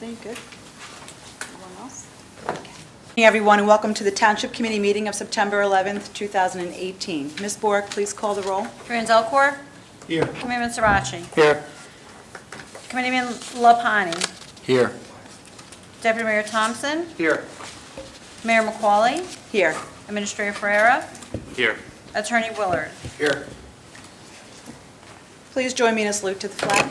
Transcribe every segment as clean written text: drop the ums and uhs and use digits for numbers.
Anthony, good. Anyone else? Okay. Hey, everyone, and welcome to the Township Committee meeting of September 11th, 2018. Ms. Bork, please call the roll. Committeeman Delcor? Here. Committeeman Sirachi? Here. Committeeman Lapani? Here. Deputy Mayor Thompson? Here. Mayor McCauley? Here. Administrator Ferreira? Here. Attorney Willard? Here. Please join me in a salute to the flag.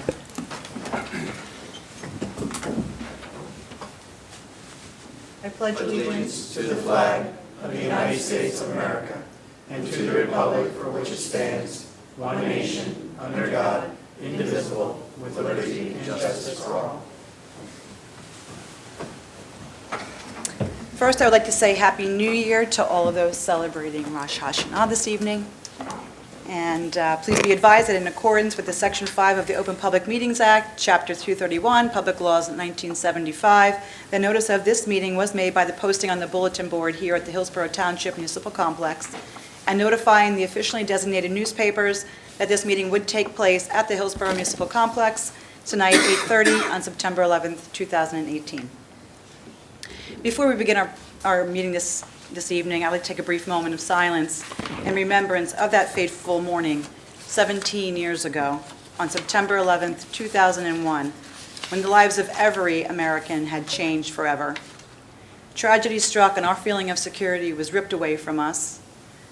I pledge allegiance to the flag of the United States of America and to the republic for which it stands, one nation, under God, indivisible, with liberty and justice for all. First, I would like to say Happy New Year to all of those celebrating Rosh Hashanah this evening. And please be advised that in accordance with the Section 5 of the Open Public Meetings Act, Chapter 231, Public Laws 1975, the notice of this meeting was made by the posting on the bulletin board here at the Hillsborough Township Municipal Complex and notifying the officially designated newspapers that this meeting would take place at the Hillsborough Municipal Complex tonight at 8:30 on September 11th, 2018. Before we begin our meeting this evening, I'd like to take a brief moment of silence in remembrance of that fateful morning 17 years ago on September 11th, 2001, when the lives of every American had changed forever. Tragedy struck and our feeling of security was ripped away from us.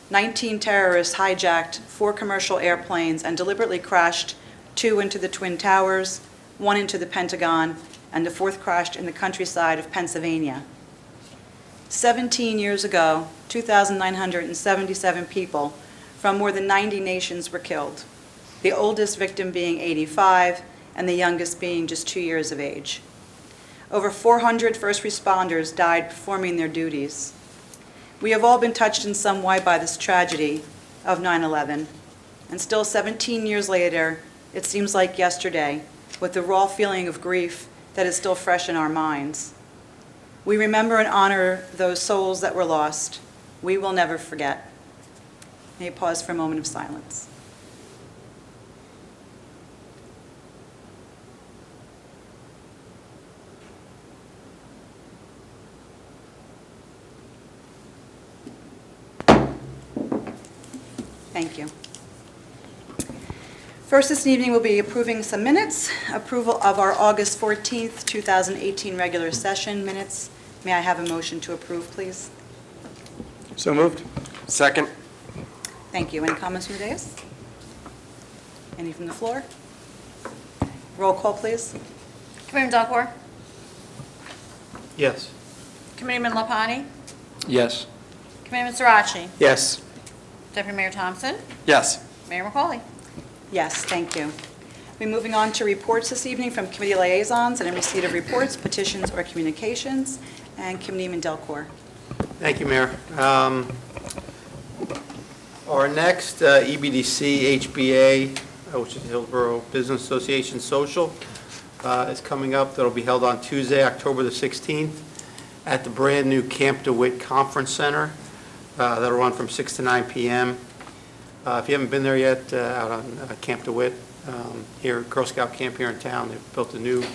19 terrorists hijacked 4 commercial airplanes and deliberately crashed 2 into the Twin Towers, 1 into the Pentagon, and the 4th crashed in the countryside of Pennsylvania. 17 years ago, 2,977 people from more than 90 nations were killed, the oldest victim being 85 and the youngest being just 2 years of age. Over 400 first responders died performing their duties. We have all been touched in some way by this tragedy of 9/11, and still 17 years later, it seems like yesterday, with the raw feeling of grief that is still fresh in our minds. We remember and honor those souls that were lost. We will never forget. May I pause for a moment of silence. Thank you. First this evening, we'll be approving some minutes. Approval of our August 14th, 2018 regular session minutes. May I have a motion to approve, please? So moved. Second. Thank you. Any comments from the dais? Any from the floor? Roll call, please. Committeeman Delcor? Yes. Committeeman Lapani? Yes. Committeeman Sirachi? Yes. Deputy Mayor Thompson? Yes. Mayor McCauley? Yes, thank you. We're moving on to reports this evening from committee liaisons and in receipt of reports, petitions, or communications. And Committeeman Delcor. Thank you, Mayor. Our next EBDC HBA, which is Hillsborough Business Association Social, is coming up. That'll be held on Tuesday, October the 16th at the brand-new Camp DeWitt Conference Center. That'll run from 6 to 9 p.m. If you haven't been there yet, out on Camp DeWitt, here at Girl Scout Camp here in town, they've built a new,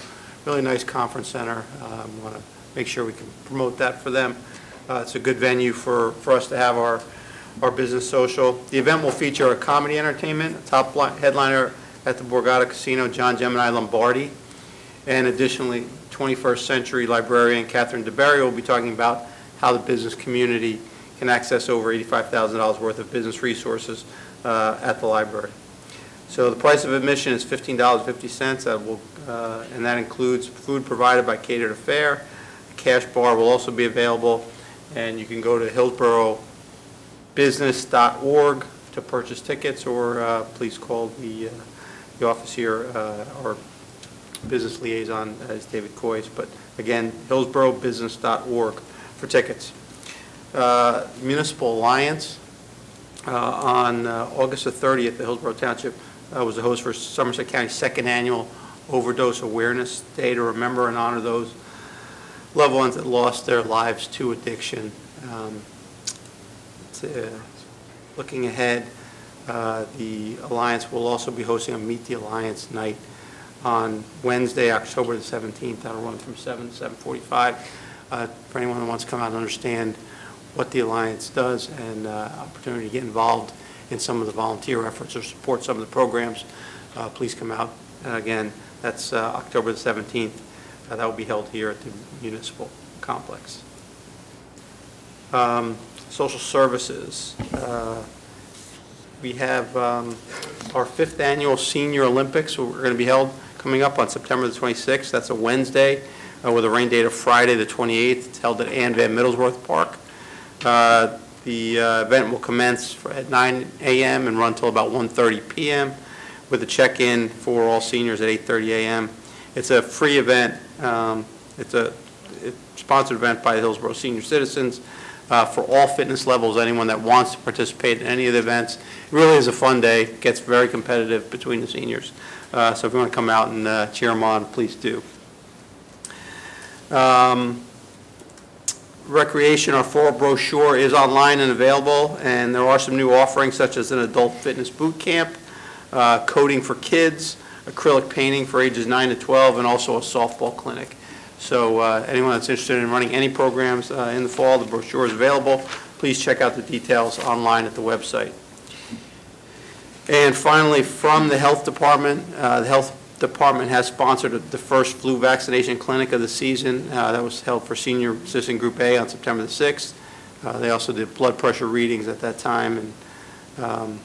really nice conference center. We want to make sure we can promote that for them. It's a good venue for us to have our business social. The event will feature a comedy entertainment, a top headliner at the Borgata Casino, John Gemini Lombardi, and additionally, 21st century librarian Catherine DeBerry will be talking about how the business community can access over $85,000 worth of business resources at the library. So the price of admission is $15.50, and that includes food provided by Catered Affair. A cash bar will also be available, and you can go to hillsborobusiness.org to purchase tickets, or please call the office here. Our business liaison is David Coyce, but again, hillsborobusiness.org for tickets. Municipal Alliance on August the 30th, the Hillsborough Township was the host for Somerset County's 2nd annual Overdose Awareness Day to remember and honor those loved ones that lost their lives to addiction. Looking ahead, the Alliance will also be hosting a Meet the Alliance night on Wednesday, October the 17th. That'll run from 7 to 7:45. For anyone who wants to come out and understand what the Alliance does and opportunity to get involved in some of the volunteer efforts or support some of the programs, please come out. And again, that's October the 17th. That will be held here at the Municipal Complex. Social services. We have our 5th annual Senior Olympics. We're going to be held coming up on September the 26th. That's a Wednesday with a rain date of Friday the 28th. It's held at Ann Van Middlesworth Park. The event will commence at 9 a.m. and run till about 1:30 p.m. with a check-in for all seniors at 8:30 a.m. It's a free event. It's a sponsored event by the Hillsborough senior citizens for all fitness levels, anyone that wants to participate in any of the events. It really is a fun day. It gets very competitive between the seniors. So if you want to come out and cheer them on, please do. Recreation, our fall brochure is online and available, and there are some new offerings such as an adult fitness boot camp, coding for kids, acrylic painting for ages 9 to 12, and also a softball clinic. So anyone that's interested in running any programs in the fall, the brochure is available. Please check out the details online at the website. And finally, from the Health Department, the Health Department has sponsored the first flu vaccination clinic of the season. That was held for Senior Citizen Group A on September the 6th. They also did blood pressure readings at that time, and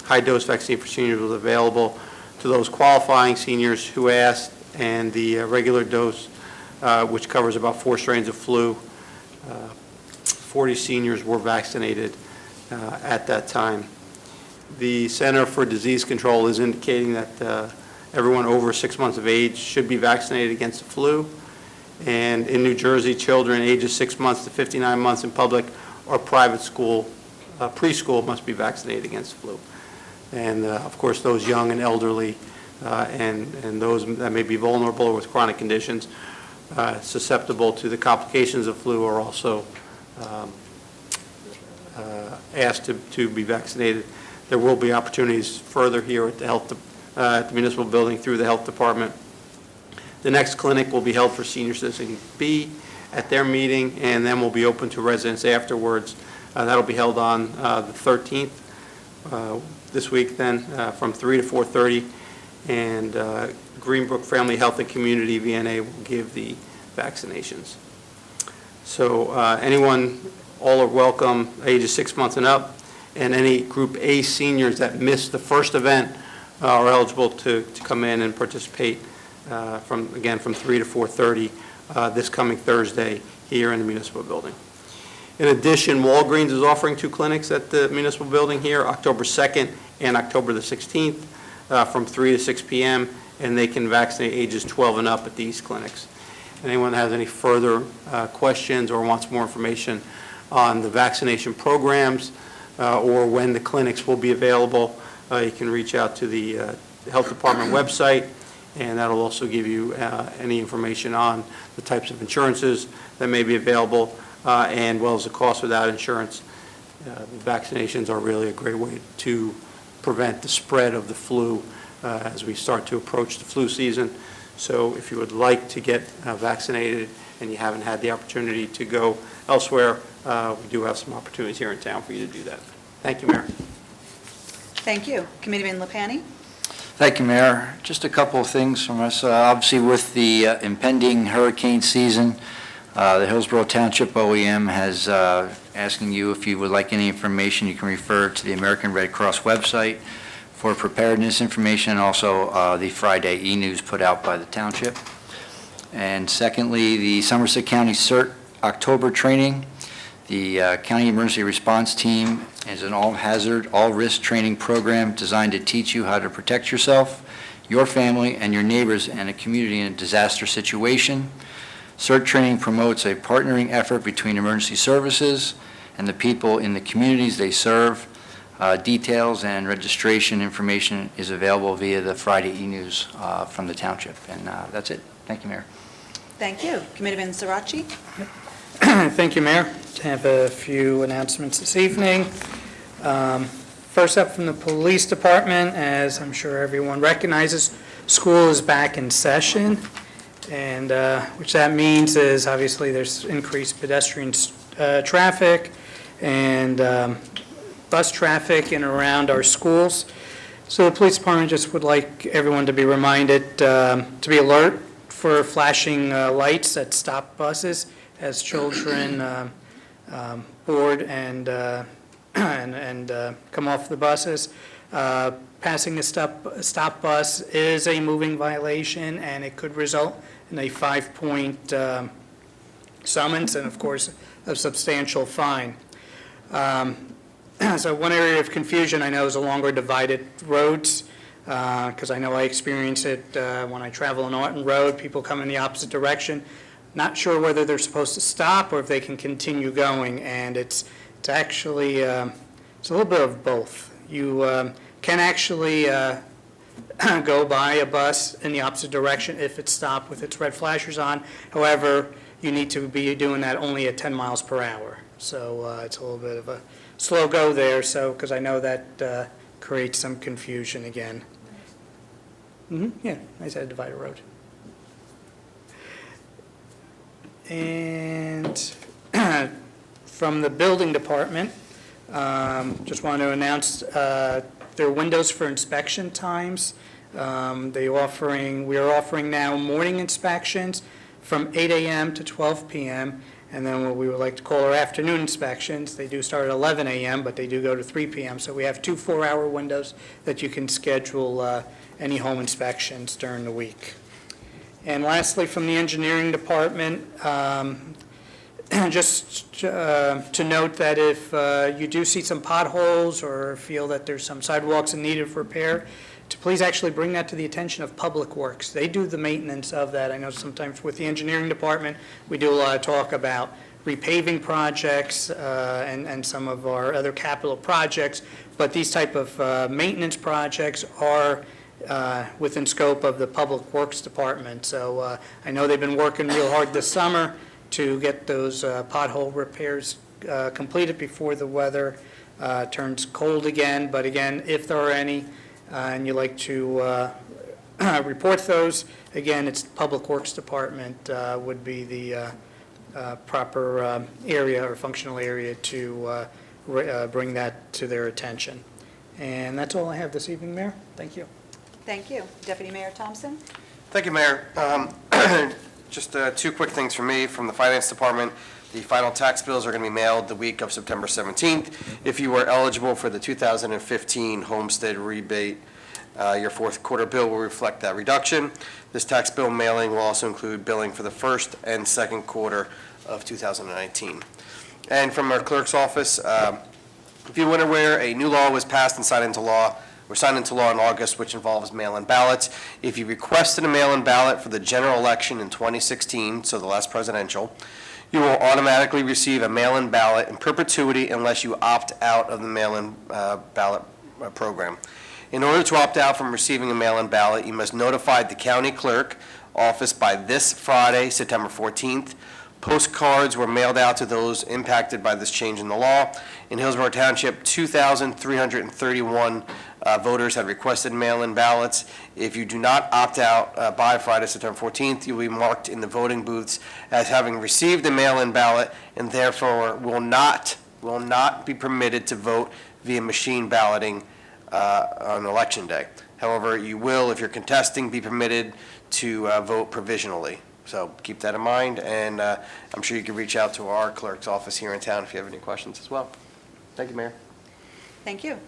high-dose vaccine for seniors was available to those qualifying seniors who asked, and the regular dose, which covers about 4 strains of flu. 40 seniors were vaccinated at that time. The Center for Disease Control is indicating that everyone over 6 months of age should be vaccinated against the flu. And in New Jersey, children ages 6 months to 59 months in public or private school, preschool must be vaccinated against the flu. And of course, those young and elderly and those that may be vulnerable or with chronic conditions susceptible to the complications of flu are also asked to be vaccinated. There will be opportunities further here at the Municipal Building through the Health Department. The next clinic will be held for Senior Citizen B at their meeting, and then will be open to residents afterwards. That'll be held on the 13th, this week then, from 3 to 4:30, and Greenbrook Family Health and Community, VNA, will give the vaccinations. So anyone, all are welcome, ages 6 months and up, and any Group A seniors that missed the first event are eligible to come in and participate from 3 to 4:30 this coming Thursday here in the Municipal Building. In addition, Walgreens is offering 2 clinics at the Municipal Building here, October 2nd and October the 16th, from 3 to 6 p.m., and they can vaccinate ages 12 and up at these clinics. Anyone that has any further questions or wants more information on the vaccination programs or when the clinics will be available, you can reach out to the Health Department website, and that'll also give you any information on the types of insurances that may be available, and well as the cost without insurance. The vaccinations are really a great way to prevent the spread of the flu as we start to approach the flu season. So if you would like to get vaccinated and you haven't had the opportunity to go elsewhere, we do have some opportunities here in town for you to do that. Thank you, Mayor. Thank you. Committeeman LaPani? Thank you, Mayor. Just a couple of things from us. Obviously, with the impending hurricane season, the Hillsborough Township OEM has asking you if you would like any information. You can refer to the American Red Cross website for preparedness information, and also the Friday e-news put out by the Township. And secondly, the Somerset County Cert October training. The County Emergency Response Team is an all-hazard, all-risk training program designed to teach you how to protect yourself, your family, and your neighbors and a community in a disaster situation. Cert training promotes a partnering effort between emergency services and the people in the communities they serve. Details and registration information is available via the Friday e-news from the Township. And that's it. Thank you, Mayor. Thank you. Committeeman Sirachi? Thank you, Mayor. I have a few announcements this evening. First up from the Police Department, as I'm sure everyone recognizes, school is back in session, and which that means is obviously there's increased pedestrian traffic and bus traffic in and around our schools. So the police department just would like everyone to be reminded to be alert for flashing lights that stop buses as children board and come off the buses. Passing a stop bus is a moving violation, and it could result in a 5-point summons and, of course, a substantial fine. So one area of confusion I know is along our divided roads, because I know I experience it when I travel on Norton Road. People come in the opposite direction, not sure whether they're supposed to stop or if they can continue going, and it's actually it's a little bit of both. You can actually go by a bus in the opposite direction if it's stopped with its red flashers on. However, you need to be doing that only at 10 miles per hour. So it's a little bit of a slow go there, so, because I know that creates some confusion again. Yeah, I said divided road. And from the building department, just want to announce their windows for inspection times. We are offering now morning inspections from 8 a.m. to 12 p.m., and then what we would like to call our afternoon inspections. They do start at 11 a.m., but they do go to 3 p.m. So we have 2 4-hour windows that you can schedule any home inspections during the week. And lastly, from the engineering department, just to note that if you do see some potholes or feel that there's some sidewalks in need of repair, to please actually bring that to the attention of Public Works. They do the maintenance of that. I know sometimes with the engineering department, we do a lot of talk about repaving projects and some of our other capital projects, but these type of maintenance projects are within scope of the Public Works Department. So I know they've been working real hard this summer to get those pothole repairs completed before the weather turns cold again. But again, if there are any and you like to report those, again, it's Public Works Department would be the proper area or functional area to bring that to their attention. And that's all I have this evening, Mayor. Thank you. Thank you. Deputy Mayor Thompson? Thank you, Mayor. Just 2 quick things from me from the Finance Department. The final tax bills are going to be mailed the week of September 17th. If you are eligible for the 2015 homestead rebate, your fourth quarter bill will reflect that reduction. This tax bill mailing will also include billing for the first and second quarter of 2019. And from our clerk's office, if you weren't aware, a new law was passed and signed into law in August, which involves mail-in ballots. If you requested a mail-in ballot for the general election in 2016, so the last presidential, you will automatically receive a mail-in ballot in perpetuity unless you opt out of the mail-in ballot program. In order to opt out from receiving a mail-in ballot, you must notify the county clerk office by this Friday, September 14th. Postcards were mailed out to those impacted by this change in the law. In Hillsborough Township, 2,331 voters had requested mail-in ballots. If you do not opt out by Friday, September 14th, you will be marked in the voting booths as having received a mail-in ballot and therefore will not be permitted to vote via machine balloting on Election Day. However, you will, if you're contesting, be permitted to vote provisionally. So keep that in mind, and I'm sure you can reach out to our clerk's office here in town if you have any questions as well. Thank you, Mayor. Thank you.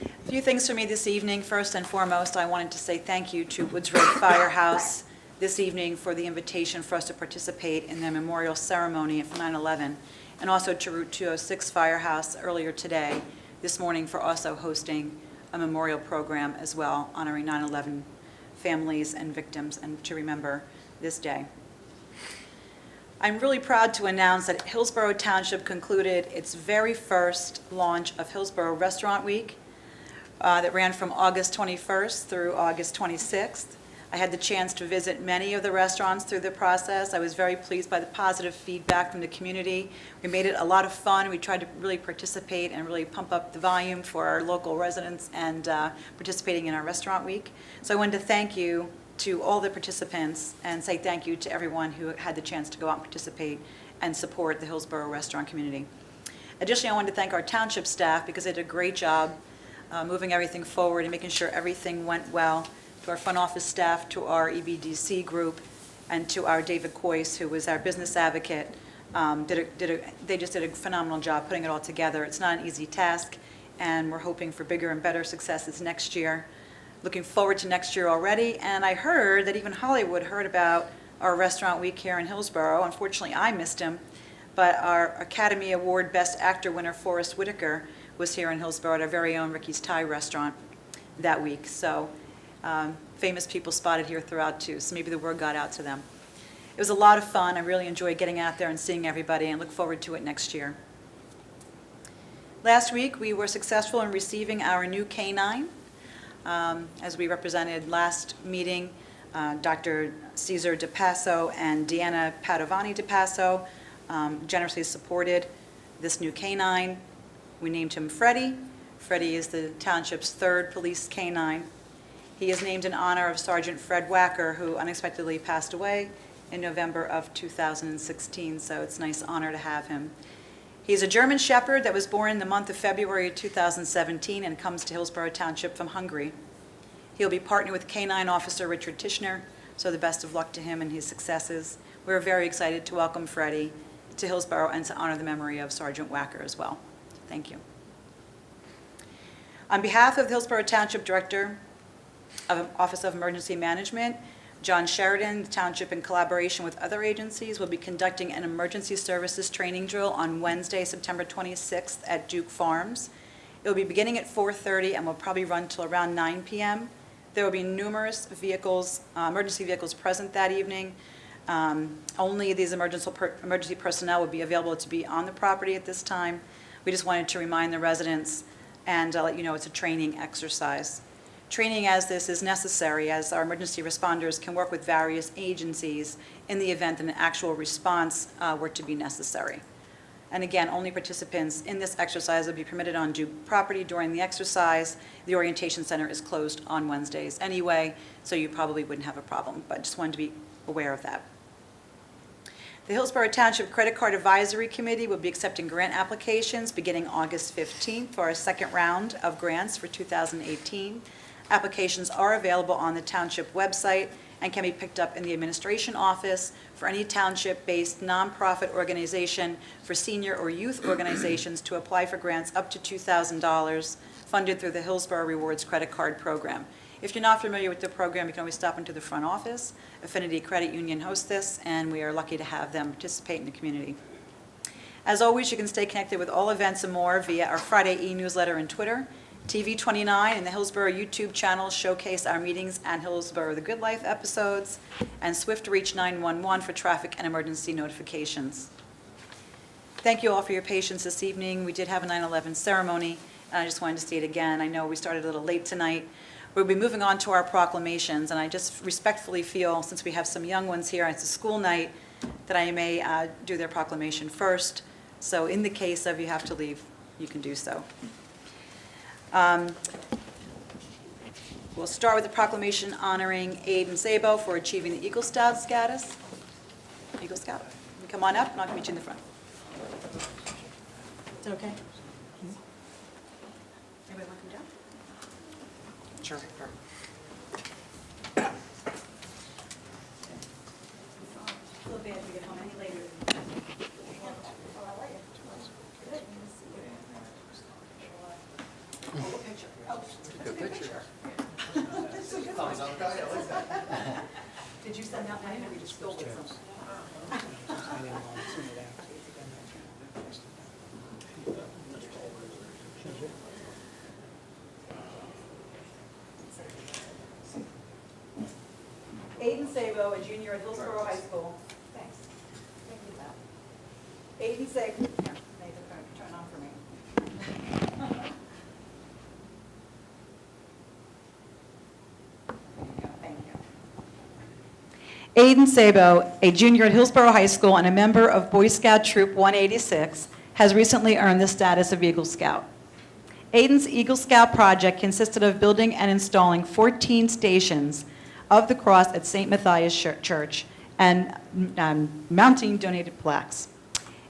A few things for me this evening. First and foremost, I wanted to say thank you to Woods Road Firehouse this evening for the invitation for us to participate in their memorial ceremony for 9/11, and also to Route 206 Firehouse earlier today, this morning, for also hosting a memorial program as well, honoring 9/11 families and victims, and to remember this day. I'm really proud to announce that Hillsborough Township concluded its very first launch of Hillsborough Restaurant Week that ran from August 21st through August 26th. I had the chance to visit many of the restaurants through the process. I was very pleased by the positive feedback from the community. We made it a lot of fun. We tried to really participate and really pump up the volume for our local residents and participating in our Restaurant Week. So I wanted to thank you to all the participants and say thank you to everyone who had the chance to go out and participate and support the Hillsborough restaurant community. Additionally, I wanted to thank our township staff because they did a great job moving everything forward and making sure everything went well, to our front office staff, to our EBDC group, and to our David Coyce, who was our business advocate. They just did a phenomenal job putting it all together. It's not an easy task, and we're hoping for bigger and better successes next year. Looking forward to next year already, and I heard that even Hollywood heard about our restaurant week here in Hillsborough. Unfortunately, I missed him, but our Academy Award Best Actor winner, Forrest Whitaker, was here in Hillsborough at our very own Ricky's Thai restaurant that week. So famous people spotted here throughout too, so maybe the word got out to them. It was a lot of fun. I really enjoyed getting out there and seeing everybody, and look forward to it next year. Last week, we were successful in receiving our new canine. As we represented last meeting, Dr. Cesar DePasso and Deanna Padovani DePasso generously supported this new canine. We named him Freddie. Freddie is the township's third police canine. He is named in honor of Sergeant Fred Wacker, who unexpectedly passed away in November of 2016, so it's a nice honor to have him. He's a German Shepherd that was born in the month of February 2017 and comes to Hillsborough Township from Hungary. He'll be partnered with Canine Officer Richard Tishner, so the best of luck to him and his successes. We're very excited to welcome Freddie to Hillsborough and to honor the memory of Sergeant Wacker as well. Thank you. On behalf of the Hillsborough Township Director of Office of Emergency Management, John Sheridan, the township in collaboration with other agencies will be conducting an emergency services training drill on Wednesday, September 26th at Duke Farms. It will be beginning at 4:30 and will probably run till around 9 p.m. There will be numerous vehicles, emergency vehicles present that evening. Only these emergency personnel will be available to be on the property at this time. We just wanted to remind the residents and let you know it's a training exercise. Training as this is necessary as our emergency responders can work with various agencies in the event that an actual response were to be necessary. And again, only participants in this exercise will be permitted on Duke property during the exercise. The orientation center is closed on Wednesdays anyway, so you probably wouldn't have a problem, but just wanted to be aware of that. The Hillsborough Township Credit Card Advisory Committee will be accepting grant applications beginning August 15th for our second round of grants for 2018. Applications are available on the township website and can be picked up in the administration office for any township-based nonprofit organization for senior or youth organizations to apply for grants up to $2,000 funded through the Hillsborough Rewards Credit Card Program. If you're not familiar with the program, you can always stop into the front office. Affinity Credit Union hosts this, and we are lucky to have them participate in the community. As always, you can stay connected with all events and more via our Friday e-newsletter and Twitter. TV 29 and the Hillsborough YouTube channel showcase our meetings and Hillsborough The Good Life episodes, and Swift Reach 911 for traffic and emergency notifications. Thank you all for your patience this evening. We did have a 9/11 ceremony, and I just wanted to state again, I know we started a little late tonight. We'll be moving on to our proclamations, and I just respectfully feel, since we have some young ones here, and it's a school night, that I may do their proclamation first. So in the case of you have to leave, you can do so. We'll start with the proclamation honoring Aiden Sabo for achieving the Eagle Scout status. Eagle Scout, you come on up, and I'll meet you in the front. Is that okay? Anybody want to come down? Sure. A little bad if we get home any later. Did you send out mine, or we just stole it from? Aiden Sabo, a junior at Hillsborough High School. Thanks. Thank you, Bob. Aiden Sabo, here, Nathan, turn on for me. Thank you. Aiden Sabo, a junior at Hillsborough High School and a member of Boy Scout Troop 186, has recently earned the status of Eagle Scout. Aiden's Eagle Scout project consisted of building and installing 14 stations of the cross at St. Matthias Church and mounting donated plaques.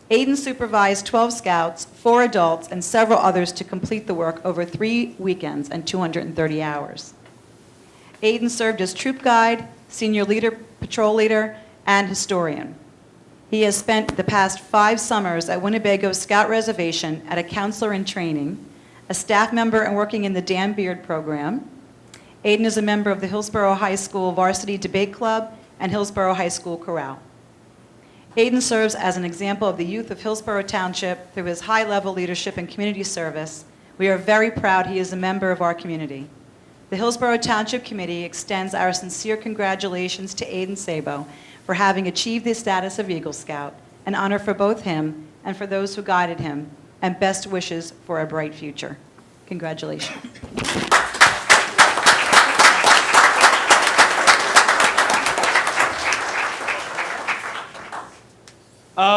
Aiden supervised 12 scouts, 4 adults, and several others to complete the work over 3 weekends and 230 hours. Aiden served as troop guide, senior leader, patrol leader, and historian. He has spent the past 5 summers at Winnebago Scout Reservation as a counselor in training, a staff member and working in the Dan Beard program. Aiden is a member of the Hillsborough High School Varsity Debate Club and Hillsborough High School Chorale. Aiden serves as an example of the youth of Hillsborough Township through his high-level leadership and community service. We are very proud he is a member of our community. The Hillsborough Township Committee extends our sincere congratulations to Aiden Sabo for having achieved the status of Eagle Scout, an honor for both him and for those who guided him, and best wishes for a bright future. Congratulations.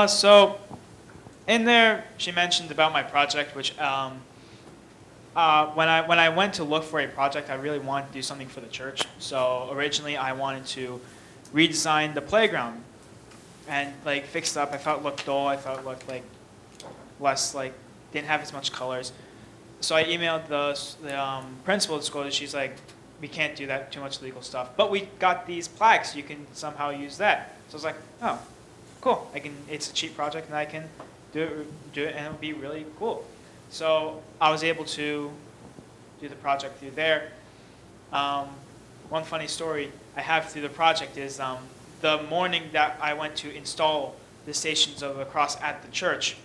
So in there, she mentioned about my project, which when I went to look for a project, I really wanted to do something for the church. So originally, I wanted to redesign the playground and like fix it up. I thought it looked dull. I thought it looked like less like didn't have as much colors. So I emailed the principal of the school, and she's like, "We can't do that. Too much legal stuff. But we got these plaques. You can somehow use that." So I was like, "Oh, cool. I can. It's a cheap project, and I can do it, and it'll be really cool." So I was able to do the project through there. One funny story I have through the project is the morning that I went to install the Stations of the Cross at the church,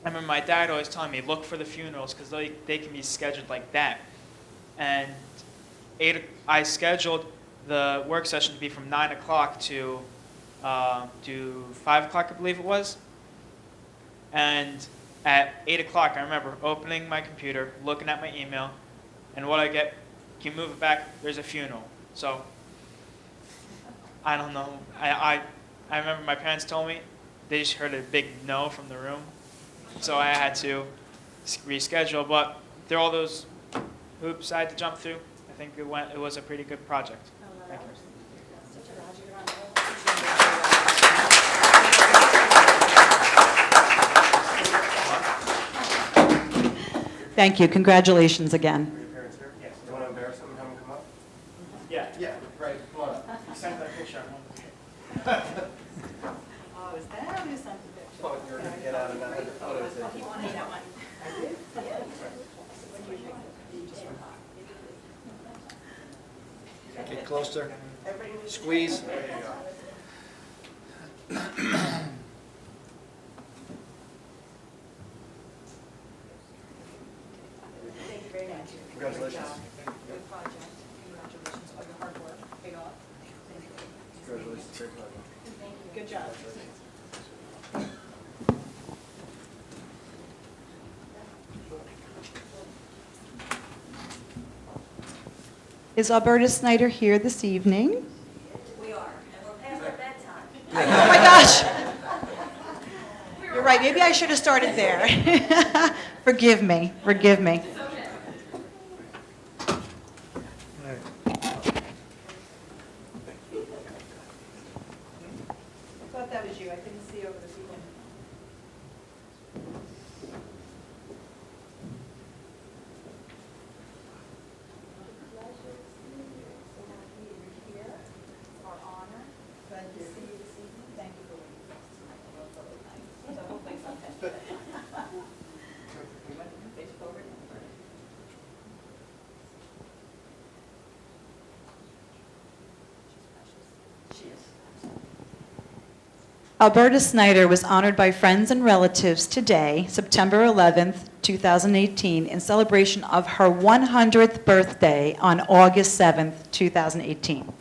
I remember my dad always telling me, look for the funerals because they can be scheduled like that. And I scheduled the work session to be from 9 o'clock to 5 o'clock, I believe it was. And at 8 o'clock, I remember opening my computer, looking at my email, and what I get, can you move it back? There's a funeral. So, I don't know. I remember my parents told me, they just heard a big no from the room. So I had to reschedule, but through all those hoops I had to jump through, I think it was a pretty good project. Thank you. Thank you. Congratulations again. Are your parents here? Yes. Do you want to embarrass them and have them come up? Yeah. Yeah, right. Come on up. You sent that picture. Oh, is that who sent the picture? Oh, you're going to get out of that. He wanted that one. Get closer. Squeeze. Congratulations. Good project. Congratulations on your hard work. Paid off. Congratulations. Great project. Thank you. Good job. Is Alberta Snyder here this evening? We are, and we're past our bedtime. Oh my gosh. You're right, maybe I should have started there. Forgive me, forgive me. I thought that was you, I couldn't see over the people. Our honor. Glad to see you this evening. Thank you for waiting for us tonight. I love the night. So hopefully sometime today. Face forward. She is. Alberta Snyder was honored by friends and relatives today, September 11th, 2018, in celebration of her 100th birthday on August 7th, 2018.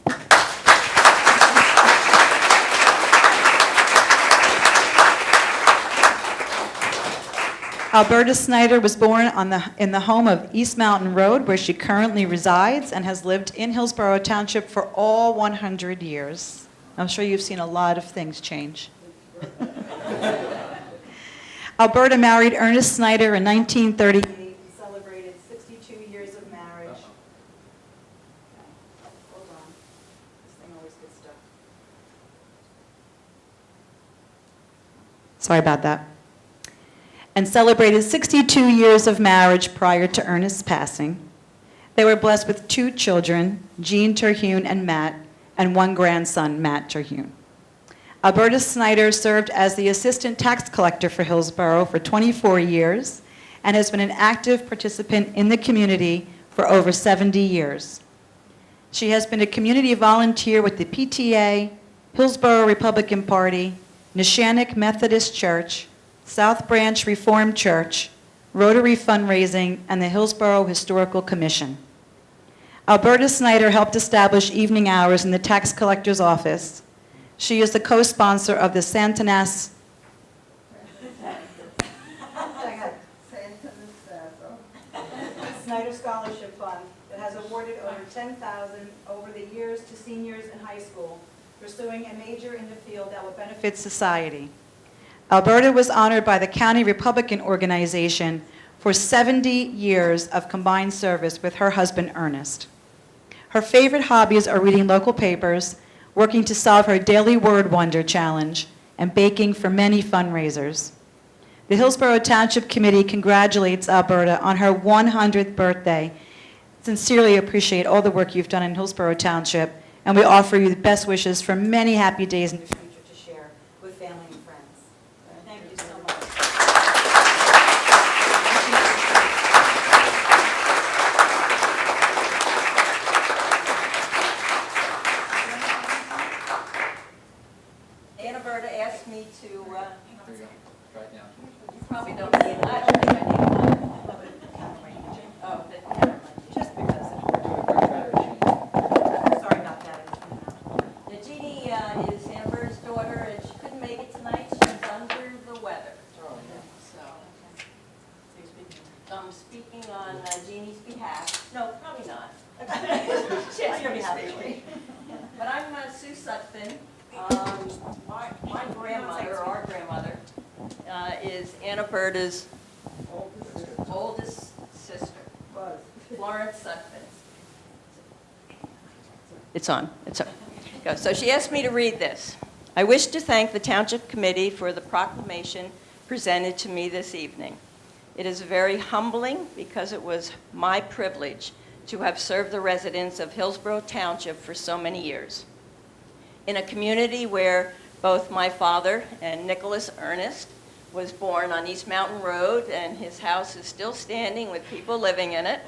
Alberta Snyder was born in the home of East Mountain Road, where she currently resides, and has lived in Hillsborough Township for all 100 years. I'm sure you've seen a lot of things change. Alberta married Ernest Snyder in 1938 and celebrated 62 years of marriage. Sorry about that. And celebrated 62 years of marriage prior to Ernest's passing. They were blessed with 2 children, Jean Terhune and Matt, and 1 grandson, Matt Terhune. Alberta Snyder served as the assistant tax collector for Hillsborough for 24 years and has been an active participant in the community for over 70 years. She has been a community volunteer with the PTA, Hillsborough Republican Party, NESHANIC Methodist Church, South Branch Reformed Church, Rotary Fundraising, and the Hillsborough Historical Commission. Alberta Snyder helped establish evening hours in the tax collector's office. She is the co-sponsor of the Santana's Snyder Scholarship Fund that has awarded over $10,000 over the years to seniors in high school pursuing a major in the field that will benefit society. Alberta was honored by the County Republican Organization for 70 years of combined service with her husband, Ernest. Her favorite hobbies are reading local papers, working to solve her daily word wonder challenge, and baking for many fundraisers. The Hillsborough Township Committee congratulates Alberta on her 100th birthday. Sincerely appreciate all the work you've done in Hillsborough Township, and we offer you the best wishes for many happy days in the future to share with family and friends. Thank you so much. Anna Berta asked me to, you probably don't need it. I don't think I need it. Oh, but never mind. Just because sorry about that. Now, Jeannie is Anna Berta's daughter, and she couldn't make it tonight. She's under the weather. So I'm speaking on Jeannie's behalf. No, probably not. She has to be speaking. But I'm Sue Sutphin. My grandmother, or our grandmother, is Anna Berta's oldest sister, Florence Sutphin. It's on. It's on. Go. So she asked me to read this. I wish to thank the Township Committee for the proclamation presented to me this evening. It is very humbling because it was my privilege to have served the residents of Hillsborough Township for so many years. In a community where both my father and Nicholas Ernest was born on East Mountain Road, and his house is still standing with people living in it,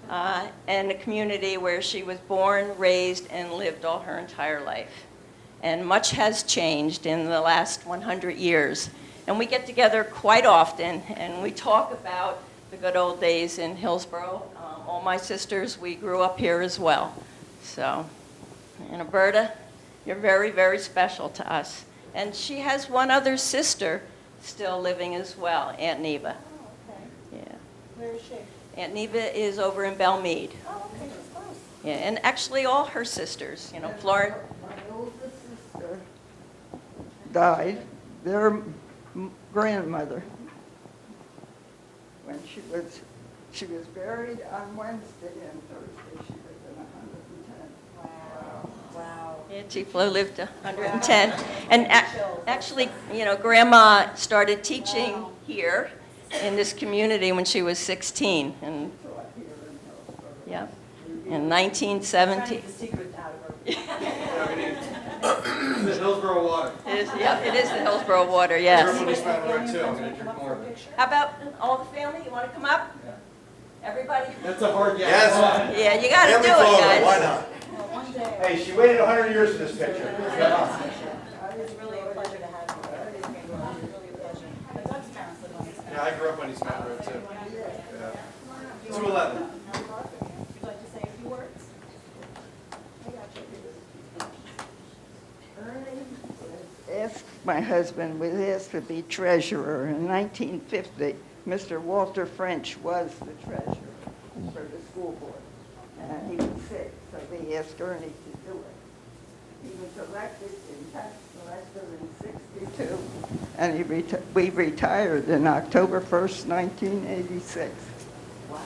and a community where she was born, raised, and lived all her entire life. And much has changed in the last 100 years. And we get together quite often, and we talk about the good old days in Hillsborough. All my sisters, we grew up here as well. So, and Alberta, you're very, very special to us. And she has one other sister still living as well, Aunt Neva. Oh, okay. Yeah. Where is she? Aunt Neva is over in BELLE. Oh, okay, that's close. Yeah, and actually all her sisters, you know, Florence. My oldest sister died, their grandmother, when she was buried on Wednesday, and Thursday she lived in 110. Wow. Yeah, Chief Flo lived to 110. And actually, you know, Grandma started teaching here in this community when she was 16. And yeah, in 1970. The secret out of her. The Hillsborough water. It is the Hillsborough water, yes. Everybody's trying to run too. I'm going to drink more of it. How about all the family? You want to come up? Everybody? That's a hard yes. Yeah, you got to do it, guys. Why not? One day. Hey, she waited 100 years for this picture. It was really a pleasure to have you. It was really a pleasure. My Doug's parents live on East Mountain. Yeah, I grew up on East Mountain Road too. Yeah. 211. Would you like to say a few words? My husband was asked to be treasurer. In 1950, Mr. Walter French was the treasurer for the school board. And he was sick, so they asked Ernie to do it. He was elected in tax collector in 62, and we retired in October 1st, 1986. Wow.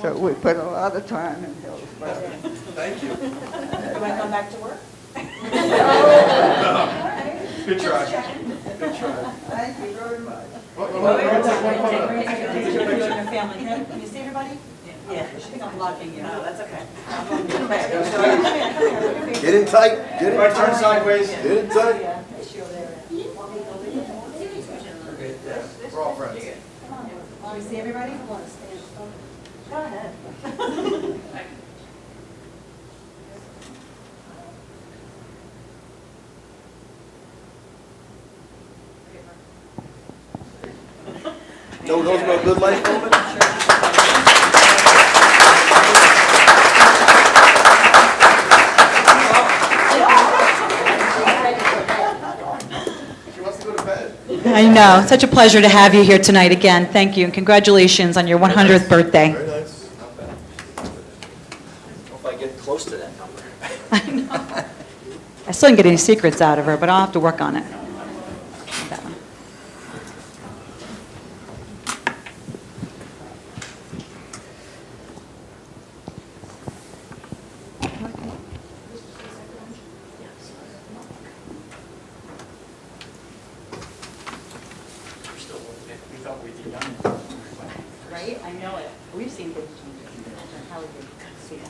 So we put a lot of time in Hillsborough. Thank you. Do I come back to work? Good try. Thank you very much. Can you see everybody? Yeah, she thinks I'm blocking you. No, that's okay. Get in tight, get in Everybody turn tight. sideways. Get in tight. We're all friends. Can you see everybody? Go ahead. Don't those about good life moment? She wants to go to bed. I know. Such a pleasure to have you here tonight again. Thank you, and congratulations on your 100th birthday. Very nice. Hope I get close to that number. I know. I still didn't get any secrets out of her, but I'll have to work on it. That one. Right? I know it. We've seen big changes. How would you see it?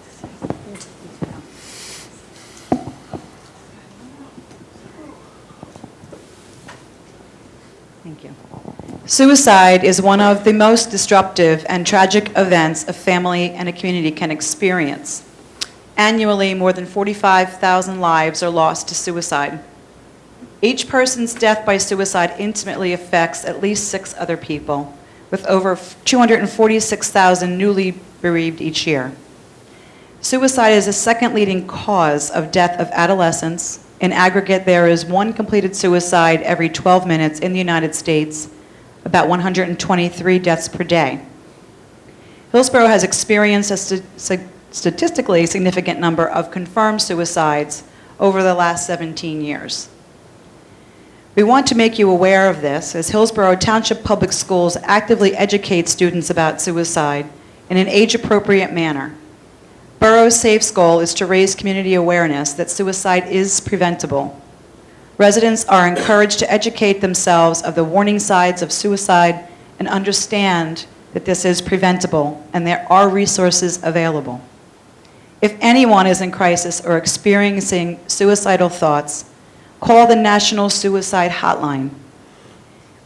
Thank you. Suicide is one of the most disruptive and tragic events a family and a community can experience. Annually, more than 45,000 lives are lost to suicide. Each person's death by suicide intimately affects at least 6 other people, with over 246,000 newly bereaved each year. Suicide is the second leading cause of death of adolescents. In aggregate, there is 1 completed suicide every 12 minutes in the United States, about 123 deaths per day. Hillsborough has experienced a statistically significant number of confirmed suicides over the last 17 years. We want to make you aware of this, as Hillsborough Township Public Schools actively educate students about suicide in an age-appropriate manner. Borough's SAFE's goal is to raise community awareness that suicide is preventable. Residents are encouraged to educate themselves of the warning signs of suicide and understand that this is preventable and there are resources available. If anyone is in crisis or experiencing suicidal thoughts, call the National Suicide Hotline,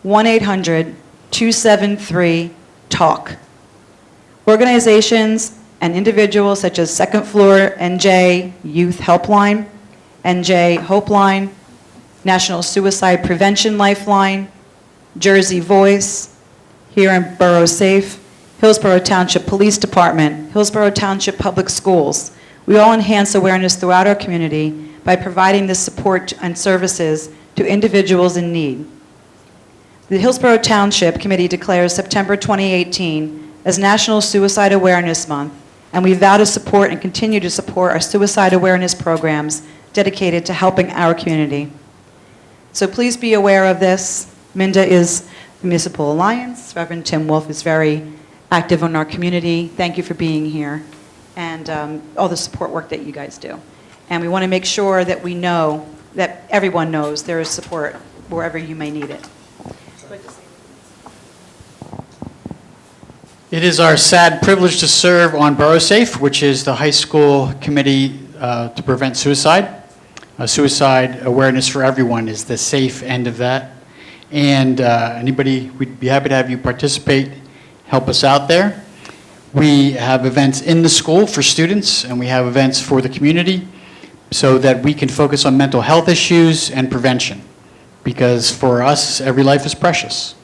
1-800-273-TALK. Organizations and individuals such as Second Floor NJ Youth Helpline, NJ Hopeline, National Suicide Prevention Lifeline, Jersey Voice, here in Borough Safe, Hillsborough Township Police Department, Hillsborough Township Public Schools. We all enhance awareness throughout our community by providing this support and services to individuals in need. The Hillsborough Township Committee declares September 2018 as National Suicide Awareness Month, and we vow to support and continue to support our suicide awareness programs dedicated to helping our community. So please be aware of this. Minda is the Municipal Alliance. Reverend Tim Wolf is very active in our community. Thank you for being here and all the support work that you guys do. And we want to make sure that we know, that everyone knows there is support wherever you may need it. It is our sad privilege to serve on Borough Safe, which is the high school committee to prevent suicide. Suicide awareness for everyone is the safe end of that. And anybody, we'd be happy to have you participate, help us out there. We have events in the school for students, and we have events for the community so that we can focus on mental health issues and prevention. Because for us, every life is precious.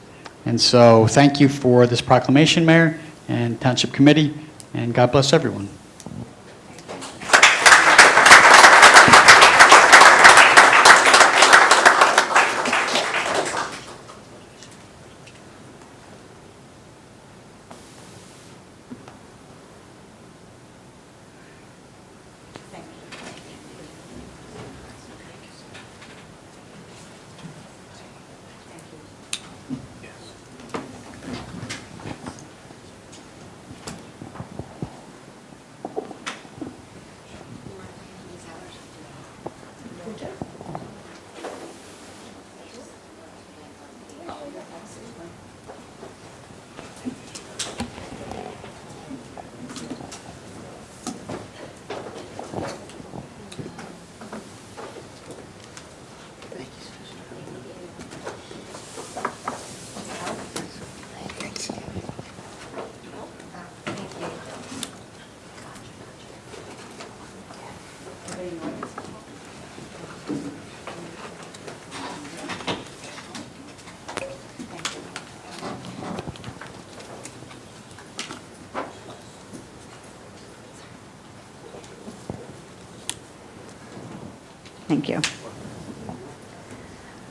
And so thank you for this proclamation, Mayor and Township Committee, and God bless everyone. Thank you.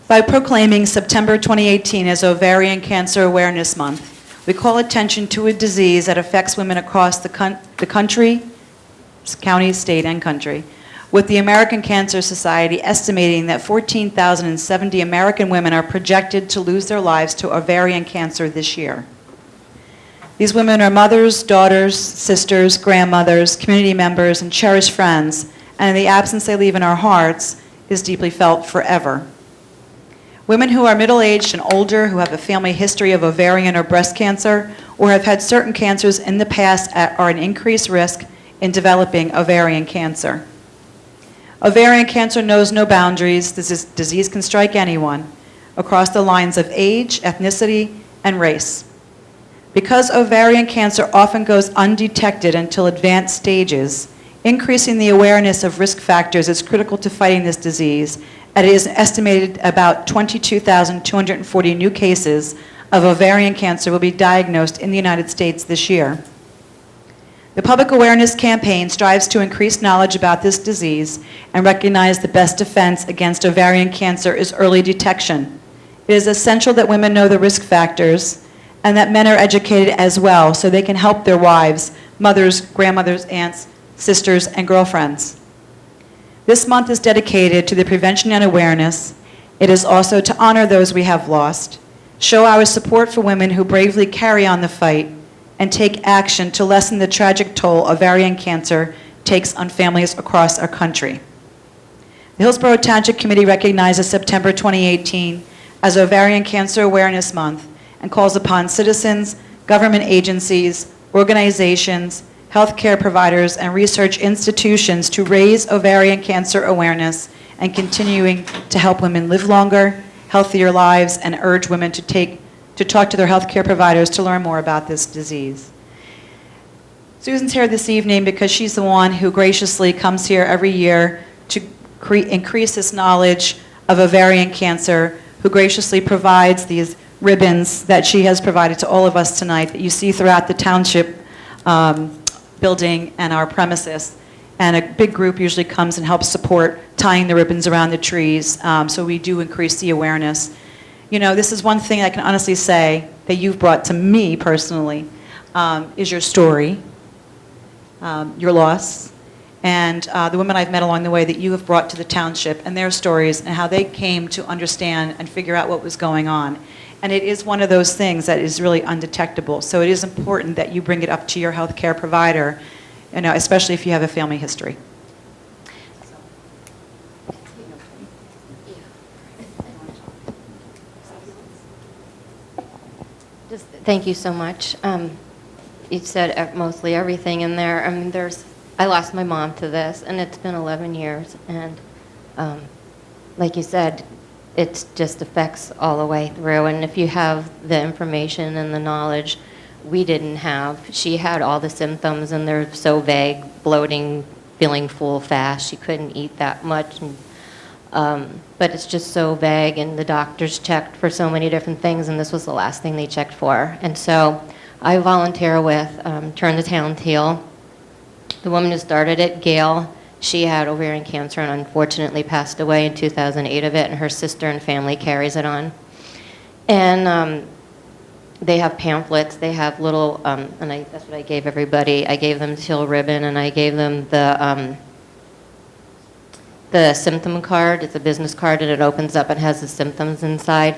By proclaiming September 2018 as Ovarian Cancer Awareness Month, we call attention to a disease that affects women across the country, county, state, and country, with the American Cancer Society estimating that 14,070 American women are projected to lose their lives to ovarian cancer this year. These women are mothers, daughters, sisters, grandmothers, community members, and cherished friends, and the absence they leave in our hearts is deeply felt forever. Women who are middle-aged and older, who have a family history of ovarian or breast cancer, or have had certain cancers in the past are at increased risk in developing ovarian cancer. Ovarian cancer knows no boundaries. This disease can strike anyone across the lines of age, ethnicity, and race. Because ovarian cancer often goes undetected until advanced stages, increasing the awareness of risk factors is critical to fighting this disease, and it is estimated about 22,240 new cases of ovarian cancer will be diagnosed in the United States this year. The public awareness campaign strives to increase knowledge about this disease and recognize the best defense against ovarian cancer is early detection. It is essential that women know the risk factors and that men are educated as well so they can help their wives, mothers, grandmothers, aunts, sisters, and girlfriends. This month is dedicated to the prevention and awareness. It is also to honor those we have lost, show our support for women who bravely carry on the fight, and take action to lessen the tragic toll ovarian cancer takes on families across our country. The Hillsborough Township Committee recognizes September 2018 as Ovarian Cancer Awareness Month and calls upon citizens, government agencies, organizations, healthcare providers, and research institutions to raise ovarian cancer awareness and continuing to help women live longer, healthier lives, and urge women to talk to their healthcare providers to learn more about this disease. Susan's here this evening because she's the one who graciously comes here every year to increase this knowledge of ovarian cancer, who graciously provides these ribbons that she has provided to all of us tonight that you see throughout the township building and our premises. And a big group usually comes and helps support tying the ribbons around the trees, so we do increase the awareness. You know, this is one thing I can honestly say that you've brought to me personally, is your story, your loss, and the women I've met along the way that you have brought to the township and their stories and how they came to understand and figure out what was going on. And it is one of those things that is really undetectable. So it is important that you bring it up to your health care provider, you know, especially if you have a family history. Just thank you so much. You said mostly everything in there. I mean, I lost my mom to this, and it's been 11 years. And like you said, it just affects all the way through. And if you have the information and the knowledge we didn't have, she had all the symptoms, and they're so vague: bloating, feeling full fast. She couldn't eat that much. And, but it's just so vague, and the doctors checked for so many different things, and this was the last thing they checked for. And so I volunteer with Turn the Town Teal. The woman who started it, Gail, she had ovarian cancer and unfortunately passed away in 2008 of it, and her sister and family carries it on. And they have pamphlets, they have little, that's what I gave everybody. I gave them the teal ribbon, and I gave them the symptom card. It's a business card, and it opens up and has the symptoms inside.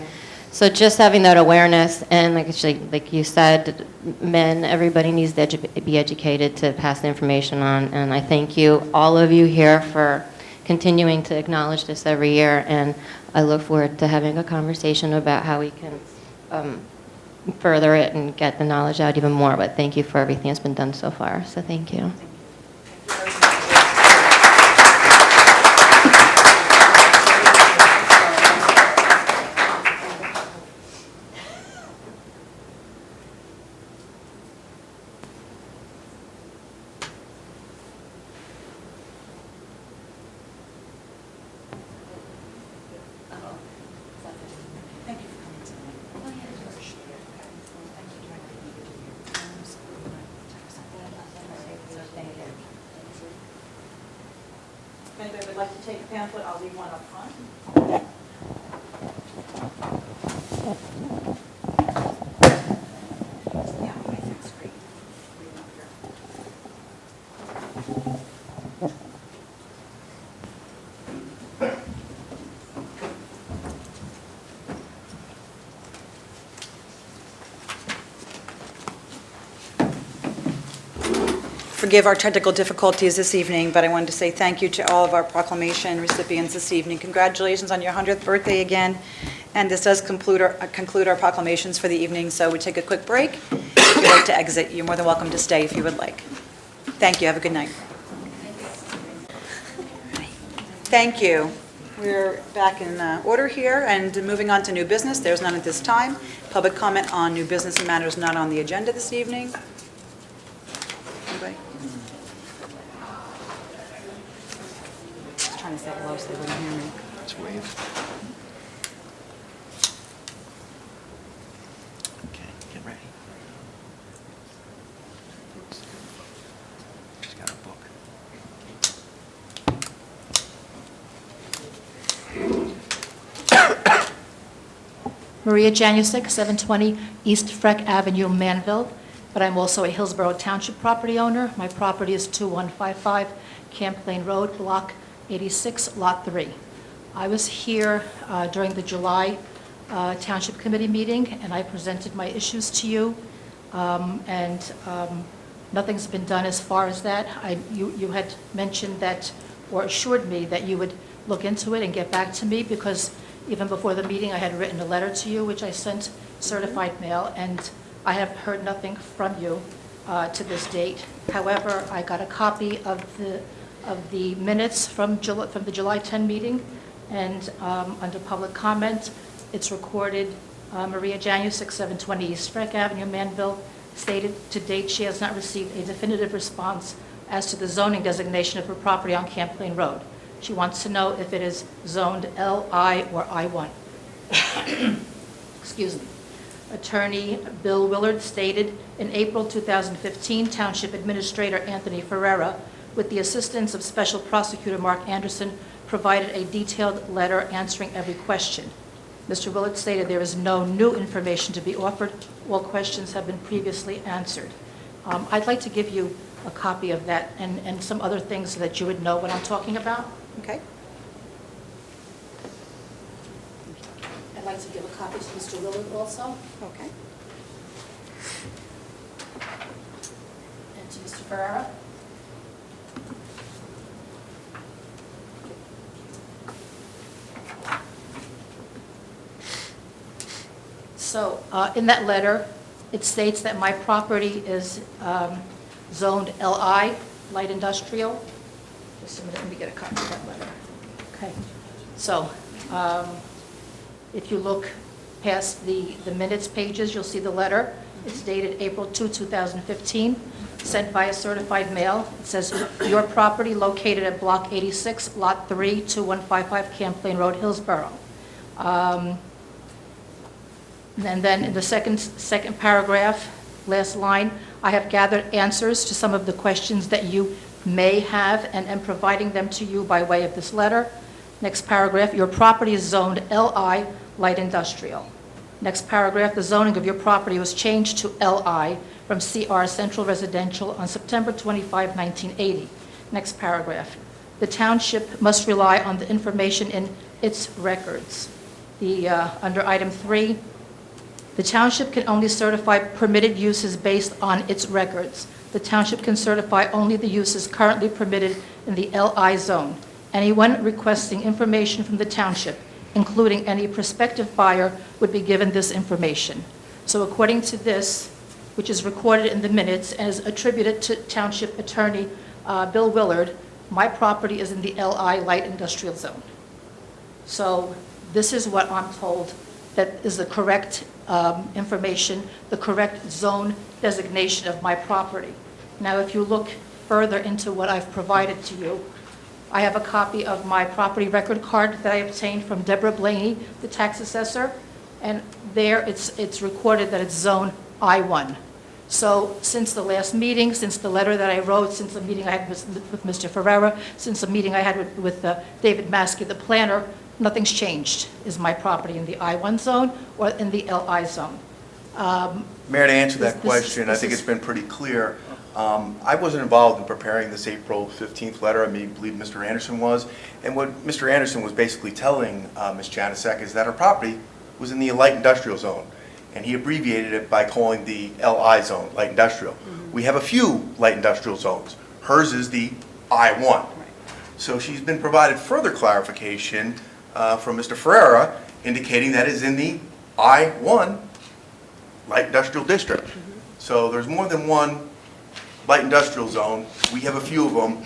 So just having that awareness, and like you said, men, everybody needs to be educated to pass the information on. And I thank you, all of you here, for continuing to acknowledge this every year. And I look forward to having a conversation about how we can further it and get the knowledge out even more. But thank you for everything that's been done so far. So thank you. If anybody would like to take a pamphlet, I'll leave one up front. Forgive our technical difficulties this evening, but I wanted to say thank you to all of our proclamation recipients this evening. Congratulations on your 100th birthday again. And this does conclude our proclamations for the evening, so we take a quick break. If you'd like to exit, you're more than welcome to stay if you would like. Thank you. Have a good night. Thank you. We're back in order here, and moving on to new business. There's none at this time. Public comment on new business and matters not on the agenda this evening. Anybody? Just trying to say hello so they wouldn't hear me. Let's wave. Okay, get ready. She's got a book. Maria Janusik, 720 East Freck Avenue, Manville, but I'm also a Hillsborough Township property owner. My property is 2155 Camp Lane Road, Block 86, Lot 3. I was here during the July Township Committee meeting, and I presented my issues to you, and nothing's been done as far as that. You had mentioned that, or assured me that you would look into it and get back to me, because even before the meeting, I had written a letter to you, which I sent certified mail, and I have heard nothing from you to this date. However, I got a copy of the minutes from the July 10 meeting, and under public comment, it's recorded, Maria Janusik, 720 East Freck Avenue, Manville, stated to date she has not received a definitive response as to the zoning designation of her property on Camp Lane Road. She wants to know if it is zoned LI or I1. Excuse me. Attorney Bill Willard stated in April 2015, Township Administrator Anthony Ferreira, with the assistance of Special Prosecutor Mark Anderson, provided a detailed letter answering every question. Mr. Willard stated there is no new information to be offered. All questions have been previously answered. I'd like to give you a copy of that and some other things so that you would know what I'm talking about. Okay. I'd like to give a copy to Mr. Willard also, Okay. and to Mr. Ferrara. So in that letter, it states that my property is zoned LI, light industrial. Just a minute, let me get a copy of that letter. Okay. So if you look past the minutes pages, you'll see the letter. It's dated April 2, 2015, sent via certified mail. It says, your property located at Block 86, Lot 3, 2155 Camp Lane Road, Hillsborough. And then in the second paragraph, last line, I have gathered answers to some of the questions that you may have and am providing them to you by way of this letter. Next paragraph, your property is zoned LI, light industrial. Next paragraph, the zoning of your property was changed to LI from CR, central residential, on September 25, 1980. Next paragraph, the township must rely on the information in its records. Under item 3, the township can only certify permitted uses based on its records. The township can certify only the uses currently permitted in the LI zone. Anyone requesting information from the township including any prospective buyer, would be given this information. So according to this, which is recorded in the minutes and is attributed to Township Attorney Bill Willard, my property is in the LI Light Industrial Zone. So this is what I'm told that is the correct information, the correct zone designation of my property. Now, if you look further into what I've provided to you, I have a copy of my property record card that I obtained from Deborah Blaney, the tax assessor, and there it's recorded that it's zone I-1. So since the last meeting, since the letter that I wrote, since the meeting I had with Mr. Ferreira, since the meeting I had with David Maskey, the planner, nothing's changed. Is my property in the I-1 zone or in the LI zone? Mayor, to answer that This- question, I this think is- it's been pretty clear. I wasn't involved in preparing this April 15th letter. I believe Mr. Anderson was. And what Mr. Anderson was basically telling Ms. Janasek is that her property was in the light industrial zone. And he abbreviated it by calling the LI zone, light industrial. We have a few light industrial zones. Hers is the I-1. So she's been provided further clarification from Mr. Ferreira, indicating that is in the I-1 light industrial district. So there's more than one light industrial zone. We have a few of them.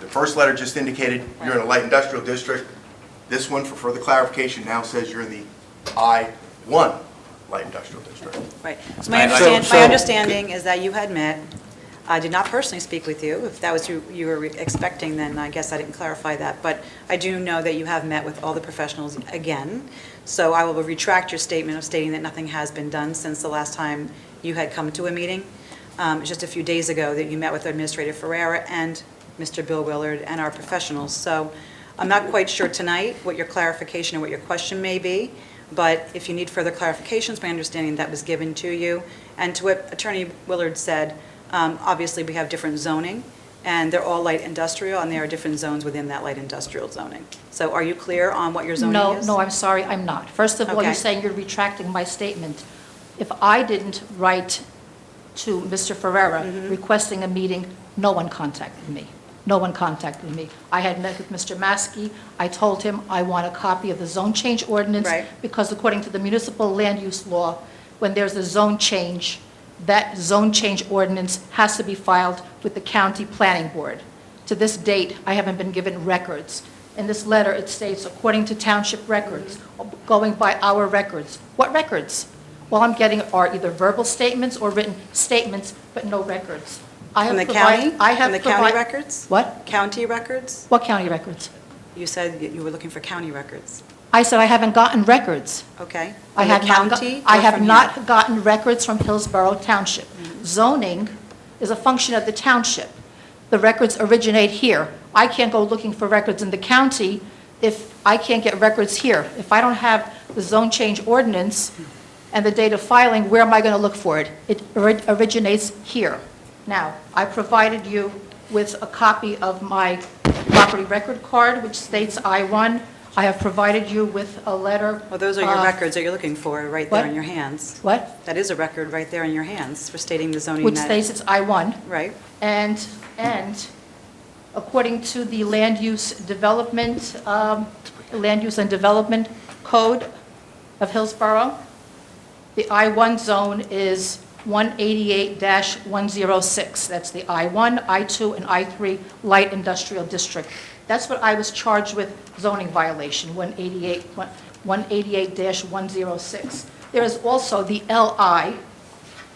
The first letter just indicated you're in a light industrial district. This one, for further clarification, now says you're in the I-1 light industrial district. Right. So my understanding is that you had met. I did not personally speak with you. If that was who you were expecting, then I guess I didn't clarify that. But I do know that you have met with all the professionals again. So I will retract your statement of stating that nothing has been done since the last time you had come to a meeting. It's just a few days ago that you met with Administrator Ferreira and Mr. Bill Willard and our professionals. So I'm not quite sure tonight what your clarification or what your question may be. But if you need further clarifications, my understanding that was given to you. And to what Attorney Willard said, obviously we have different zoning, and they're all light industrial, and there are different zones within that light industrial zoning. So are you clear on what your zoning is? No, I'm sorry, I'm not. First of all, Okay. you're saying you're retracting my statement. If I didn't write to Mr. Ferreira requesting a meeting, no one contacted me. No one contacted me. I had met with Mr. Maskey. I told him I want a copy of the zone change ordinance. Right. Because according to the municipal land use law, when there's a zone change, that zone change ordinance has to be filed with the county planning board. To this date, I haven't been given records. In this letter, it states, according to township records, going by our records. What records? All I'm getting are either verbal statements or written statements, but no records. From the county? From the county records? What? County records? What county records? You said that you were looking for county records. I said I haven't gotten records. Okay. I From the have not, county I or have from not here? gotten records from Hillsborough Township. Zoning is a function of the township. The records originate here. I can't go looking for records in the county if I can't get records here. If I don't have the zone change ordinance and the date of filing, where am I going to look for it? It originates here. Now, I provided you with a copy of my property record card, which states I-1. I have provided you with a letter. Well, those are your records that you're looking for right there What? in your hands. What? That is a record right there in your hands for stating the zoning. Which that- states it's I-1. Right. And according to the land use and development code of Hillsborough, the I-1 zone is 188-106. That's the I-1, I-2, and I-3 light industrial district. That's what I was charged with, zoning violation, 188-106. There is also the LI,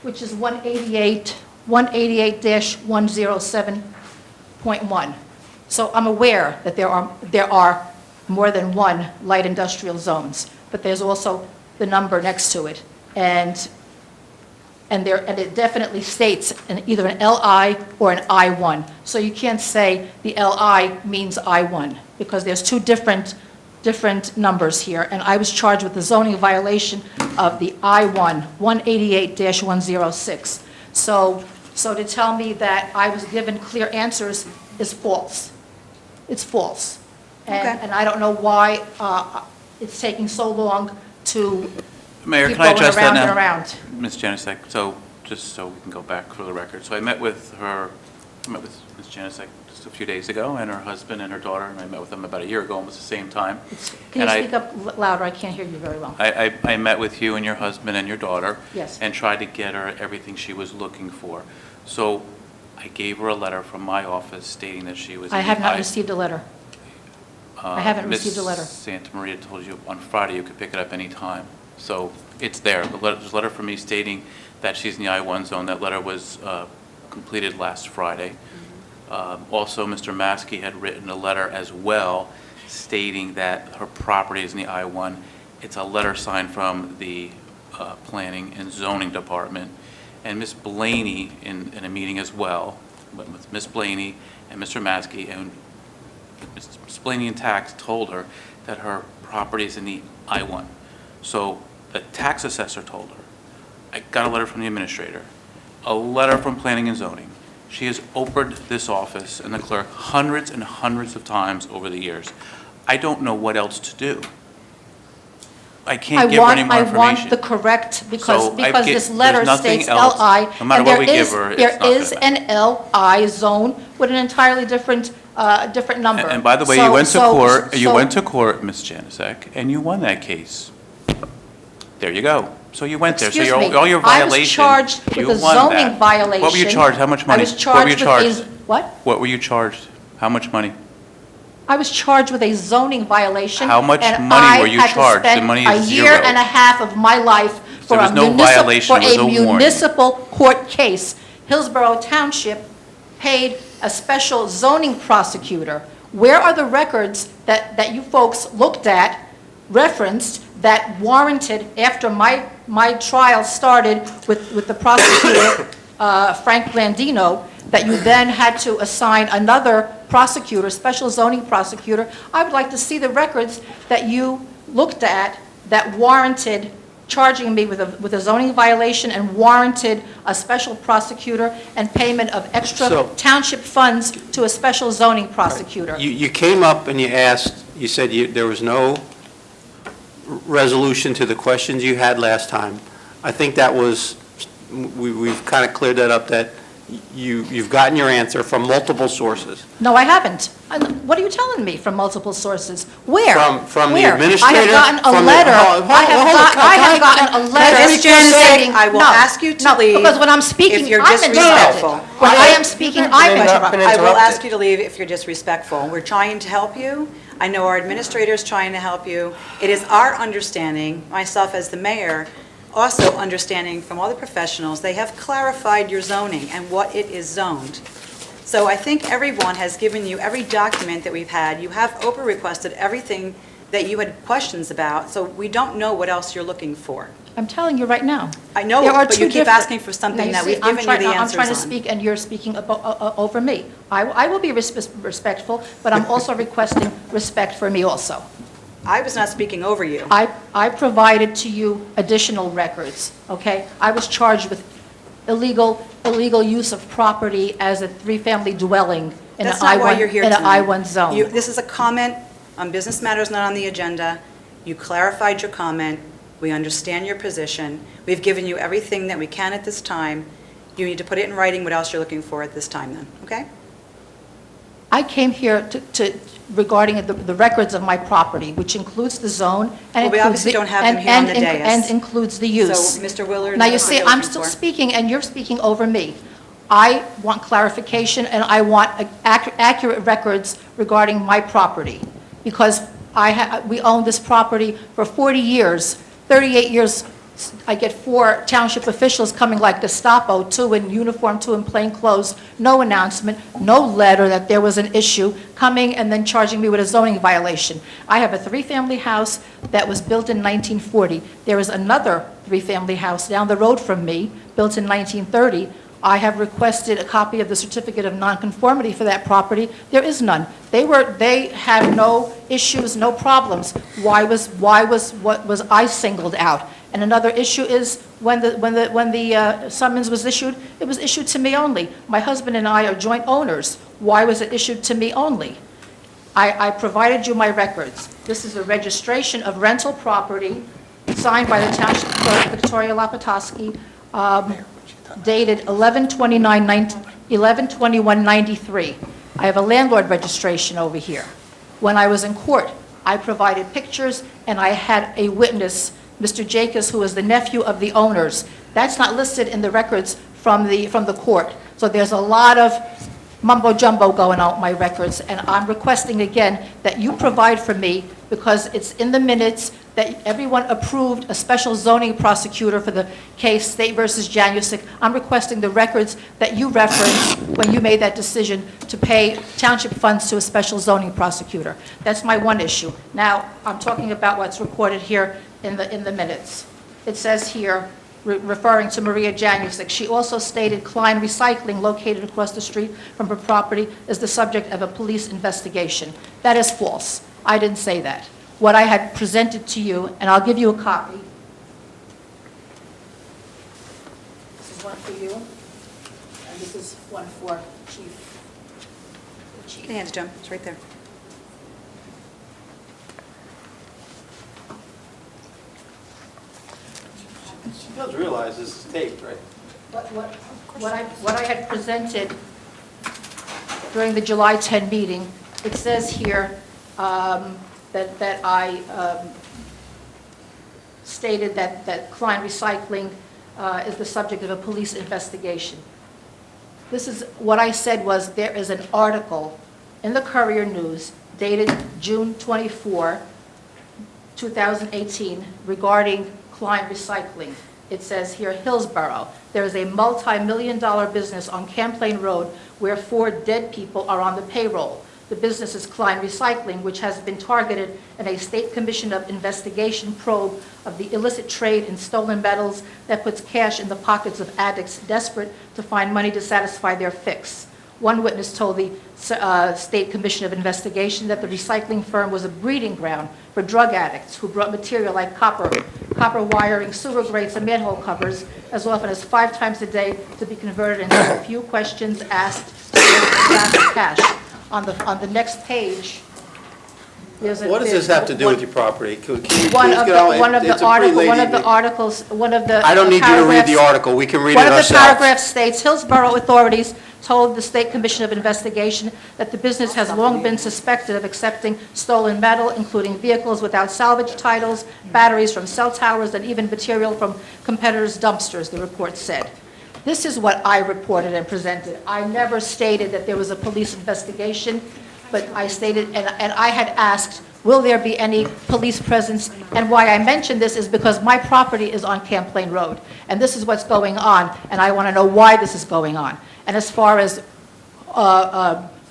which is 188-107.1. So I'm aware that there are more than one light industrial zones, but there's also the number next to it. And it definitely states either an LI or an I-1. So you can't say the LI means I-1, because there's two different numbers here. And I was charged with the zoning violation of the I-1, 188-106. So to tell me that I was given clear answers is false. It's false. And I don't know why it's taking so long to Mayor, keep can I going address that around now? and around. Ms. Janusik, so just so we can go back for the record. So I met with her I met with Ms. Janicek just a few days ago, and her husband and her daughter, and I met with them about a year ago, almost the same time. Can you And speak up louder? I can't hear you very well. I met with you and your husband and your daughter. Yes. And tried to get her everything she was looking for. So I gave her a letter from my office stating that she was. I have not received a letter. I haven't received a letter. Ms. Santa Maria told you on Friday you could pick it up anytime. So it's there. There's a letter from me stating that she's in the I-1 zone. That letter was completed last Friday. Also, Mr. Maskey had written a letter as well stating that her property is in the I-1. It's a letter signed from the Planning and Zoning Department. And Ms. Blaney, in a meeting as well, with Ms. Blaney and Mr. Maskey, and Ms. Blaney in tax told her that her property is in the I-1. So the tax assessor told her. I got a letter from the administrator, a letter from Planning and Zoning. She has opened this office and the clerk hundreds and hundreds of times over the years. I don't know what else to do. I can't give her any more information. I want the correct, because this letter there's nothing states else. LI. No matter and what we give her, it's not There is gonna an LI zone with an entirely different number. And by the way, you went to court, Ms. Janicek, and you won that case. There you go. So you went there. So Excuse me, all your violations, I was charged you with a won zoning that. violation. What were you charged? How much money? I was charged with what? What were you charged? How much money? I was charged with a zoning violation. How much and money were you I had to charged? The spend money a is year zero. and a half of my life for There was a no violation, it was a warning. municipal court case. Hillsborough Township paid a special zoning prosecutor. Where are the records that you folks looked at, referenced, that warranted, after my trial started with the prosecutor, Frank Blandino, that you then had to assign another prosecutor, special zoning prosecutor? I would like to see the records that you looked at that warranted charging me with a zoning violation and warranted a special prosecutor and payment of extra township funds to a special zoning prosecutor. You came up and you asked, you said there was no resolution to the questions you had last time. I think that was, we've kind of cleared that up, that you've gotten your answer from multiple sources. No, I haven't. What are you telling me, from multiple sources? Where? From the Where? administrator? I have gotten a letter. I have gotten a letter. Ms. Janicek, I will No, ask you to leave. because when I'm speaking, if you're I'm disrespectful. interrupted. When I am speaking, I'm interrupted. I will ask you to leave if you're disrespectful. We're trying to help you. I know our administrator is trying to help you. It is our understanding, myself as the mayor, also understanding from all the professionals, they have clarified your zoning and what it is zoned. So I think everyone has given you every document that we've had. You have Oprah requested everything that you had questions about, so we don't know what else you're looking for. I'm telling you right now. I know, There are but two you keep different- asking for something Now, that see, we've given you the answers on. I'm trying to speak, and you're speaking over me. I will be respectful, but I'm also requesting respect for me also. I was not speaking over you. I provided to you additional records, okay? I was charged with illegal use of property as a three-family dwelling in an That's not why you're here in an tonight. I-1 zone. This is a comment on business matters not on the agenda. You clarified your comment. We understand your position. We've given you everything that we can at this time. You need to put it in writing what else you're looking for at this time then, okay? I came here regarding the records of my property, which includes the zone and Well, we includes obviously the- don't have them here on the dais. and includes the use. So, Mr. Willard, Now, is you that what see, you're I'm looking still for? speaking, and you're speaking over me. I want clarification, and I want accurate records regarding my property, because we own this property for 40 years, 38 years. I get 4 township officials coming like Gestapo, 2 in uniform, 2 in plain clothes, no announcement, no letter that there was an issue, coming and then charging me with a zoning violation. I have a 3-family house that was built in 1940. There is another 3-family house down the road from me, built in 1930. I have requested a copy of the certificate of nonconformity for that property. There is none. They have no issues, no problems. Why was I singled out? And another issue is when the summons was issued, it was issued to me only. My husband and I are joint owners. Why was it issued to me only? I provided you my records. This is a registration of rental property signed by the Township Clerk, Victoria Lapatoski, dated 11/29/19. 11/21/93. I have a landlord registration over here. When I was in court, I provided pictures, and I had a witness, Mr. Jacobs, who is the nephew of the owners. That's not listed in the records from the court. So there's a lot of mumbo jumbo going on with my records, and I'm requesting again that you provide for me, because it's in the minutes that everyone approved a special zoning prosecutor for the case State versus Janusic. I'm requesting the records that you referenced when you made that decision to pay township funds to a special zoning prosecutor. That's my one issue. Now, I'm talking about what's recorded here in the minutes. It says here, referring to Maria Janusic, she also stated Klein Recycling, located across the street from her property, is the subject of a police investigation. That is false. I didn't say that. What I had presented to you, and I'll give you a copy. This is one for you, and this is one for Chief. Hands, Jim, it's right there. She does realize this is taped, right? What I had presented during the July 10 meeting, it says here that I stated that Klein Recycling is the subject of a police investigation. This is, what I said was, there is an article in the Courier News dated June 24, 2018, regarding Klein Recycling. It says here, Hillsborough, there is a multi-million-dollar business on Champlain Road where 4 dead people are on the payroll. The business is Klein Recycling, which has been targeted in a State Commission of Investigation probe of the illicit trade in stolen metals that puts cash in the pockets of addicts desperate to find money to satisfy their fix. One witness told the State Commission of Investigation that the recycling firm was a breeding ground for drug addicts who brought material like copper wiring, sewer grates, and manhole covers as often as 5 times a day to be converted into a few questions asked cash. On the next page, there's a... What does this have to do with your property? Can you please One of get on? the It's a pretty lady- articles, one of the I don't need you to read the paragraphs- article, we can read it One of the ourselves. paragraphs states, Hillsborough authorities told the State Commission of Investigation that the business has long been suspected of accepting stolen metal, including vehicles without salvage titles, batteries from cell towers, and even material from competitors' dumpsters, the report said. This is what I reported and presented. I never stated that there was a police investigation, but I stated, and I had asked, will there be any police presence? And why I mentioned this is because my property is on Champlain Road, and this is what's going on, and I want to know why this is going on. And as far as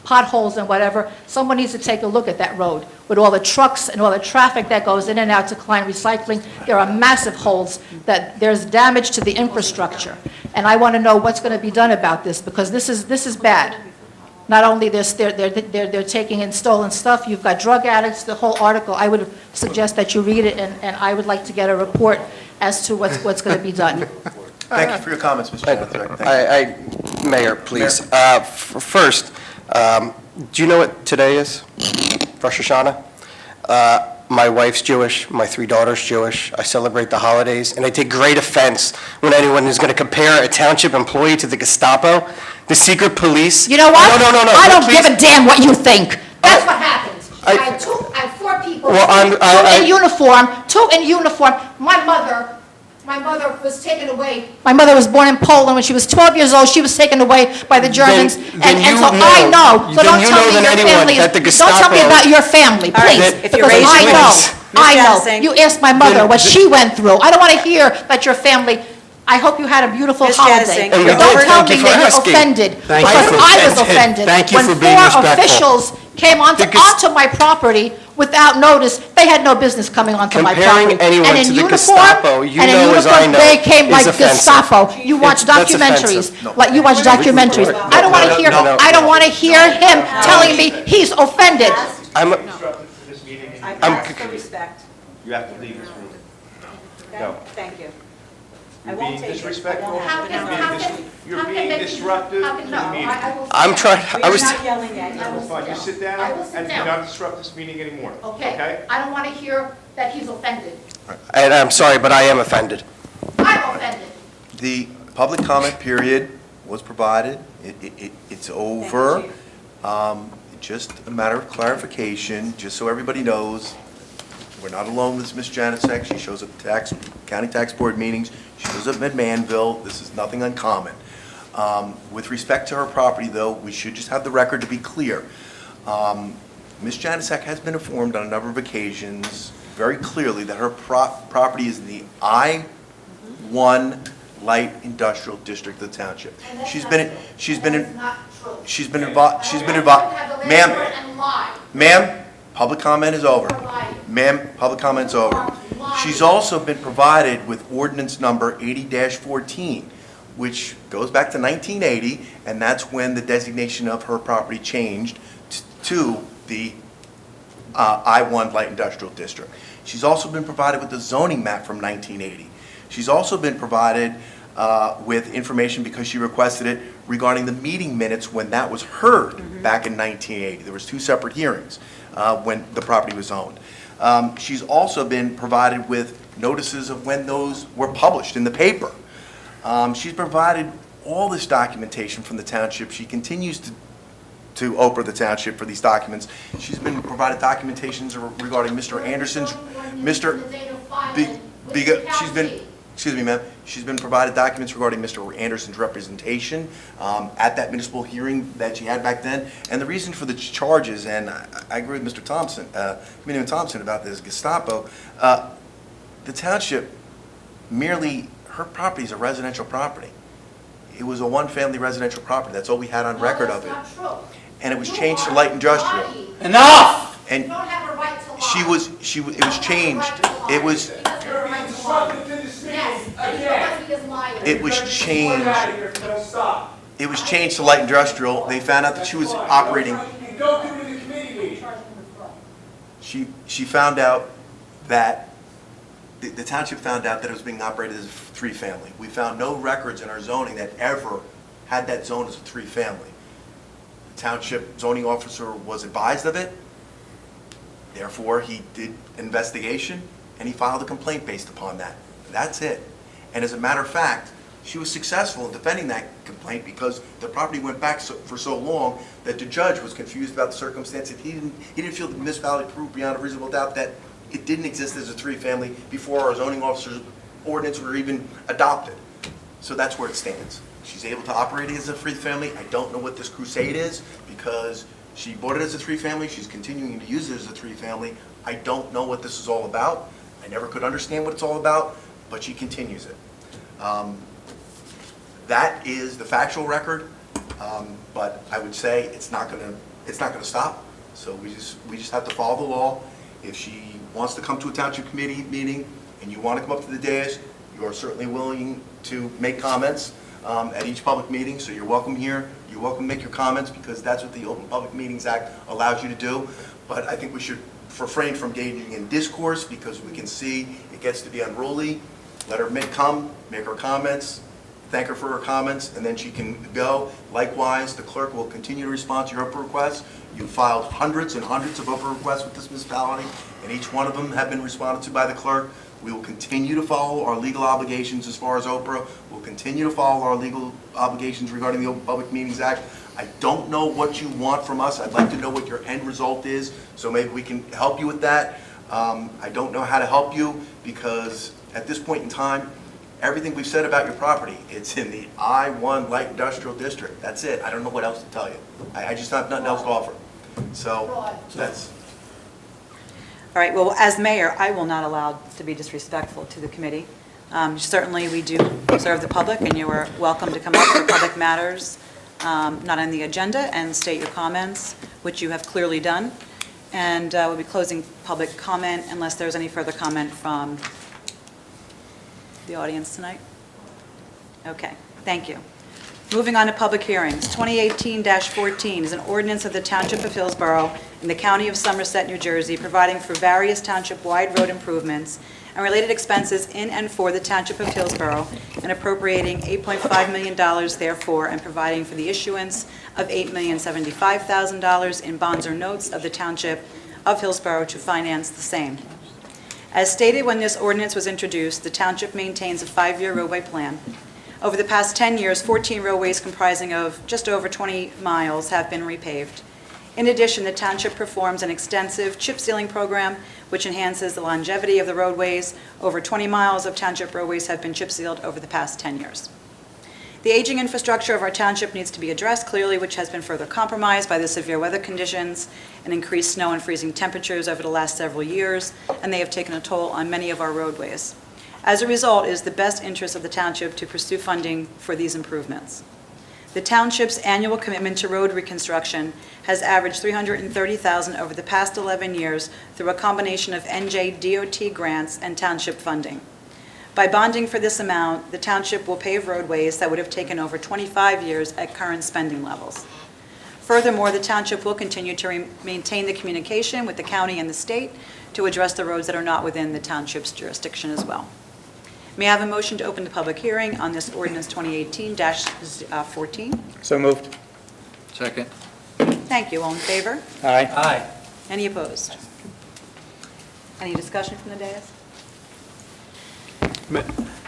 potholes and whatever, someone needs to take a look at that road. With all the trucks and all the traffic that goes in and out to Klein Recycling, there are massive holes, that there's damage to the infrastructure. And I want to know what's going to be done about this, because this is bad. Not only they're taking in stolen stuff, you've got drug addicts, the whole article. I would suggest that you read it, and I would like to get a report as to what's going to be done. Thank you for your comments, Mr. Chancellor. Thank you. Mayor, please. First, do you know what today is? Rosh Hashanah? My wife's Jewish, my 3 daughters Jewish. I celebrate the holidays, and I take great offense when anyone is going to compare a township employee to the Gestapo, the secret police. You know what? No. I don't please. give a damn what you think. That's what happened. I had 4 people, Well, two in uniform. My mother was taken away. My mother was born in Poland. When she was 12 years old, she was taken away by the Germans. Then and you so know. I know. So Then don't you tell know me than your anyone family that the is. Don't tell me Gestapo- about your family, All right, please. if you're Because raising I know. voice, Ms. I know. Janising. You asked my mother what she went through. I don't want to hear that your family. I hope you had a beautiful Ms. holiday. Janising, And we Don't did. tell Thank me you for that you're asking. offended. Thank you Because for I was offended. offended. Thank you for being When 4 respectful. officials came onto my property without notice, they had no business coming onto my property. Comparing anyone And in to the uniform, Gestapo, you and in know as I uniform, know, they came is like offensive. Gestapo. You watch That's documentaries, offensive. like you watch documentaries. I don't want to hear. no. I don't want to hear him telling me he's offended. I'm I I'm ask for respect. You have to leave this room. Okay? Thank you. I won't take it. disrespectful. I won't have it. You're being disruptive to the meeting. I'm trying, I was, We're not yelling at you. Fine, you sit down I will sit and do down. not disrupt this meeting anymore. Okay. I don't want to hear that he's offended. and I'm sorry, but I am offended. I'm offended. The public comment period was provided. It's over. Just a matter of clarification, just so everybody knows, we're not alone with Ms. Janasek. She shows up at county tax board meetings. She shows up at Manville. This is nothing uncommon. With respect to her property, though, we should just have the record to be clear. Ms. Janasek has been informed on a number of occasions very clearly that her property is in the I-1 light industrial district of the township. Ma'am, public comment is over. Ma'am, public comment's over. She's also been provided with ordinance number 80-14, which goes back to 1980, and that's when the designation of her property changed to the I-1 light industrial district. She's also been provided with the zoning map from 1980. She's also been provided with information because she requested it regarding the meeting minutes when that was heard back in 1980. There was 2 separate hearings when the property was owned. She's also been provided with notices of when those were published in the paper. She's provided all this documentation from the township. She continues to Oprah the township for these documents. She's been provided documentations regarding Mr. Anderson's, excuse me, ma'am, she's been provided documents regarding Mr. Anderson's representation at that municipal hearing that she had back then. And the reason for the charges, and I agree with Mr. Thompson, Committeeman Thompson about this, Gestapo, the township merely, her property is a residential property. It was a one-family residential property. That's all we had on record of it. And it was changed to light industrial. Enough! And it was changed. It was changed. It was changed to light industrial. They found out that she was operating. She found out that the township found out that it was being operated as a 3-family. We found no records in our zoning that ever had that zone as a 3-family. The township zoning officer was advised of it. Therefore, he did an investigation and he filed a complaint based upon that. That's it. And as a matter of fact, she was successful in defending that complaint because the property went back for so long that the judge was confused about the circumstances. He didn't feel the municipality proved beyond a reasonable doubt that it didn't exist as a 3-family before our zoning officer's ordinance were even adopted. So that's where it stands. She's able to operate as a 3-family. I don't know what this crusade is because she bought it as a 3-family. She's continuing to use it as a 3-family. I don't know what this is all about. I never could understand what it's all about, but she continues it. That is the factual record, but I would say it's not going to stop. So we just have to follow the law. If she wants to come to a township committee meeting and you want to come up to the dais, you are certainly willing to make comments at each public meeting. So you're welcome here. You're welcome to make your comments because that's what the Open Public Meetings Act allows you to do. But I think we should refrain from engaging in discourse because we can see it gets to be unruly. Let her come, make her comments, thank her for her comments, and then she can go. Likewise, the clerk will continue to respond to your Oprah requests. You filed hundreds and hundreds of Oprah requests with this municipality, and each one of them have been responded to by the clerk. We will continue to follow our legal obligations as far as Oprah. We'll continue to follow our legal obligations regarding the Open Public Meetings Act. I don't know what you want from us. I'd like to know what your end result is, so maybe we can help you with that. I don't know how to help you because at this point in time, everything we've said about your property, it's in the I-1 light industrial district. That's it. I don't know what else to tell you. I just have nothing else to offer. So that's... All right, well, as mayor, I will not allow to be disrespectful to the committee. Certainly, we do serve the public, and you are welcome to come up for public matters not on the agenda and state your comments, which you have clearly done. And we'll be closing public comment unless there's any further comment from the audience tonight. Okay, thank you. Moving on to public hearings. 2018-14 is an ordinance of the Township of Hillsborough in the County of Somerset, New Jersey, providing for various township-wide road improvements and related expenses in and for the Township of Hillsborough, and appropriating $8.5 million therefore, and providing for the issuance of $8,075,000 in bonds or notes of the Township of Hillsborough to finance the same. As stated when this ordinance was introduced, the Township maintains a 5-year roadway plan. Over the past 10 years, 14 roadways comprising of just over 20 miles have been repaved. In addition, the township performs an extensive chip sealing program, which enhances the longevity of the roadways. Over 20 miles of township roadways have been chip sealed over the past 10 years. The aging infrastructure of our township needs to be addressed clearly, which has been further compromised by the severe weather conditions and increased snow and freezing temperatures over the last several years, and they have taken a toll on many of our roadways. As a result, it is the best interest of the township to pursue funding for these improvements. The township's annual commitment to road reconstruction has averaged $330,000 over the past 11 years through a combination of NJDOT grants and township funding. By bonding for this amount, the township will pave roadways that would have taken over 25 years at current spending levels. Furthermore, the township will continue to maintain the communication with the county and the state to address the roads that are not within the township's jurisdiction as well. May I have a motion to open the public hearing on this ordinance 2018-14? So moved. Second. Thank you. All in favor? Aye. Aye. Any opposed? Any discussion from the dais? Mayor,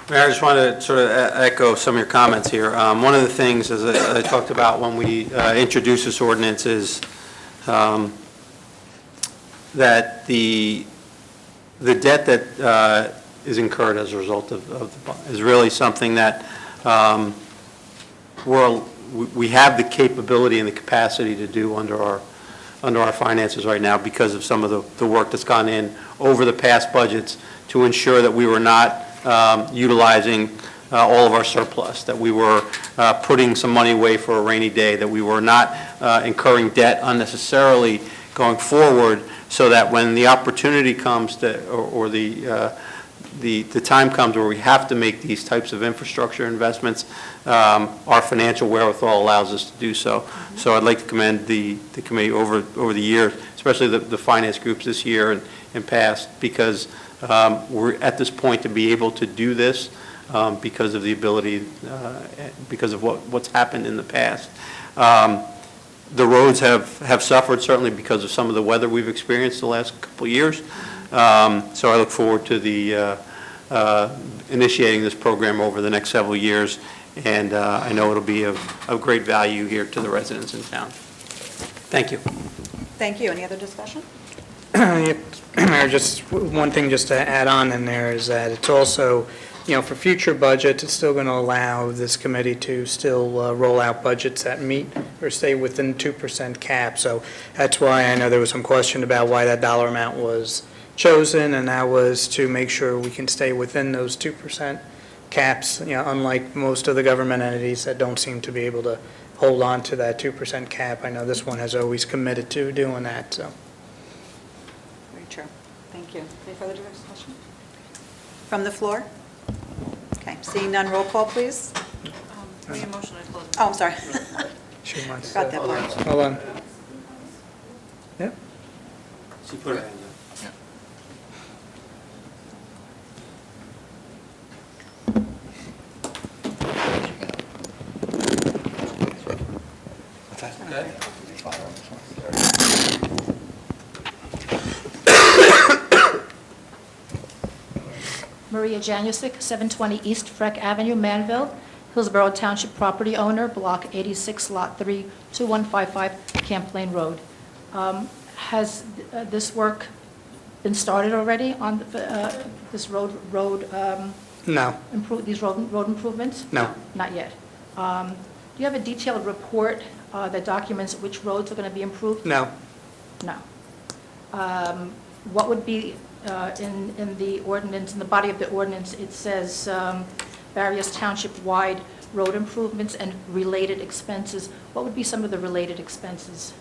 I just want to sort of echo some of your comments here. One of the things, as I talked about when we introduced this ordinance, is that the debt that is incurred as a result of the bond is really something that we have the capability and the capacity to do under our finances right now because of some of the work that's gone in over the past budgets to ensure that we were not utilizing all of our surplus, that we were putting some money away for a rainy day, that we were not incurring debt unnecessarily going forward, so that when the opportunity comes to, or the time comes where we have to make these types of infrastructure investments, our financial wherewithal allows us to do so. So I'd like to commend the committee over the years, especially the finance groups this year and past, because we're at this point to be able to do this because of the ability, because of what's happened in the past. The roads have suffered certainly because of some of the weather we've experienced the last couple of years. So I look forward to the initiating this program over the next several years, and I know it'll be of great value here to the residents in town. Thank you. Thank you. Any other discussion? Mayor, just one thing just to add on in there is that it's also, for future budgets, it's still going to allow this committee to still roll out budgets that meet or stay within 2% cap. So that's why I know there was some question about why that dollar amount was chosen, and that was to make sure we can stay within those 2% caps, unlike most of the government entities that don't seem to be able to hold on to that 2% cap. I know this one has always committed to doing that, so. Very true. Thank you. Any further discussion? From the floor? Okay, seeing none, roll call, please. Need a motion to close. Oh, I'm sorry. She wants Got to- that part. Hold on. Yep. She put her hand up. Maria Janusik, 720 East Freck Avenue, Manville, Hillsborough Township property owner, Block 86, Lot 3, 2155 Camp Road. Has this work been started already on this road? No. These road improvements? No. Not yet. Do you have a detailed report that documents which roads are going to be improved? No. No. What would be in the ordinance, in the body of the ordinance, it says various township-wide road improvements and related expenses. What would be some of the related expenses?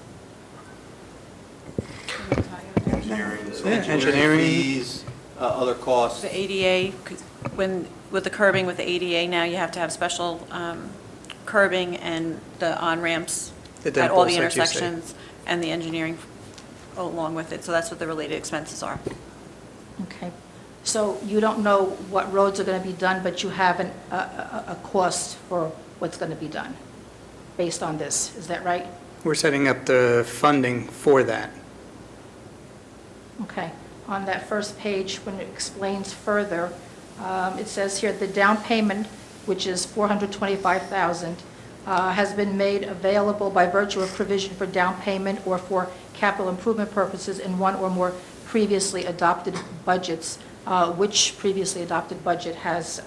Engineering fees, other costs. The ADA, with the curbing with the ADA now, you have to have special curbing and the on-ramps at all the intersections, and the engineering along with it. So that's what the related expenses are. Okay. So you don't know what roads are going to be done, but you have a cost for what's going to be done based on this. Is that right? We're setting up the funding for that. Okay. On that first page, when it explains further, it says here the down payment which is $425,000, has been made available by virtue of provision for down payment or for capital improvement purposes in one or more previously adopted budgets. Which previously adopted budget has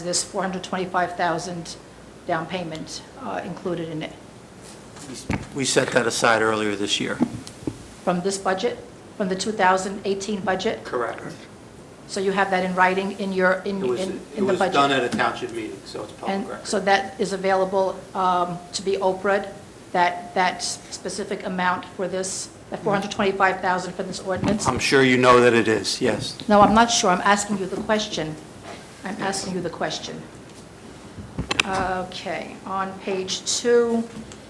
this $425,000 down payment included in it? We set that aside earlier this year. From this budget, from the 2018 budget? Correct. So you have that in writing in your, in the budget? It was done at a township meeting, so it's public And record. so that is available to be OPRA'd, that specific amount for this, that $425,000 for this ordinance? I'm sure you know that it is, yes. No, I'm not sure. I'm asking you the question. I'm asking you the question. Okay, on page 2,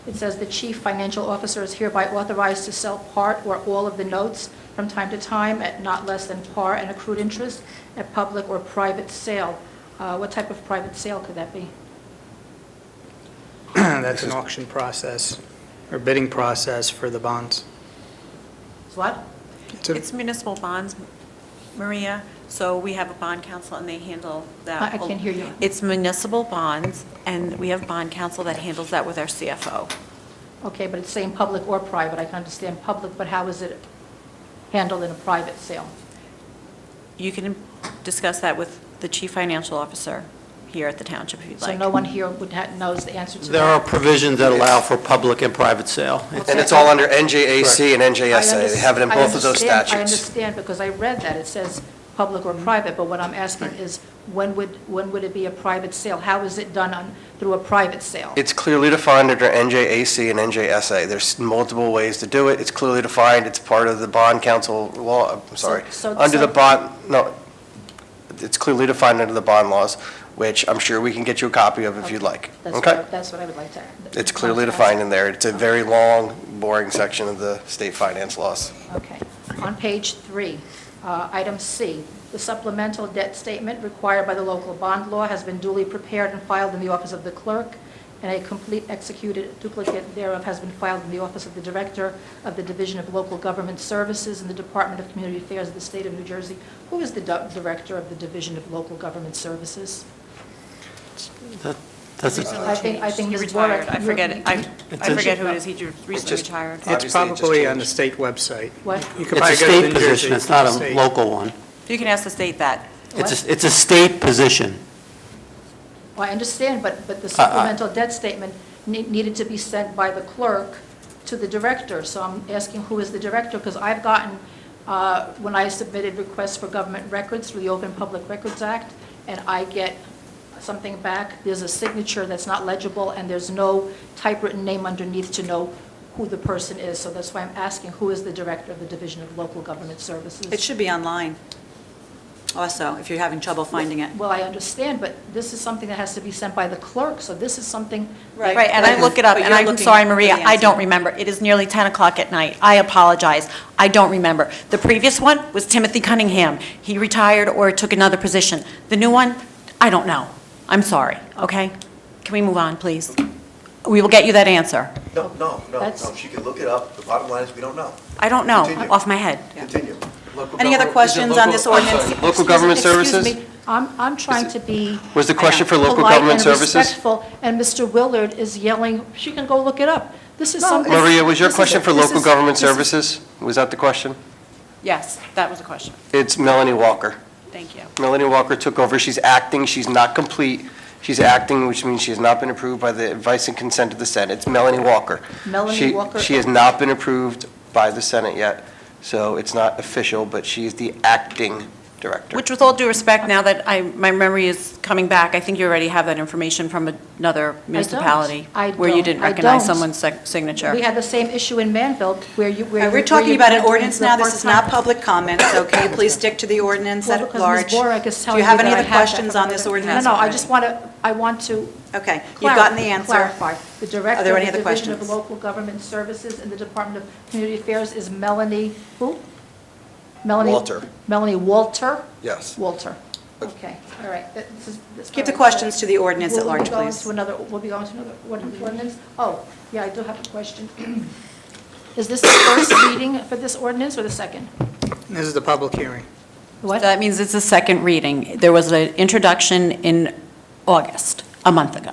it says the chief financial officer is hereby authorized to sell part or all of the notes from time to time at not less than par and accrued interest at public or private sale. What type of private sale could that be? That's an auction process or bidding process for the bonds. What? It's municipal bonds, Maria, so we have a bond council and they handle that. I can't hear you. It's municipal bonds, and we have bond council that handles that with our CFO. Okay, but it's saying public or private. I can understand public, but how is it handled in a private sale? You can discuss that with the chief financial officer here at the township if you'd like. So no one here knows the answer to that? There are provisions that allow for public and private sale. And it's all under NJAC and NJSA. They have it in both of those statutes. I understand, because I read that. It says public or private, but what I'm asking is, when would it be a private sale? How is it done through a private sale? It's clearly defined under NJAC and NJSA. There's multiple ways to do it. It's clearly defined. It's part of the bond council law, I'm sorry. Under the bond, no, it's clearly defined under the bond laws, which I'm sure we can get you a copy of if you'd like. Okay? That's what I would like to. It's clearly defined in there. It's a very long, boring section of the state finance laws. Okay. On page 3, item C, the supplemental debt statement required by the local bond law has been duly prepared and filed in the office of the clerk, and a complete executed duplicate thereof has been filed in the office of the Director of the Division of Local Government Services in the Department of Community Affairs of the State of New Jersey. Who is the Director of the Division of Local Government Services? I think He Ms. retired. Borek, I forget who it is. He recently retired. It's probably on the state website. What? You can It's a probably go to state the New position, Jersey it's not a state. local one. You can ask the state that. It's a state position. Well, I understand, but the supplemental debt statement needed to be sent by the clerk to the director. So I'm asking who is the director, because I've gotten, when I submitted requests for government records through the Open Public Records Act, and I get something back, there's a signature that's not legible, and there's no typewritten name underneath to know who the person is. So that's why I'm asking, who is the Director of the Division of Local Government Services? It should be online also, if you're having trouble finding it. Well, I understand, but this is something that has to be sent by the clerk, so this is something. Right, and I look it up, But and you're I'm looking sorry, for Maria, the I don't answer. remember. It is nearly 10 o'clock at night. I apologize. I don't remember. The previous one was Timothy Cunningham. He retired or took another position. The new one, I don't know. I'm sorry, okay? Can we move on, please? We will get you that answer. No, That's- she can look it up. The bottom line is we don't know. I don't know, Continue. off my head. Continue. Any other questions on this ordinance? Local government services? Excuse me, I'm trying to be. Was the question for local polite government and services? respectful, and Mr. Willard is yelling, she can go look it up. This is something. Maria, was your this is- question for this local is- government this is- services? Was that the question? Yes, that was a question. It's Melanie Walker. Thank you. Melanie Walker took over. She's acting. She's not complete. She's acting, which means she has not been approved by the advice and consent of the Senate. It's Melanie Walker. Melanie Walker. She has not been approved by the Senate yet, so it's not official, but she's the acting director. Which, with all due respect, now that my memory is coming back, I think you already have that information from another municipality where you didn't I recognize don't. someone's signature. We had the same issue in Manville where you. We're talking about an ordinance now. This is not public comments, okay? Please stick to the ordinance Well, at because large. Ms. Borek is Do telling you me have that any I other have that questions from on this other- ordinance? No, I want to. Okay, you've gotten the answer. Clarify. The Are Director there of any the other Division of questions? Local Government Services in the Department of Community Affairs is Melanie, who? Melanie. Walter. Melanie Walter? Yes. Walter. Okay, all right. Keep the questions to the ordinance at large, please. We'll be going to another ordinance? Oh, yeah, I do have a question. Is this the first reading for this ordinance or the second? This is the public hearing. What? That means it's a second reading. There was an introduction in August, a month ago.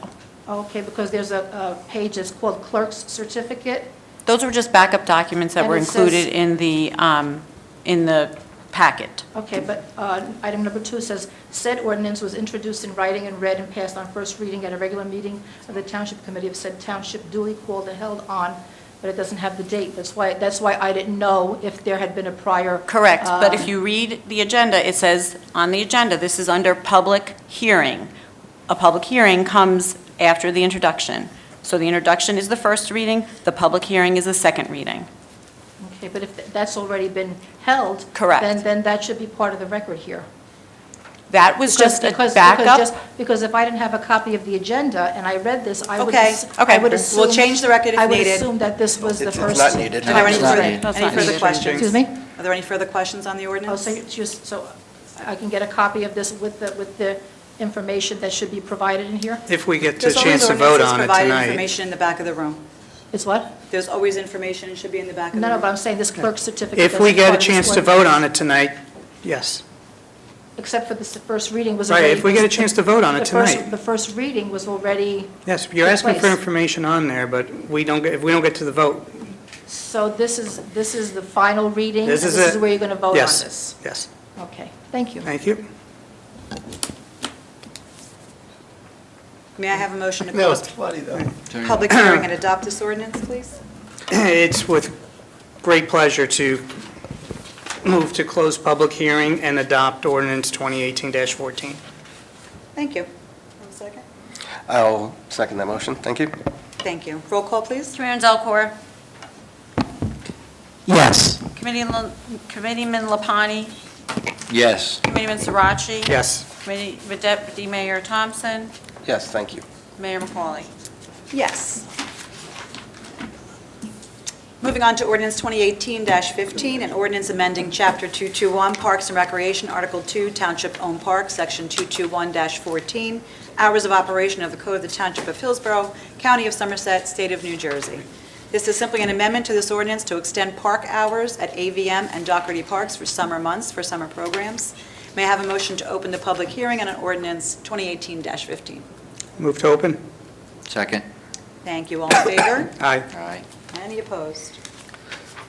Okay, because there's a page that's called Clerk's Certificate. Those were just backup documents that And were it says- included in the packet. Okay, but item number 2 says, "Said ordinance was introduced in writing and read and passed on first reading at a regular meeting of the Township Committee of said Township duly called and held on," but it doesn't have the date. That's why I didn't know if there had been a prior... Correct, but if you read the agenda, it says on the agenda, this is under public hearing. A public hearing comes after the introduction. So the introduction is the first reading, the public hearing is the second reading. Okay, but if that's already been held... Correct. Then that should be part of the record here. That was just a Because backup. Because if I didn't have a copy of the agenda and I read this, I would... Okay, okay. I would assume... We'll change the record if I would needed. assume that this was the It's first... not needed. Are there any It's not further, needed. That's any not further needed. questions? Excuse me? Are there any further questions on the Oh, ordinance? so it's just, so I can get a copy of this with the information that should be provided in here? If we get a There's always chance to vote ordinances on it provided tonight. information in the back of the room. It's what? There's always information, it should be in the back of the No, room. no, but I'm saying this clerk's certificate... If that's we get part a of this chance to ordinance. vote on it tonight, yes. Except for the first reading was Right, already... if we get a chance to vote on it tonight. The first reading was already... Yes, you're asking for place. information on there, but if we don't get to the vote. So this is the final reading? This and is This is it. where you're going to vote on Yes, this? yes. Okay, thank you. Thank you. May I have a motion to That was close funny, though. public hearing and adopt this ordinance, please? It's with great pleasure to move to close public hearing and adopt ordinance 2018-14. Thank you. Have a second? I'll second that motion. Thank you. Thank you. Roll call, please. Committeeman Delcor, Yes. Committeeman Lapani, Yes. Committeeman Sirachi. Yes. Deputy Mayor Thompson, Yes, thank you. Mayor McCauley. Yes. Moving on to ordinance 2018-15, an ordinance amending Chapter 221, Parks and Recreation, Article 2, Township-owned Parks, Section 221-14, Hours of Operation of the Code of the Township of Hillsborough, County of Somerset, State of New Jersey. This is simply an amendment to this ordinance to extend park hours at AVM and Doherty Parks for summer months for summer programs. May I have a motion to open the public hearing on an ordinance 2018-15? Move to open? Second. Thank you. All in favor? Aye. Aye. Any opposed?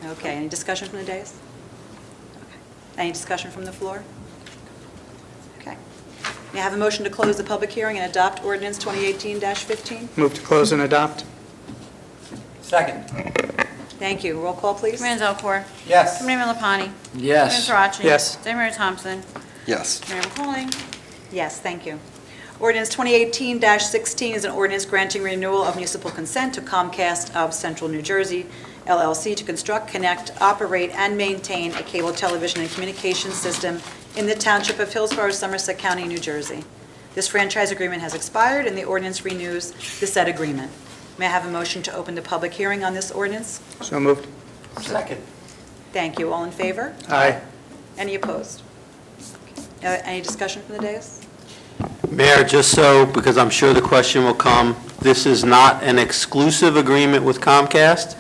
Okay, any discussion from the dais? Okay. Any discussion from the floor? Okay. May I have a motion to close the public hearing and adopt ordinance 2018-15? Move to close and adopt? Second. Thank you. Roll call, please. Committeeman Delcor, Yes. Committeeman Lapani, Yes. Committeeman Sirachi. Yes. Deputy Mayor Thompson, Yes. Mayor McCauley. Yes, thank you. Ordinance 2018-16 is an ordinance granting renewal of municipal consent to Comcast of Central New Jersey, LLC, to construct, connect, operate, and maintain a cable television and communications system in the Township of Hillsborough, Somerset County, New Jersey. This franchise agreement has expired, and the ordinance renews the said agreement. May I have a motion to open the public hearing on this ordinance? So moved. Second. Thank you. All in favor? Aye. Any opposed? Any discussion from the dais? Mayor, just so, because I'm sure the question will come, this is not an exclusive agreement with Comcast.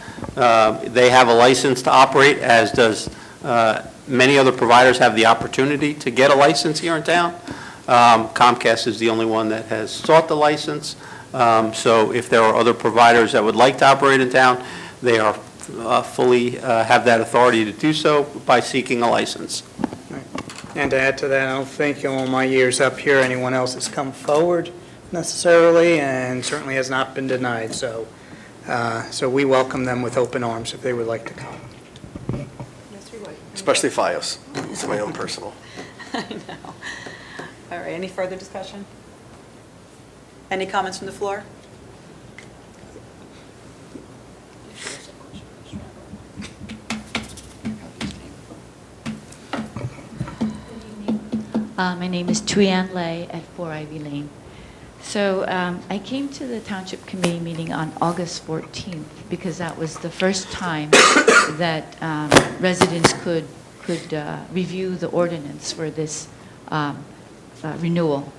They have a license to operate, as does many other providers have the opportunity to get a license here in town. Comcast is the only one that has sought the license. So if there are other providers that would like to operate in town, they are fully have that authority to do so by seeking a license. And to add to that, I don't think in all my years up here, anyone else has come forward necessarily, and certainly has not been denied. So we welcome them with open arms if they would like to come. Yes, we would. Especially FiOS. It's my own personal. I know. All right, any further discussion? Any comments from the floor? My name is Tuyan Lei at 4 Ivy Lane. So I came to the Township Committee meeting on August 14th because that was the first time that residents could review the ordinance for this renewal.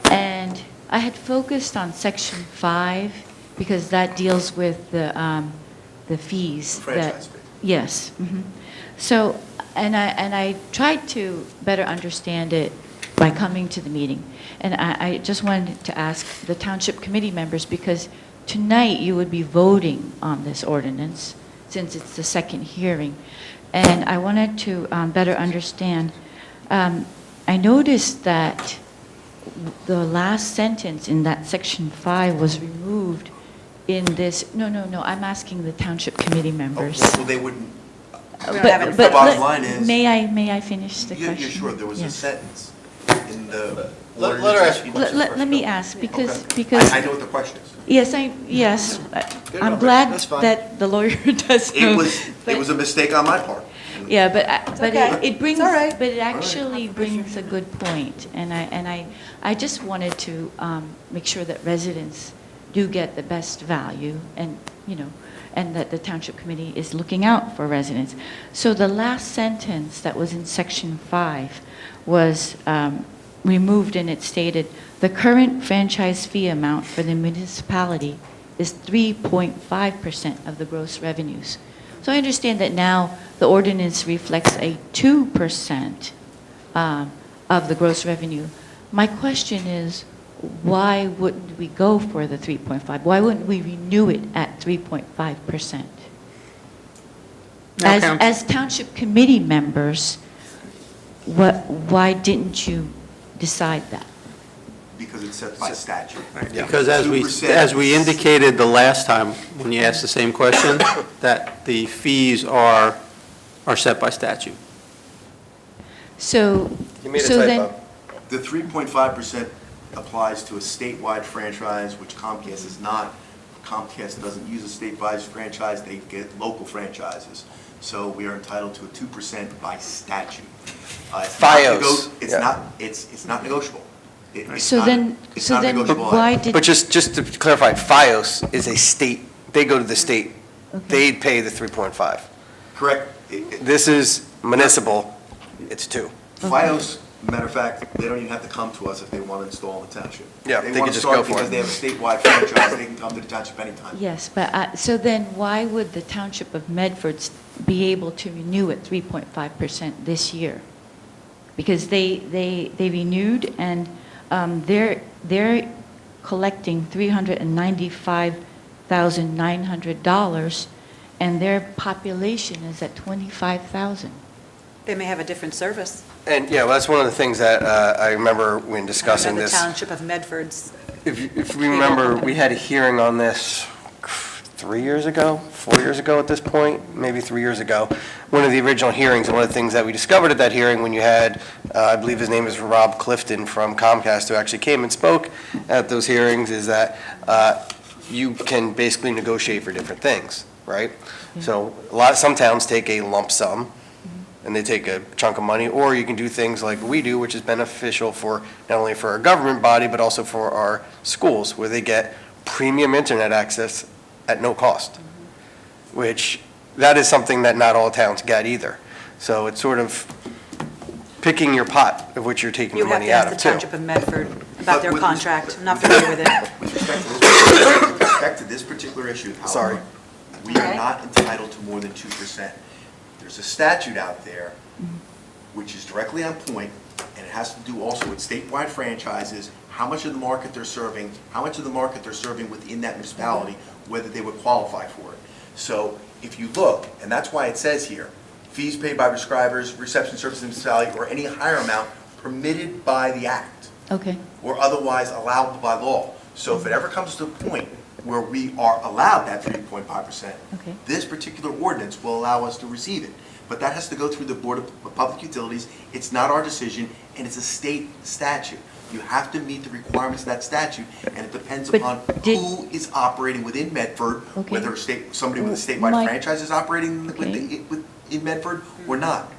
And I had focused on Section 5 because that deals with the fees. Franchise fee. Yes. So I tried to better understand it by coming to the meeting. And I just wanted to ask the township committee members, because tonight you would be voting on this ordinance, since it's the second hearing. And I wanted to better understand. I noticed that the last sentence in that section 5 was removed in this. No, I'm asking the township committee members. Well, they wouldn't. But The bottom line is. may I finish the question? Yeah, sure. There was a Yes. sentence in the. Let her ask the question Let me ask, Okay. because. I know what the question is. Yes, I'm glad That's fine. that the lawyer does know. It was a mistake on my part. Yeah, but okay. it brings, It's all right. but it actually brings a good point. And I just wanted to make sure that residents do get the best value, and, and that the township committee is looking out for residents. So the last sentence that was in section 5 was removed, and it stated, the current franchise fee amount for the municipality is 3.5% of the gross revenues. So I understand that now the ordinance reflects a 2% of the gross revenue. My question is, why wouldn't we go for the 3.5? Why wouldn't we renew it at 3.5%? As township committee members, why didn't you decide that? Because it's set by statute. Because as 2%. we indicated the last time, when you asked the same question, that the fees are set by statute. So, You made a so then, typo. The 3.5% applies to a statewide franchise, which Comcast is not. Comcast doesn't use a statewide franchise, they get local franchises. So we are entitled to a 2% by statute. FiOS. It's not negotiable. It's so not- then, it's so not then negotiable. why did? But just to clarify, FiOS is a state, they go to the state. Okay. They pay the 3.5. Correct. This is municipal, it's 2. FiOS, matter of fact, they don't even have to come to us if they want to install in the township. Yeah, If they want could to just go start for because it. they have a statewide franchise, they can come to the township anytime. Yes, but, so then why would the Township of Medford be able to renew at 3.5% this year? Because they renewed, and they're collecting $395,900, and their population is at 25,000. They may have a different service. And, yeah, well, that's one of the things that I remember when discussing The this. Township of Medford's. If we remember, we had a hearing on this 3 years ago, 4 years ago at this point, maybe 3 years ago. One of the original hearings, and one of the things that we discovered at that hearing when you had, I believe his name is Rob Clifton from Comcast, who actually came and spoke at those hearings, is that you can basically negotiate for different things, right? So some towns take a lump sum, and they take a chunk of money, or you can do things like we do, which is beneficial for, not only for our government body, but also for our schools, where they get premium internet access at no cost, which, that is something that not all towns get either. So it's sort of picking your pot of which you're taking You the have money to out ask of, the too. Township of Medford about their with contract. I'm not familiar with it. With respect to this particular issue, Sorry. however, we are not entitled to more than 2%. There's a statute out there which is directly on point, and it has to do also with statewide franchises, how much of the market they're serving, within that municipality, whether they would qualify for it. So if you look, and that's why it says here, fees paid by prescribers, reception services in the municipality, or any higher amount permitted by the act. Okay. Or otherwise allowable by law. So if it ever comes to a point where we are allowed that 3.5%, Okay. this particular ordinance will allow us to receive it. But that has to go through the Board of Public Utilities. It's not our decision, and it's a state statute. You have to meet the requirements of that statute, and it depends But upon did- who is operating within Medford, Okay. whether somebody with a statewide Mike- franchise is operating Okay. in Medford or not.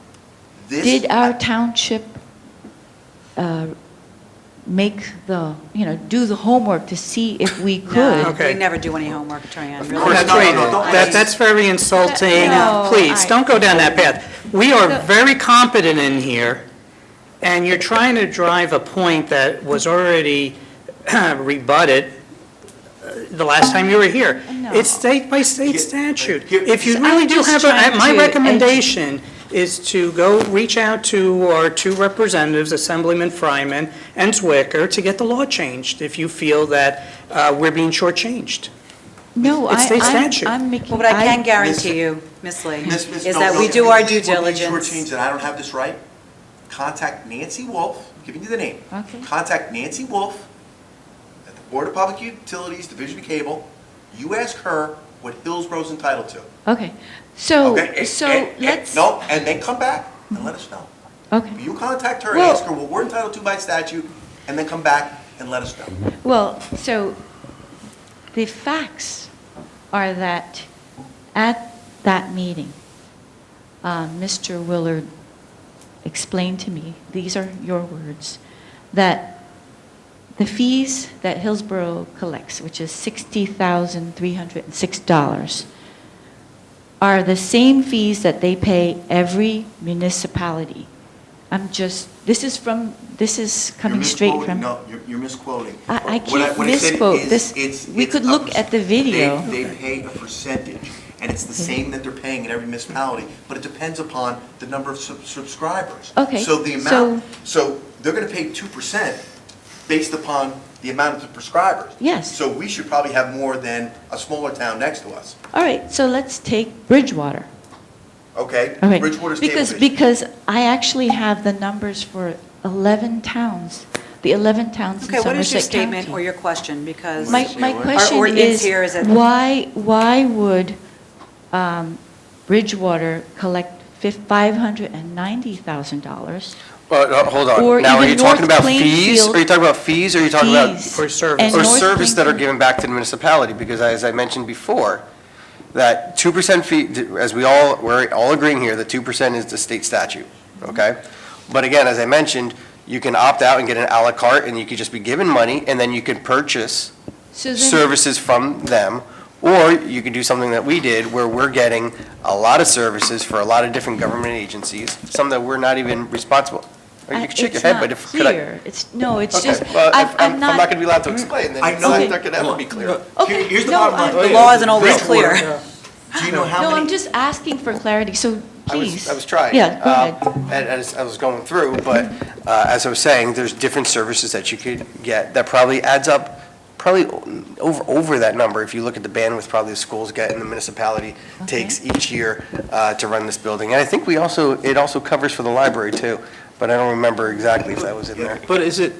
This- Did our township do the homework to see if we could? No, Okay. we never do any homework, Trian, really. course That's not. right. No, That's very insulting. No, Please, I- don't go down that path. We are very competent in here, and you're trying to drive a point that was already rebutted the last time you were here. No. It's state by state statute. Here- If you I'm really do just have, trying my to recommendation is to go reach out to our two representatives, Assemblyman Fryman and Zwicker, to get the law changed if you feel that we're being shortchanged. No, It's state statute. I'm making. Well, what I can guarantee you, Ms. Lee, Miss, is that we do our due diligence. We're being shortchanged and I don't have this right. Contact Nancy Wolf, I'm giving you the name. Okay. Contact Nancy Wolf at the Board of Public Utilities, Division of Cable. You ask her what Hillsboro's entitled to. Okay, so, Okay? let's. No, and then come back and let us know. Okay, You contact her and Well- ask her what we're entitled to by statute, and then come back and let us know. well, so the facts are that at that meeting, Mr. Willard explained to me, these are your words, that the fees that Hillsboro collects, which is $60,306, are the same fees that they pay every municipality. This is coming straight from. No, you're misquoting. I What can't what I said misquote. is We it's could a look at the video. They pay a percentage, and it's the same that they're paying in every municipality, but it depends upon the number of subscribers. Okay, So the amount, so they're gonna pay 2% based upon the amount of the prescribers. Yes. So we should probably have more than a smaller town next to us, All right, so let's take Bridgewater. okay? All right. Bridgewater's cable dish. Because I actually have the numbers for 11 towns, the 11 towns in Okay, what is your Somerset statement or County. your question? Because My our question ordinance is, here is that why would Bridgewater collect $590,000? Well, hold on. Or Now, are even you talking North about fees? Plainfield- Are you talking about fees, or are you talking about? Fees. For service. And Or North service that are Plainfield- given back to the municipality? Because as I mentioned before, that 2% fee, as we're all agreeing here, that 2% is the state statute, okay? But again, as I mentioned, you can opt out and get an à la carte, and you could just be given money, and then you can purchase So then- services from them, or you could do something that we did, where we're getting a lot of services for a lot of different government agencies, some that we're not even responsible. Or you can shake your head, but if, could I? It's not clear. It's Okay, just, well, if I'm I'm not not. going to be allowed to explain, then I it's know. not going to ever be clear. Okay, Here's the no, bottom line. the law isn't always clear. Do you know how No, many? I'm just asking for clarity, so please. I was trying. Yeah, go ahead. As I was going through, but as I was saying, there's different services that you could get that probably adds up, probably over that number. If you look at the bandwidth probably the schools get and the municipality takes each year to run this building. And I think it also covers for the library too, but I don't remember exactly if that was in there. But is it,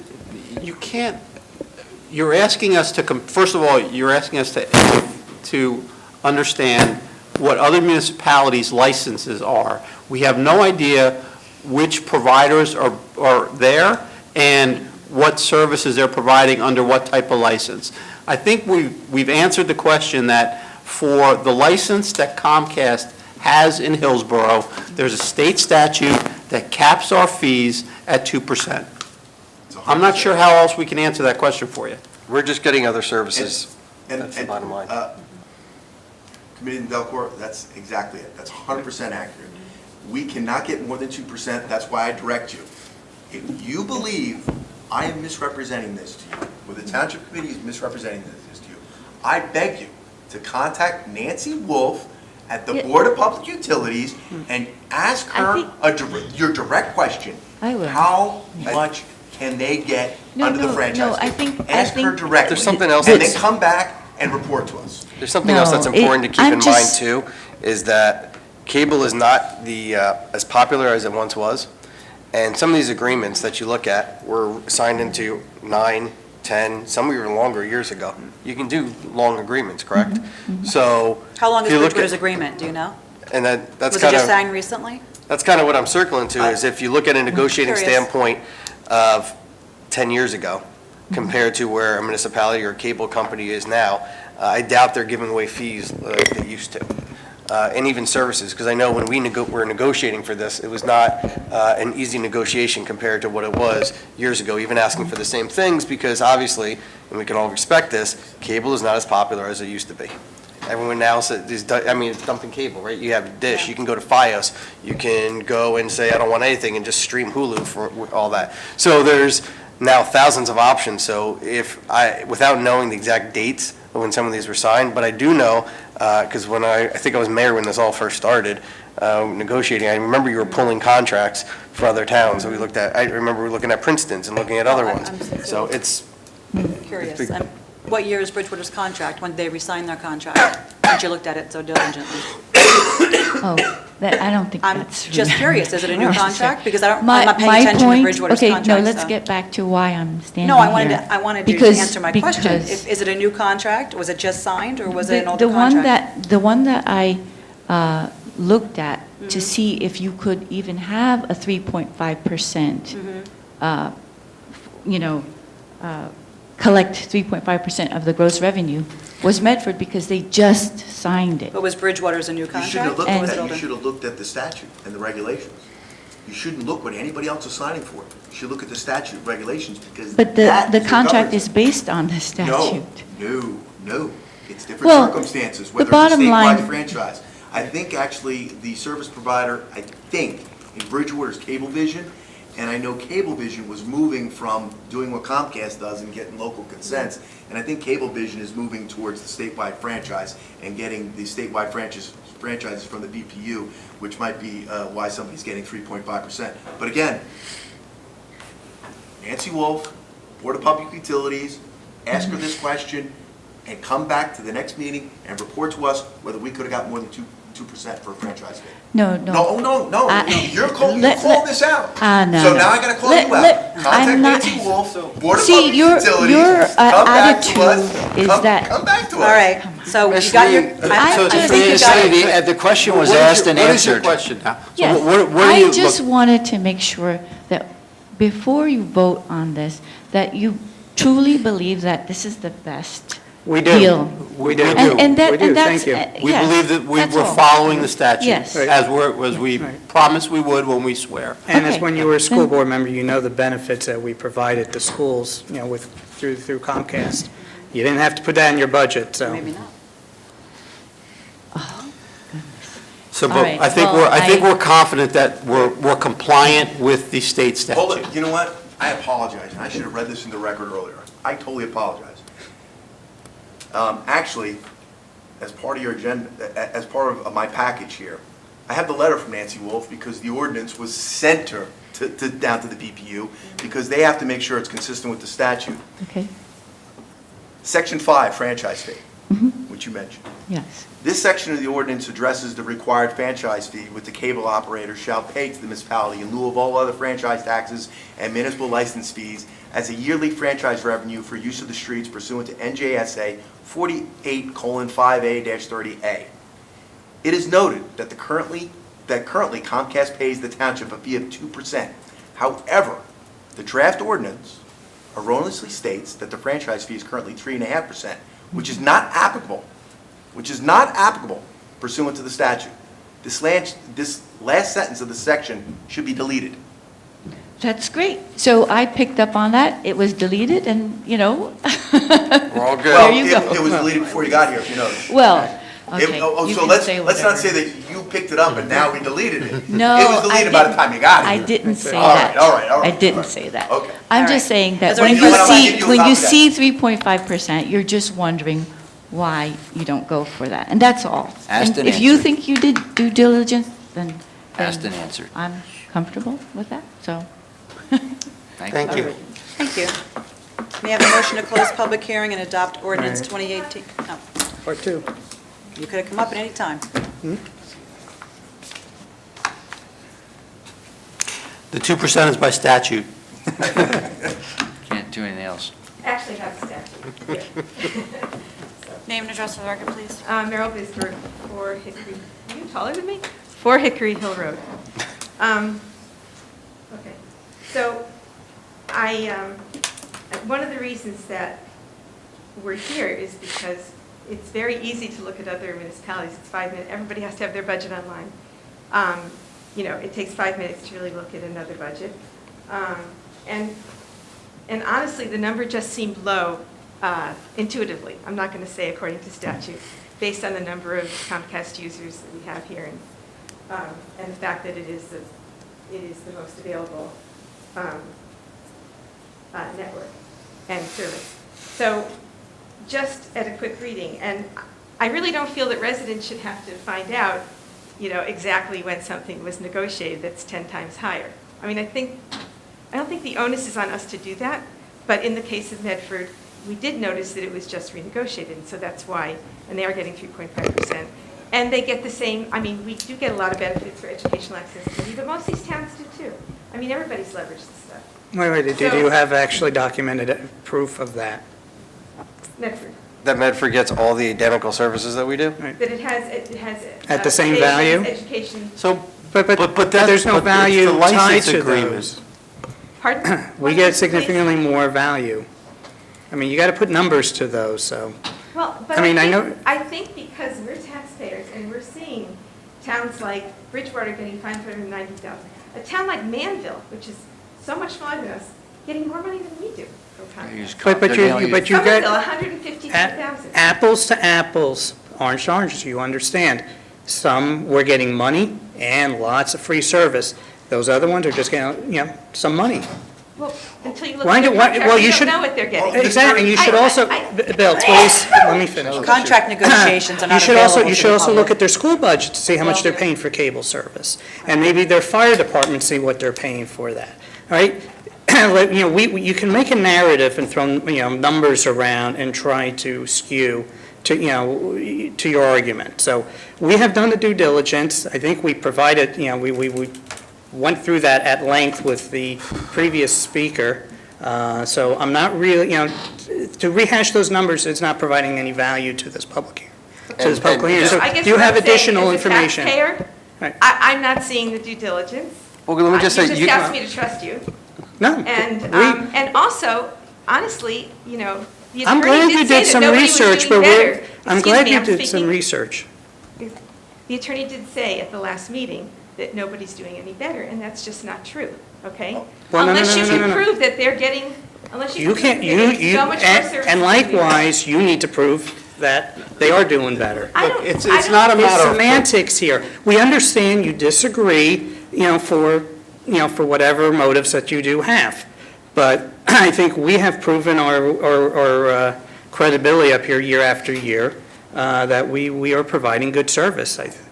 you're asking us to, first of all, you're asking us to understand what other municipalities' licenses are. We have no idea which providers are there and what services they're providing under what type of license. I think we've answered the question that for the license that Comcast has in Hillsborough, there's a state statute that caps our fees at 2%. I'm not sure how else we can answer that question for you. We're just getting other services. And- That's the and, bottom line. Committee Delcor, that's exactly it. That's 100% accurate. We cannot get more than 2%. That's why I direct you. If you believe I am misrepresenting this to you, or the Township Committee is misrepresenting this to you, I beg you to contact Nancy Wolf at the Board of Public Utilities and ask her your direct question. I will. How much can they get under the franchise? I fee? think. Ask her directly. There's something else And that's- then come back and report to us. There's something else that's No, important to keep I'm in mind just- too, is that cable is not as popular as it once was. And some of these agreements that you look at were signed into 9, 10, some even longer years ago. You can do long agreements, correct? So. How long is if you look Bridgewater's at- agreement, do you know? And that's Was it kind just of, signed recently? that's kind of what I'm circling to, is if you look at a negotiating Curious. standpoint of 10 years ago compared to where a municipality or a cable company is now, I doubt they're giving away fees like they used to. And even services, because I know when we were negotiating for this, it was not an easy negotiation compared to what it was years ago, even asking for the same things, because obviously, and we can all respect this, cable is not as popular as it used to be. Everyone now says, it's dumping cable, right? You have Dish, you can go to Fios, you can go and say, I don't want anything, and just stream Hulu for all that. So there's now thousands of options, so without knowing the exact dates of when some of these were signed, but I do know, because when I think I was mayor when this all first started, negotiating. I remember you were pulling contracts for other towns, and I remember we were looking at Princeton's and looking at other ones. So it's Curious. big. What year is Bridgewater's contract? When did they resign their contract? Since you looked at it so diligently. Oh, I don't think I'm that's. just really curious, is it a new necessary. contract? Because I'm My- not paying my attention to point- Bridgewater's Okay, contract. no, let's so- get back to why I'm standing No, here. I wanted you to Because- answer my question. because Is it a new contract? Was it just signed, or was it an older The one contract? the one that I looked at to Mhm. see if you could even have a 3.5%, Mhm. you know, collect 3.5% of the gross revenue was Medford because they just signed it. But was Bridgewater's a new You shouldn't contract? have looked or at was it that, you older? should have looked at the statute and the regulations. You shouldn't look what anybody else is signing for. You should look at the statute regulations because But that the is what contract governs is based on the statute. No. It's different Well, circumstances, the whether it's a bottom statewide line- franchise. I think actually the service provider, in Bridgewater's Cablevision, and I know Cablevision was moving from doing what Comcast does and getting local consents, and I think Cablevision is moving towards the statewide franchise and getting the statewide franchises from the BPU, which might be why somebody's getting 3.5%. But again, Nancy Wolf, Board of Public Utilities, ask her this question and come back to the next meeting and report to us whether we could have got more than 2% for a franchise fee. No. No, you're calling this out. No. So now I gotta call you out. Contact Nancy Wolf, Board of Public Utilities, your come back to attitude us. is that. Come back to us. All right, so you Ms. got your, Lee, I so think you Ms. got Lee, it. the question was What is asked your- and What is your answered. question now? So Yes, what are I you just look- wanted to make sure that before you vote on this, that you truly believe that this is the best We do. deal. We do. And that, We do, and that's, thank you. We yes, believe that we that's were all. following the statute. Yes. Right. As we Right. promised we would when we swear. And as Okay. when you were a school Then- board member, you know the benefits that we provided the schools, through Comcast. You didn't have to put that in your budget, so. Maybe not. So, All but right, I think well, we're confident that we're compliant with the state statute. Hold it, you know what? I apologize, and I should have read this in the record earlier. I totally apologize. Actually, as part of your agenda, as part of my package here, I have the letter from Nancy Wolf because the ordinance was sent her down to the BPU because they have to make sure it's consistent with the statute. Okay, Section 5, franchise fee, Mhm. which you mentioned. yes. This section of the ordinance addresses the required franchise fee which the cable operator shall pay to the municipality in lieu of all other franchise taxes and municipal license fees as a yearly franchise revenue for use of the streets pursuant to NJSA 48:5A-30A. It is noted that currently Comcast pays the township a fee of 2%. However, the draft ordinance erroneously states that the franchise fee is currently 3.5%, which is not applicable pursuant to the statute. This last sentence of the section should be deleted. That's great. So I picked up on that. It was deleted and, We're all good. There you go. It was deleted before you got here, if you noticed. Well, okay. you So can let's say not whatever. say that you picked it up and now we deleted it. No, It was deleted by the time you got I here. didn't say All that. right. I didn't say that. Okay. I'm All just right. saying that Is there when any you further see, questions? when you see 3.5%, you're just wondering why you don't go for that. And that's all. Asked and If you answered. think you did due diligence, then Asked and answered. I'm comfortable with that, so. Thank you. Thank you. May I have a motion to close public hearing and adopt ordinance Right. 2018? No, Part two. you could have come up at any time. The 2% is by statute. Can't do anything else. Actually have statute. Name and address for the record, please. Merrill Bisberg, 4 Hickory, are you taller than me? 4 Hickory Hill Road. Okay, so one of the reasons that we're here is because it's very easy to look at other municipalities. It's 5 minutes, everybody has to have their budget online. It takes 5 minutes to really look at another budget. And honestly, the number just seemed low intuitively. I'm not going to say according to statute, based on the number of Comcast users that we have here and the fact that it is the most available network and service. So just at a quick reading, and I really don't feel that residents should have to find out, exactly when something was negotiated that's 10 times higher. I mean, I don't think the onus is on us to do that, but in the case of Medford, we did notice that it was just renegotiated, and so that's why, and they are getting 3.5%. And they get the same, I mean, we do get a lot of benefits for educational accessibility, but most of these towns do too. I mean, everybody's leveraged this stuff. Wait, do you have actually documented proof of that? Medford. That Medford gets all the identical services that we do? That it has. At the same value? Education. So, But that's- there's no but it's value the tied license to agreement. those. Pardon? We get significantly more value. I mean, you got to put numbers to those, so. Well, but I think because we're taxpayers and we're seeing towns like Bridgewater getting $590,000, a town like Manville, which is so much smaller than us, getting more money than we do from Comcast. But you Somerville, got $152,000. apples to apples, orange to oranges, you understand. Some we're getting money and lots of free service. Those other ones are just getting, some money. Well, until you look at their contract, well, you you don't should know what they're getting. Exactly, and you should also, Bill, please, let me finish. Contract negotiations are not available You to should the also public. look at their school budget to see how much they're paying for cable service. And maybe their fire department, see what they're paying for that, all right? You can make a narrative and throw, numbers around and try to skew to your argument. So we have done the due diligence. I think we provided, we went through that at length with the previous speaker. So I'm not really, to rehash those numbers, it's not providing any value to this public hearing. So I guess you what have I'm saying, additional as a information. taxpayer, Right. I'm not seeing the due diligence. Well, let me just say, You just asked me to trust you. No. And also, honestly, the I'm attorney glad you did say did that some nobody was research, doing but better. I'm Excuse glad me, you I'm did some speaking. research. The attorney did say at the last meeting that nobody's doing any better, and that's just not true, okay? Well, no, Unless no, you no, no, can no. prove that they're getting, unless you You can can't, prove they're getting so much more service. and than we are. likewise, you need to prove that they are doing better. It's not a There's matter of... semantics here. We understand you disagree, for whatever motives that you do have. But I think we have proven our credibility up here year after year, that we are providing good service, I think.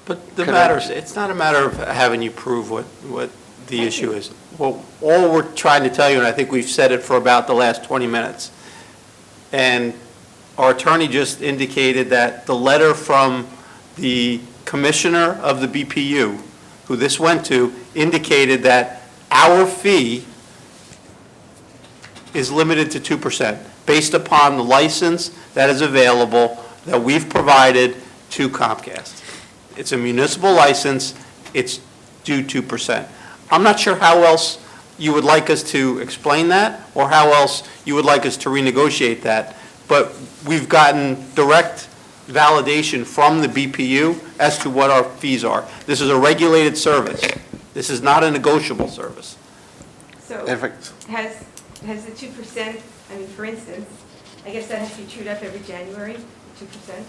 But it's not a matter of having you prove what the issue is. Well, all we're trying to tell you, and I think we've said it for about the last 20 minutes, and our attorney just indicated that the letter from the commissioner of the BPU, who this went to, indicated that our fee is limited to 2%, based upon the license that is available that we've provided to Comcast. It's a municipal license, it's due 2%. I'm not sure how else you would like us to explain that, or how else you would like us to renegotiate that, but we've gotten direct validation from the BPU as to what our fees are. This is a regulated service. This is not a negotiable service. So has the 2%, I mean, for instance, I guess that has to be trued up every January, 2%.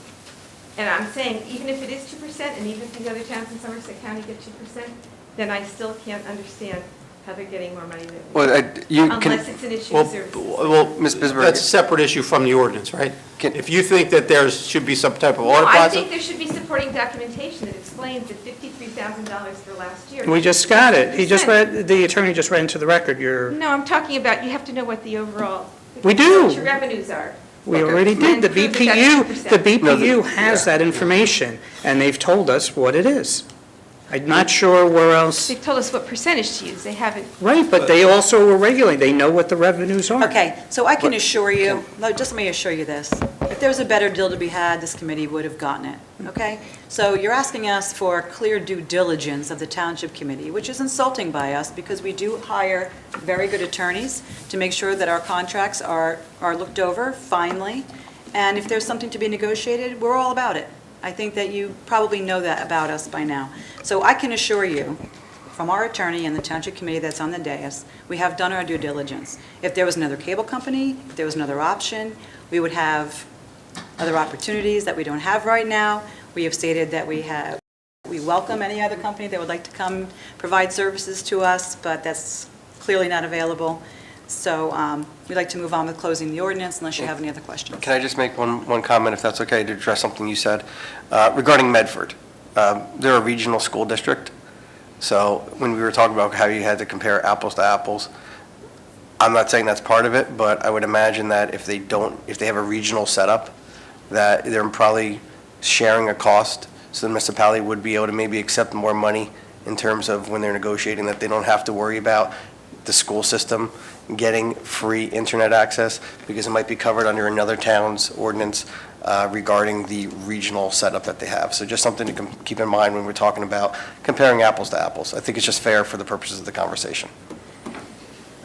And I'm saying, even if it is 2%, and even if these other towns in Somerset County get 2%, then I still can't understand how they're getting more money than we do. Unless it's an issue of services. Well, Ms. Bisberg. that's a separate issue from the ordinance, right? If you think that there should be some type of audit No, I process... think there should be supporting documentation that explains that $53,000 for last year. We just got it. percent. The attorney just read into the record No, I'm talking about, you have to know what the overall. We do. What your revenues are. We already did. The And prove that that's 2%. BPU has that information, and they've told us what it is. I'm not sure where else, They've told us what percentage to use. They haven't. right, but they also were regulating. They know what the revenues are. Okay, so I can assure you, just let me assure you this. If there was a better deal to be had, this committee would have gotten it, okay? So you're asking us for clear due diligence of the Township Committee, which is insulting by us because we do hire very good attorneys to make sure that our contracts are looked over finally. And if there's something to be negotiated, we're all about it. I think that you probably know that about us by now. So I can assure you, from our attorney and the Township Committee that's on the dais, we have done our due diligence. If there was another cable company, if there was another option, we would have other opportunities that we don't have right now. We have stated that we welcome any other company that would like to come provide services to us, but that's clearly not available. So we'd like to move on with closing the ordinance unless you have any other questions. Can I just make one comment, if that's okay, to address something you said regarding Medford? They're a regional school district, so when we were talking about how you had to compare apples to apples, I'm not saying that's part of it, but I would imagine that if they have a regional setup, that they're probably sharing a cost, so the municipality would be able to maybe accept more money in terms of when they're negotiating, that they don't have to worry about the school system getting free internet access, because it might be covered under another town's ordinance regarding the regional setup that they have. So just something to keep in mind when we're talking about comparing apples to apples. I think it's just fair for the purposes of the conversation.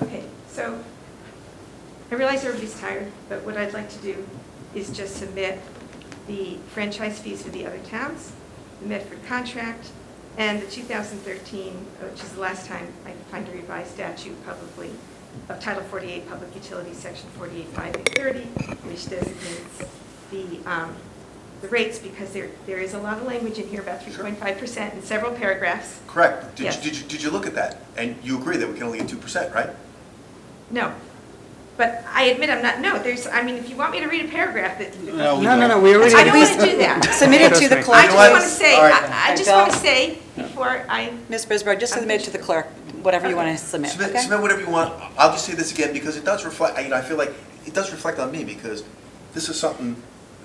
Okay, so I realize everybody's tired, but what I'd like to do is just submit the franchise fees for the other towns, the Medford contract, and the 2013, which is the last time I could find a revised statute publicly, of Title 48 Public Utilities, Section 48.5.30, which designates the rates, because there is a lot of language in here about 3.5% in several paragraphs. Correct. Yes. Did you look at that? And you agree that we can only get 2%, right? No. But I admit I'm not, no, if you want me to read a paragraph that. No, we already. I don't want to do that. Submit it to the clerk. I just want to say, All right. I just want to say before I. Ms. Brisbane, just submit it to the clerk, whatever you want to submit, okay? Submit whatever you want. I'll just say this again, because it does reflect, I feel like it does reflect on me, because this is something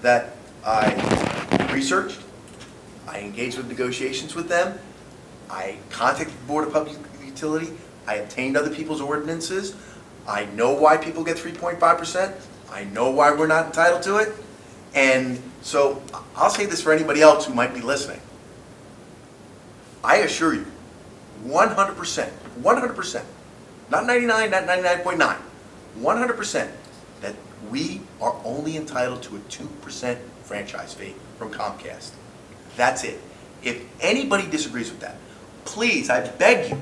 that I researched, I engaged with negotiations with them, I contacted the Board of Public Utility, I obtained other people's ordinances, I know why people get 3.5%, I know why we're not entitled to it, and so I'll say this for anybody else who might be listening. I assure you, 100%, not 99, not 99.9, 100%, that we are only entitled to a 2% franchise fee from Comcast. That's it. If anybody disagrees with that, please, I beg you,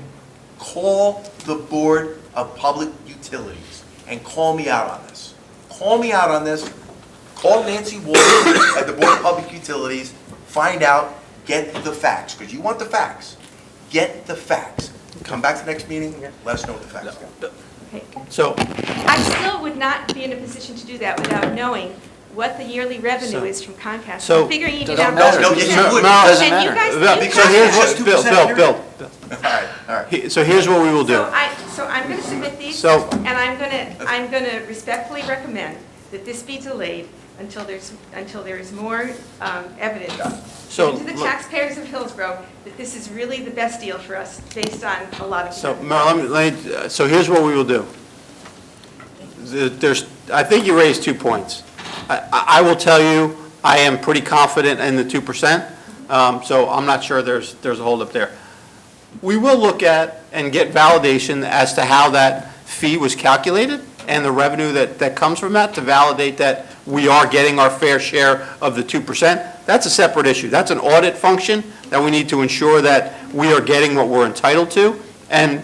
call the Board of Public Utilities and call me out on this. Call me out on this. Call Nancy Ward at the Board of Public Utilities, find out, get the facts, because you want the facts. Get the facts. Come back to the next meeting, let us know what the facts are. Okay. So, I still would not be in a position to do that without knowing what the yearly revenue is from Comcast. So- I'm figuring it Doesn't out. matter. No, yes, you would. Doesn't And you matter. guys, Bill, you so here's guys. what, Bill. All right. So here's what we will do. So I'm going to submit these, So- and I'm going to respectfully recommend that this be delayed until there is more evidence So, given to the look- taxpayers of Hillsborough that this is really the best deal for us based on a lot of. So, so here's what we will do. I think you raised 2 points. I will tell you, I am pretty confident in the 2%, so I'm not sure there's a holdup there. We will look at and get validation as to how that fee was calculated and the revenue that comes from that to validate that we are getting our fair share of the 2%. That's a separate issue. That's an audit function that we need to ensure that we are getting what we're entitled to, and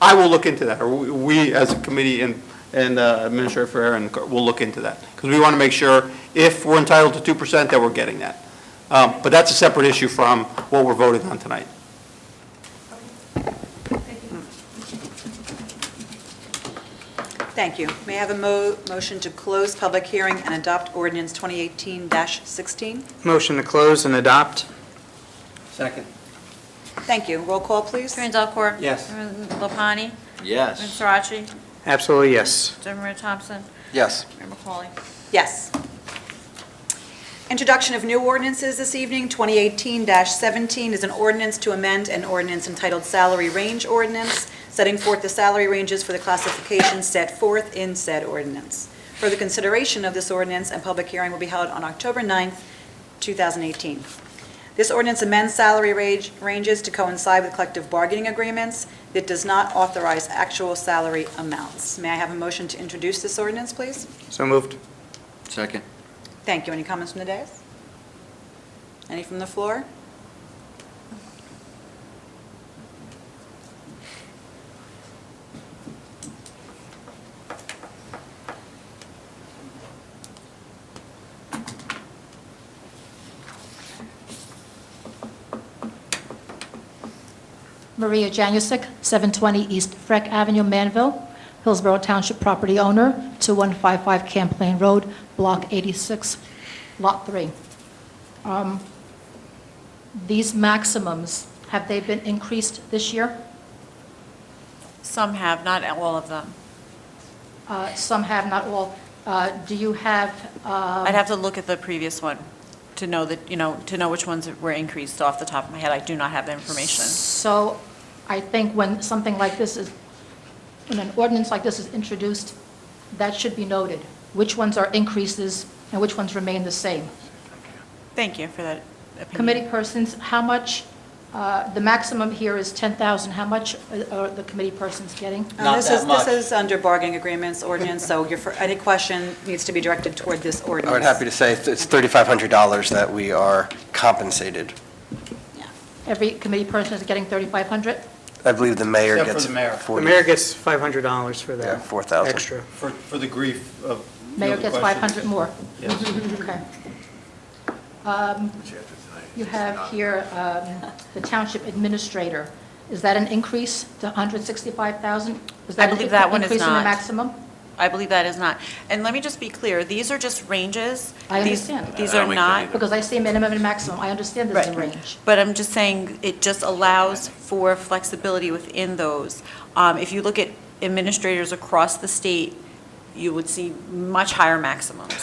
I will look into that, or we as a committee and Administrator Ferrer will look into that, because we want to make sure if we're entitled to 2% that we're getting that. But that's a separate issue from what we're voting on tonight. Thank you. May I have a motion to close public hearing and adopt ordinance 2018-16? Motion to close and adopt. Second. Thank you. Roll call, please. Chairman Delacorte? Yes. Chairman Lopani? Yes. Chairman Sarachi? Absolutely, yes. Chairman Thompson? Yes. Chairman McCauley? Yes. Introduction of new ordinances this evening. 2018-17 is an ordinance to amend an ordinance entitled Salary Range Ordinance, setting forth the salary ranges for the classifications set forth in said ordinance. Further consideration of this ordinance and public hearing will be held on October 9th, 2018. This ordinance amends salary ranges to coincide with collective bargaining agreements. It does not authorize actual salary amounts. May I have a motion to introduce this ordinance, please? So moved. Second. Thank you. Any comments from the dais? Any from the floor? Maria Janusik, 720 East Freck Avenue, Manville, Hillsborough Township property owner, 2155 Camp Road, Block 86, Lot 3. these maximums, have they been increased this year? Some have, not all of them. Some have, not all. Do you have? I'd have to look at the previous one to know that, to know which ones were increased off the top of my head. I do not have the information. So I think when something like this is, when an ordinance like this is introduced, that should be noted. Which ones are increases and which ones remain the same? Thank you for that opinion. Committee persons, how much, the maximum here is 10,000. How much are the committee persons getting? This is under bargaining agreements ordinance, so any question needs to be directed toward this ordinance. I would happy to say it's $3,500 that we are compensated. Every committee person is getting 3,500? I believe the mayor Except for gets the mayor. 40. The mayor gets $500 for that. Yeah, 4,000. Extra. For the grief of. Mayor gets 500 more? Yes. Okay. You have here the township administrator. Is that an increase to 165,000? Is that I believe that one is increase in the not. maximum? I believe that is not. And let me just be clear, these are just ranges. I These- understand. These are not. Because I see minimum and maximum. I understand there's a range. But I'm just saying, it just allows for flexibility within those. If you look at administrators across the state, you would see much higher maximums.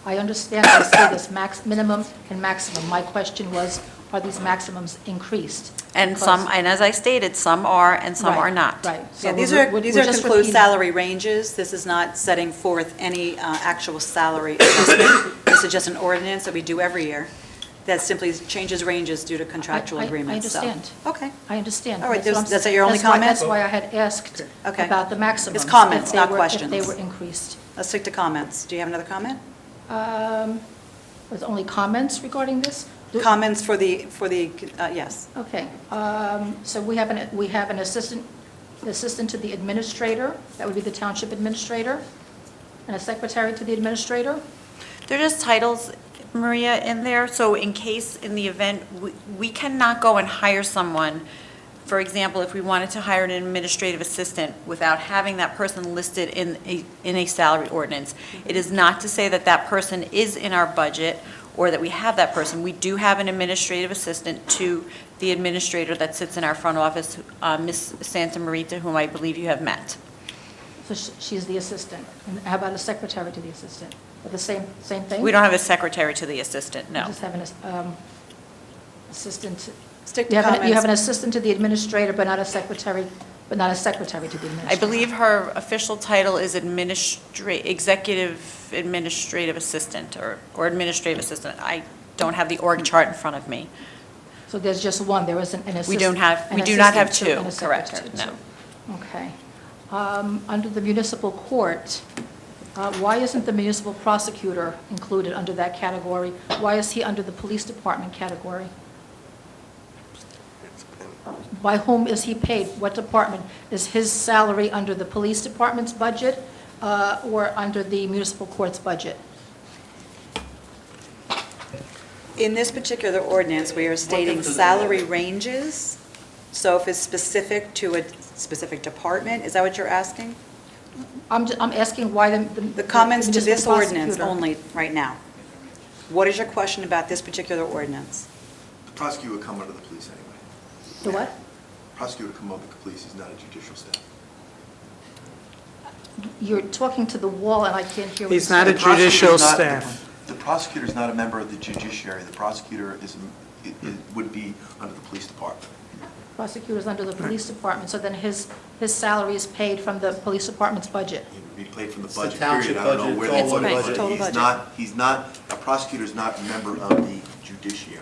I understand, I see this minimum and maximum. My question was, are these maximums increased? And some, and as I stated, some are and some are not. Right. So Yeah, these we're are just conclude repeating- salary ranges. This is not setting forth any actual salary adjustment. This is just an ordinance that we do every year that simply changes ranges due to contractual agreements. I so- understand. Okay. I understand. All right, That's what I'm that's your only that's why- comment? That's why I had asked Okay. about the maximums. It's comments, if they not were- questions. If they were increased. Let's stick to comments. Do you have another comment? Was only comments regarding this? Comments for the, yes. Okay, so we have an assistant to the administrator, that would be the township administrator, and a secretary to the administrator? They're just titles, Maria, in there, so in case, in the event, we cannot go and hire someone, for example, if we wanted to hire an administrative assistant without having that person listed in a salary ordinance. It is not to say that that person is in our budget or that we have that person. We do have an administrative assistant to the administrator that sits in our front office, Ms. Santa Marita, whom I believe you have met. So she's the assistant. And how about a secretary to the assistant? The same thing? We don't have a secretary to the assistant, You no. just have an assistant. Stick to You have comments. an assistant to the administrator, but not a secretary to the administrator. I believe her official title is executive administrative assistant or administrative assistant. I don't have the org chart in front of me. So there's just one, there isn't an assistant? We do an not have assistant two, and a correct, secretary no. too. Okay. Under the municipal court, why isn't the municipal prosecutor included under that category? Why is he under the police department category? By whom is he paid? What department? Is his salary under the police department's budget or under the municipal court's budget? In this particular ordinance, we are stating salary ranges. So if it's specific to a specific department, is that what you're asking? I'm asking why The comments to this municipal ordinance prosecutor- only right now. What is your question about this particular ordinance? The prosecutor would come under the police anyway. The what? Prosecutor would come under the police, he's not a judicial staff. You're talking to the wall and I can't hear what you're He's not a saying. judicial staff. The prosecutor is not a member of the judiciary. The prosecutor would be under the police department. Prosecutor's under the police department, so then his salary is paid from the police department's budget. He would be paid from the It's the budget, township period. I don't know budget, where total the budget. Total budget. He's not, a prosecutor's not a member of the judiciary.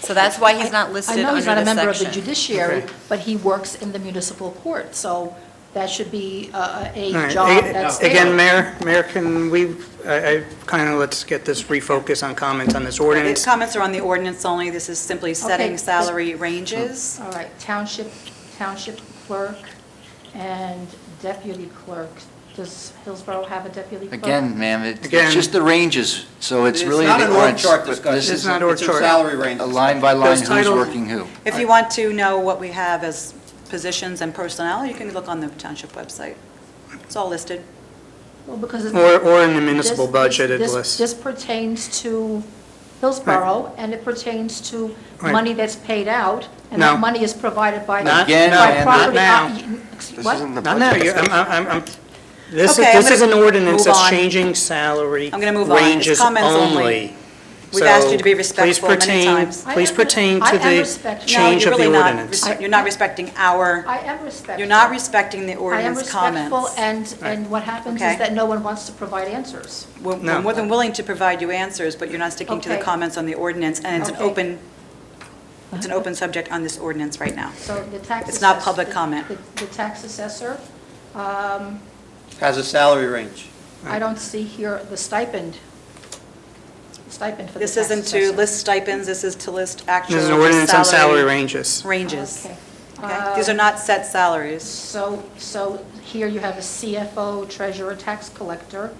So that's why he's not listed I know under he's not a this member of the section. judiciary, Okay. but he works in the municipal court, so that should be All a right. job that's there. Again, Mayor, can we, let's get this refocus on comments on this These ordinance. comments are on the ordinance only. This is simply setting Okay. salary ranges. All right, township clerk and deputy clerk. Does Hillsborough have a deputy clerk? Again, ma'am, Again- it's just the ranges, so it's really. It's not an the org ordinance, chart but discussion. this It's is not org It's a chart. salary range. a line by line Those who's titles- working who. If you want to know what we have as positions and personnel, you can look on the township website. It's all listed. Well, because Or in the municipal this- budget, it this- lists. This pertains to Hillsborough, and it pertains to Right. money that's paid out, and No. that money is provided by Not- Again, by Amanda. property. Not This What? isn't the Not now, budget you- discussion. this Okay, I'm is an gonna ordinance move that's on. changing salary I'm gonna move on. It's ranges comments only. only. We've asked you So to be please respectful many pertain- times. Please pertain I to am the respectful. change No, of you're the really not. ordinance. You're not respecting our, I am respectful. you're not respecting the I am ordinance comments. respectful, and what happens Okay. is that no one wants to provide answers. We're No. more than willing to provide you answers, but you're not sticking to the Okay. comments on the ordinance, and it's an Okay. open subject on this ordinance right now. So the tax. It's not assess- public the- comment. The tax assessor, Has a salary range. I don't see here the stipend for the This tax isn't to assessor. list stipends, this is to list actual This is an ordinance on salary ranges. ranges. Okay. Okay? These are not set salaries. So here you have a CFO, treasurer, tax collector,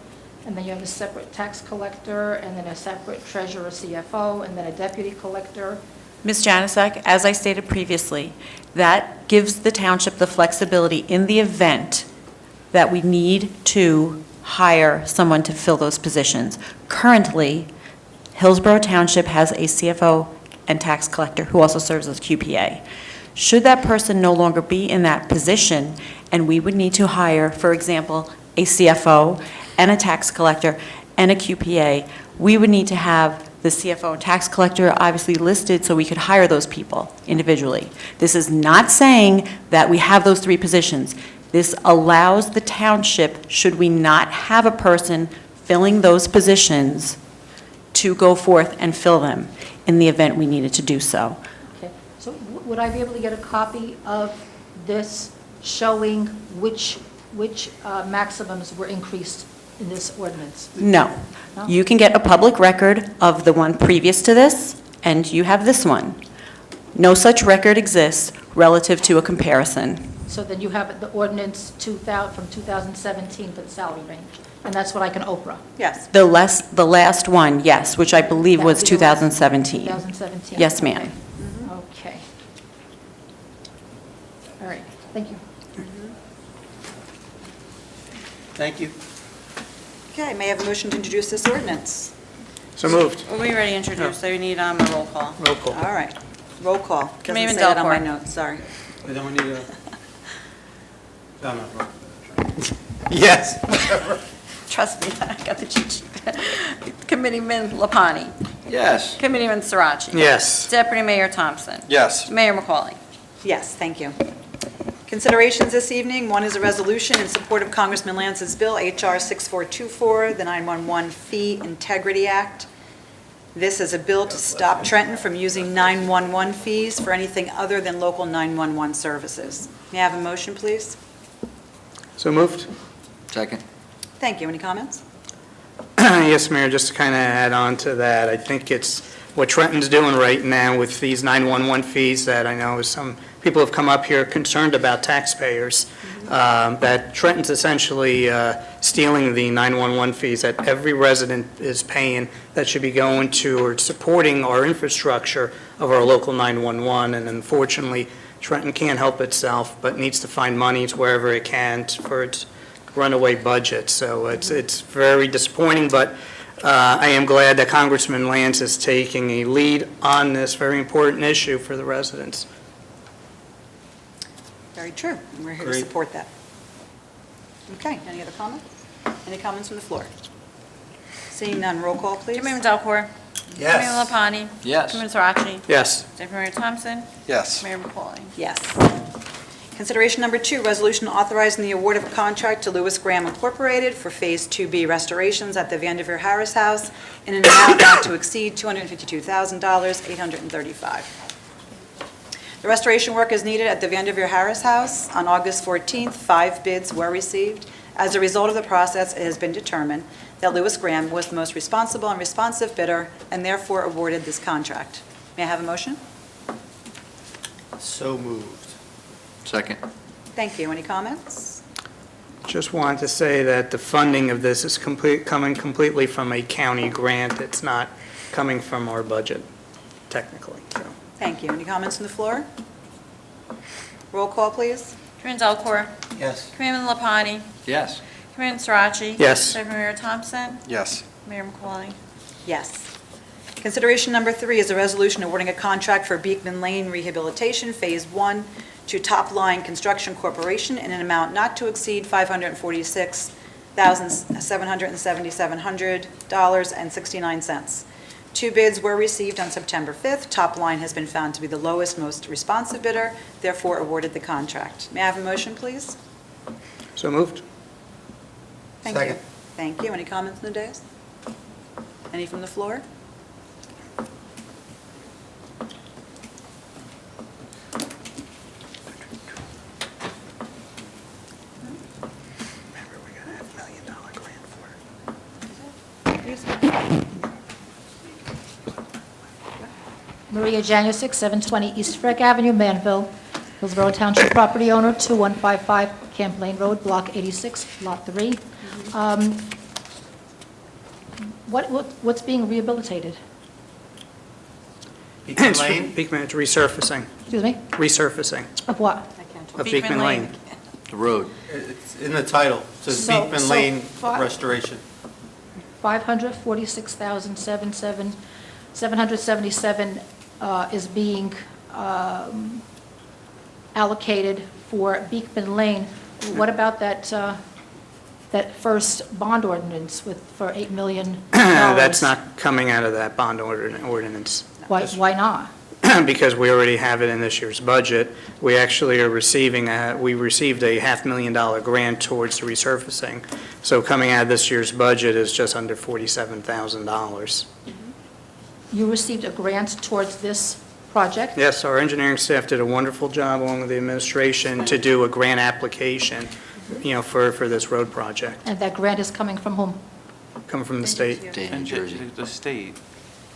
and then you have a separate tax collector, and then a separate treasurer, CFO, and then a deputy collector. Ms. Janusik, as I stated previously, that gives the township the flexibility in the event that we need to hire someone to fill those positions. Currently, Hillsborough Township has a CFO and tax collector who also serves as QPA. Should that person no longer be in that position, and we would need to hire, for example, a CFO and a tax collector and a QPA, we would need to have the CFO and tax collector obviously listed so we could hire those people individually. This is not saying that we have those three positions. This allows the township, should we not have a person filling those positions, to go forth and fill them in the event we needed to do so. Okay, so would I be able to get a copy of this showing which maximums were increased in this ordinance? No. No? You can get a public record of the one previous to this, and you have this one. No such record exists relative to a comparison. So then you have the ordinance 2000, from 2017 for the salary range, and that's what I can Oprah. Yes. The last one, yes, which I believe was That 2017. 2017. Yes, ma'am. Okay. Okay. All right, thank you. Thank you. Okay, may I have a motion to introduce this ordinance? So moved. Well, we already introduced, so we need a roll call. Roll call. All right, roll call. Doesn't Committeeman say that on my Delcor. notes, sorry. And then we need a... No, no. Yes. Trust me, I got the cheat sheet. Committeeman Lapani. Yes. Committeeman Sirachi. Yes. Deputy Mayor Thompson. Yes. Mayor McCauley. Yes, thank you. Considerations this evening, one is a resolution in support of Congressman Lance's bill, H.R. 6424, the 911 Fee Integrity Act. This is a bill to stop Trenton from using 911 fees for anything other than local 911 services. May I have a motion, please? So moved. Second. Thank you. Any comments? Yes, Mayor, just to kind of add on to that, I think it's what Trenton's doing right now with these 911 fees that I know some people have come up here concerned about taxpayers, that Trenton's essentially stealing the 911 fees that every resident is paying that should be going to or supporting our infrastructure of our local 911. And unfortunately, Trenton can't help itself, but needs to find monies wherever it can for its runaway budget. So it's very disappointing, but I am glad that Congressman Lance is taking a lead on this very important issue for the residents. Very true, and we're here to Great. support that. Okay, any other comments? Any comments from the floor? Seeing none, roll call, please. Committeeman Delcor. Yes. Committeeman Lapani. Yes. Committeeman Sirachi. Yes. Deputy Mayor Thompson. Yes. Mayor McCauley. Yes. Consideration number 2, resolution authorizing the award of a contract to Lewis Graham Incorporated for Phase 2B restorations at the Vanderveer Harris House in an amount not to exceed $252,835. The restoration work is needed at the Vanderveer Harris House. On August 14th, 5 bids were received. As a result of the process, it has been determined that Lewis Graham was the most responsible and responsive bidder and therefore awarded this contract. May I have a motion? So moved. Second. Thank you. Any comments? Just wanted to say that the funding of this is coming completely from a county grant. It's not coming from our budget, technically. So. Thank you. Any comments from the floor? Roll call, please. Committeeman Delcor. Yes. Committeeman Lapani. Yes. Committeeman Sirachi. Yes. Deputy Mayor Thompson. Yes. Mayor McCauley. Yes. Consideration number 3 is a resolution awarding a contract for Beekman Lane Rehabilitation Phase 1 to Top Line Construction Corporation in an amount not to exceed $546,777.69. 2 bids were received on September 5th. Top Line has been found to be the lowest, most responsive bidder, therefore awarded the contract. May I have a motion, please? So moved. Thank you. Second. Thank you. Any comments on the dais? Any from the floor? Maria Janusik, 720 East Freck Avenue, Manville, Hillsborough Township property owner, 2155 Camp Lane Road, Block 86, Lot 3. What's being rehabilitated? Beekman Lane? Beekman, it's resurfacing. Excuse me? Resurfacing Of what? of Beekman Lane. The road. It's in the title. It says So- Beekman so Lane fi- Restoration. $546,777 is being allocated for Beekman Lane. What about that first bond ordinance for $8 million? That's not coming out of that bond ordinance. Why not? Because we already have it in this year's budget. We actually are receiving, we received a $500,000 grant towards the resurfacing. So coming out of this year's budget is just under $47,000. You received a grant towards this project? Yes, our engineering staff did a wonderful job along with the administration to do a grant application, for this road project, And that grant is coming from whom? coming from the state. And the state.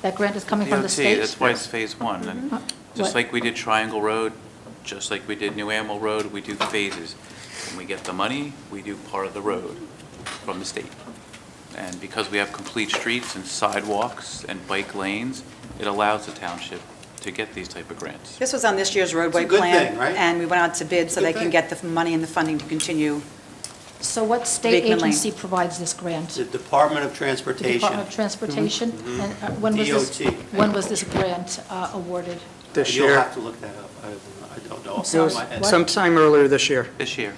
That grant is coming from the DOT, state? that's why it's Phase 1. And just What? like we did Triangle Road, just like we did New Amwell Road, we do phases. When we get the money, we do part of the road from the state. And because we have complete streets and sidewalks and bike lanes, it allows the township to get these type of grants. This was on this year's roadway It's a good plan. thing, right? And we went out to bid so Good they can thing. get the money and the funding to continue. So what state Beekman Lane. agency provides this grant? The Department of The Transportation. Department of Transportation? Mhm. And when was this, DOT. when was this grant awarded? This You'll year. have to look that up. I don't know off It the top was of my head. What? sometime earlier this year. This year.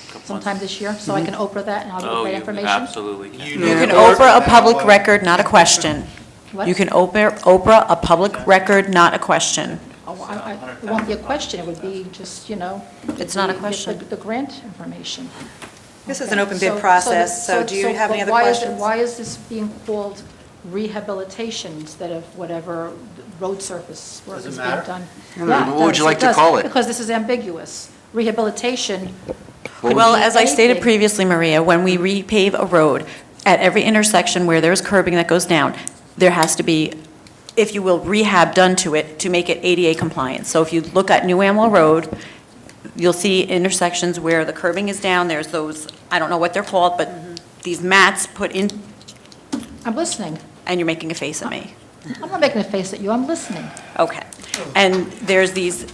Couple Sometime months. this year? So I can Oprah that and I'll get Oh, the right you information? absolutely can. You can Oprah a public record, not a question. What? You can Oprah a public record, not a question. Oh, it won't be a question, it would be just, It's not a the- question. The grant information. This is Okay. an open bid process, so do you have any other but questions? why is this being called rehabilitation instead of whatever road surface work Does it is being matter? done? don't Yeah, know. it What would does, you like to does, call it? Because this is ambiguous. Rehabilitation. Well, as I stated Anything. previously, Maria, when we repave a road, at every intersection where there's curbing that goes down, there has to be, if you will, rehab done to it to make it ADA compliant. So if you look at New Amwell Road, you'll see intersections where the curbing is down, there's those, I don't know what they're called, but these mats put in, I'm listening. and you're making a face at me. I'm not making a face at you, I'm listening. Okay. And there's these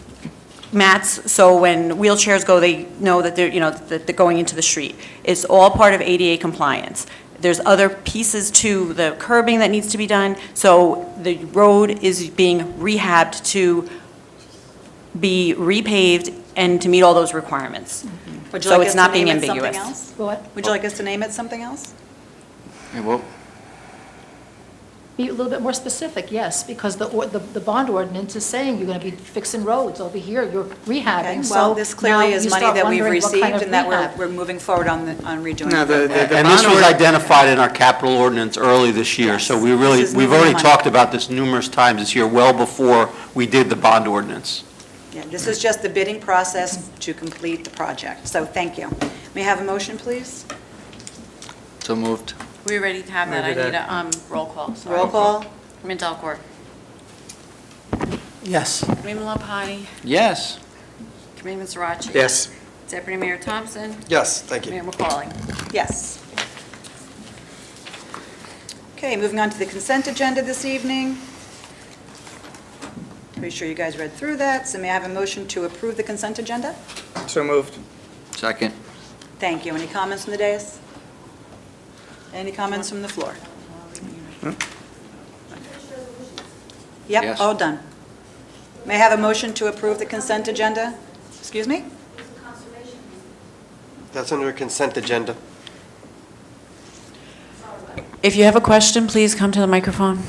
mats, so when wheelchairs go, they know that they're, that they're going into the street. It's all part of ADA compliance. There's other pieces to the curbing that needs to be done, so the road is being rehabbed to be repaved and to meet all those requirements. Would you So like it's us to not being name it something ambiguous. else? What? Would you like us to name it something else? Yeah, well, Be a little bit more specific, yes, because the bond ordinance is saying you're going to be fixing roads over here, you're Okay, rehabbing, so well, this clearly now is you money start that we've wondering what kind received of and that rehab. we're moving forward on redoing. No, the And this bond was ord- identified in our capital ordinance early this year, so we really, This is we've moving already money. talked about this numerous times this year, well before we did the bond ordinance. Yeah, this is just the bidding process to complete the project, so thank you. May I have a motion, please? so moved. We're ready to have that. I Ready need to- a roll call. Sorry. Roll call? Commitment Delacorte. Yes. Commitment Lapani. Yes. Commitment Srirachi. Yes. Deputy Mayor Thompson. Yes, thank you. Mayor McCauley. Yes. Okay, moving on to the consent agenda this evening. Pretty sure you guys read through that, so may I have a motion to approve the consent agenda? So moved. Second. Thank you. Any comments from the dais? Any comments from the floor? Yep, Yes. all done. May I have a motion to approve the consent agenda? Excuse me? That's under a consent agenda. If you have a question, please come to the microphone.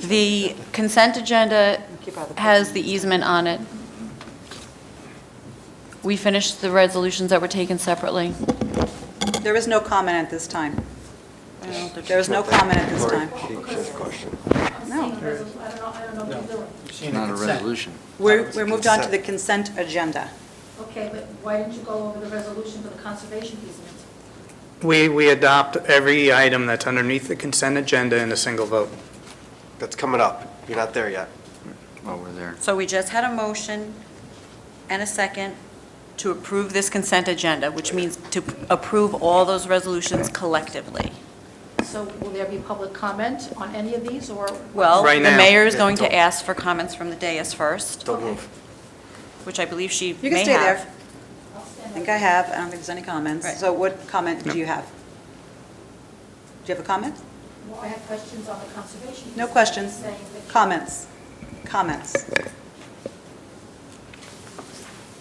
The consent agenda has the easement on it. We finished the resolutions that were taken separately. There is no comment at this time. There is no comment at this time. No. It's not a resolution. We're moved on to the consent agenda. Okay, but why didn't you go over the resolution for the conservation easement? We adopt every item that's underneath the consent agenda in a single vote. That's coming up. You're not there yet. Well, we're there. So we just had a motion and a second to approve this consent agenda, which means to approve all those resolutions collectively. So will there be public comment on any of these, or? Well, Right the now. mayor is going to ask for comments from the dais first, Don't move. which I believe she You can may stay there. have. I think I have. I don't think there's any comments. Right. So what comment do you have? Do you have a comment? Well, I have questions on the conservation easement. No questions. Saying that- Comments. Comments.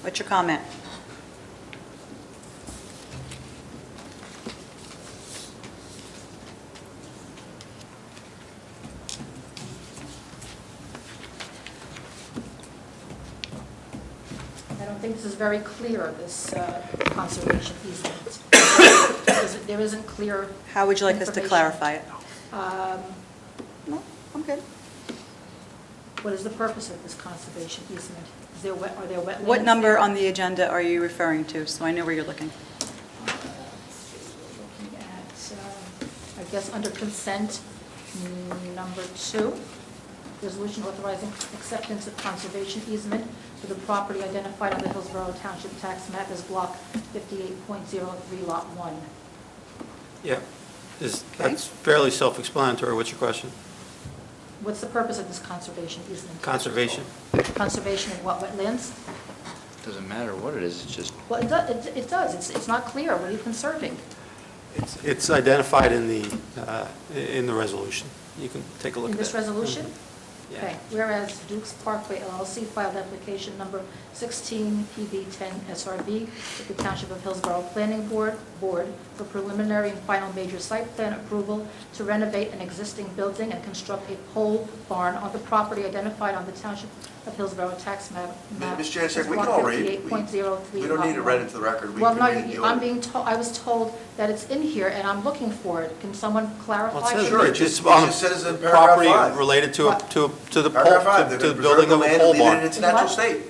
What's your comment? I don't think this is very clear, this conservation easement. There isn't clear. How would you like us to information. clarify it? No, I'm good. What is the purpose of this conservation easement? Are there wetlands? What number there? on the agenda are you referring to, so I know where you're looking? Looking at, I guess, under consent, number 2, resolution authorizing acceptance of conservation easement for the property identified on the Hillsborough Township tax map as block 58.03, lot 1. Yeah. That's fairly self-explanatory. What's your question? What's the purpose of this conservation easement? Conservation. Conservation of what, wetlands? Doesn't matter what it is, it's just, Well, it does. It's not clear. What are you conserving? It's identified in the resolution. You can take a look In at it. this resolution? Yeah. Okay. Whereas Dukes Parkway LLC filed application number 16 PB10 SRB with the Township of Hillsborough Planning Board for preliminary and final major site plan approval to renovate an existing building and construct a pole barn on the property identified on the Township of Hillsborough tax map. Ms. Janusik, we can Block all read. 58.03. We don't need to read into the record. We Well, can no, read it in the I'm order. being told, I was told that it's in here, and I'm looking for it. Can someone clarify? Well, it says for me? Sure, it just on says in paragraph property 5. related to What? the Paragraph pole, 5, they're to going the to building preserve the of a land and pole leave it in barn. its natural What? state.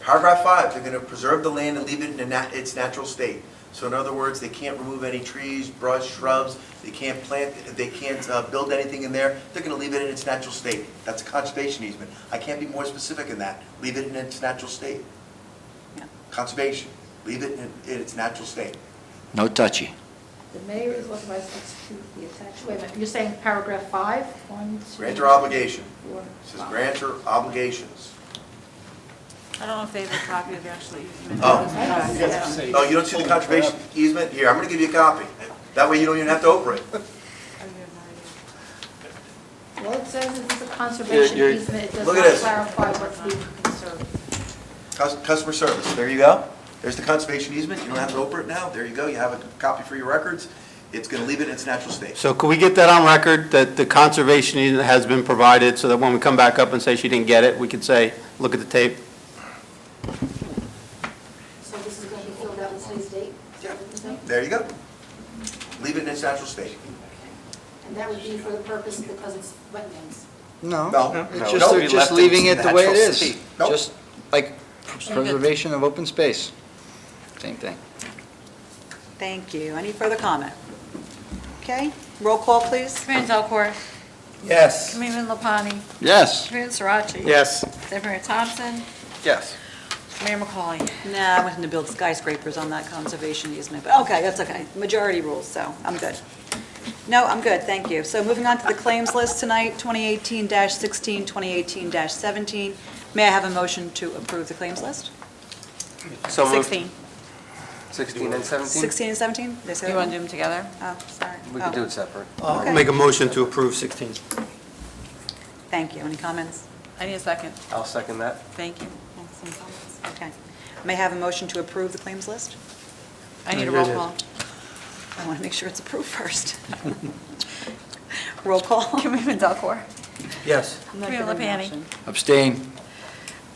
Paragraph 5, they're going to preserve the land and leave it in its natural state. So in other words, they can't remove any trees, brush, shrubs, they can't build anything in there, they're going to leave it in its natural state. That's a conservation easement. I can't be more specific in that. Leave it in its natural state. Yeah. Conservation, leave it in its natural state. no touchy. The mayor is authorized to execute the attached, wait a minute, you're saying paragraph 5? Grant your obligation. 4, It says 5. grant your obligations. I don't know if they have a copy of the actual easement. Oh. Oh, you don't see the conservation easement? Here, I'm going to give you a copy. That way you don't even have to open it. Well, it says it's a conservation You're- easement, it does look at not this. clarify what's being conserved. Customer service, there you go. There's the conservation easement, you don't have to open it now, there you go, you have a copy for your records. It's going to leave it in its natural state. So could we get that on record, that the conservation easement has been provided, so that when we come back up and say she didn't get it, we could say, look at the tape? So this is going to be filled out with today's date? Is that what you're saying? There you go. Leave it in its natural state. And that would be for the purpose because it's wetlands? No. No. It's No. just, No. they're just leaving it the way it Natural is. state. Nope. Just like preservation of open space. Same thing. Thank you. Any further comment? Okay, roll call, please. Committeeman Delcourt. Yes. Committeeman Lapani. Yes. Committeeman Sirachi. Yes. Deputy Mayor Thompson. Yes. Mayor McCauley. Nah, I wasn't to build skyscrapers on that conservation easement, but okay, that's okay. Majority rules, so I'm good. No, I'm good, thank you. So moving on to the claims list tonight, 2018-16, 2018-17. May I have a motion to approve the claims list? So moved. 16. 16 and 17? 16 and 17? Did I say You that want to wrong? do them together? Oh, sorry. We could do it separate. Okay. I'll make a motion to approve 16. Thank you. Any comments? I need a second. I'll second that. Thank you. Any comments? Okay. May I have a motion to approve the claims list? I need a Yeah, roll it is. call. I want to make sure it's approved first. Roll call. Commitment Delcor. Yes. Commitment Lapani. Abstain.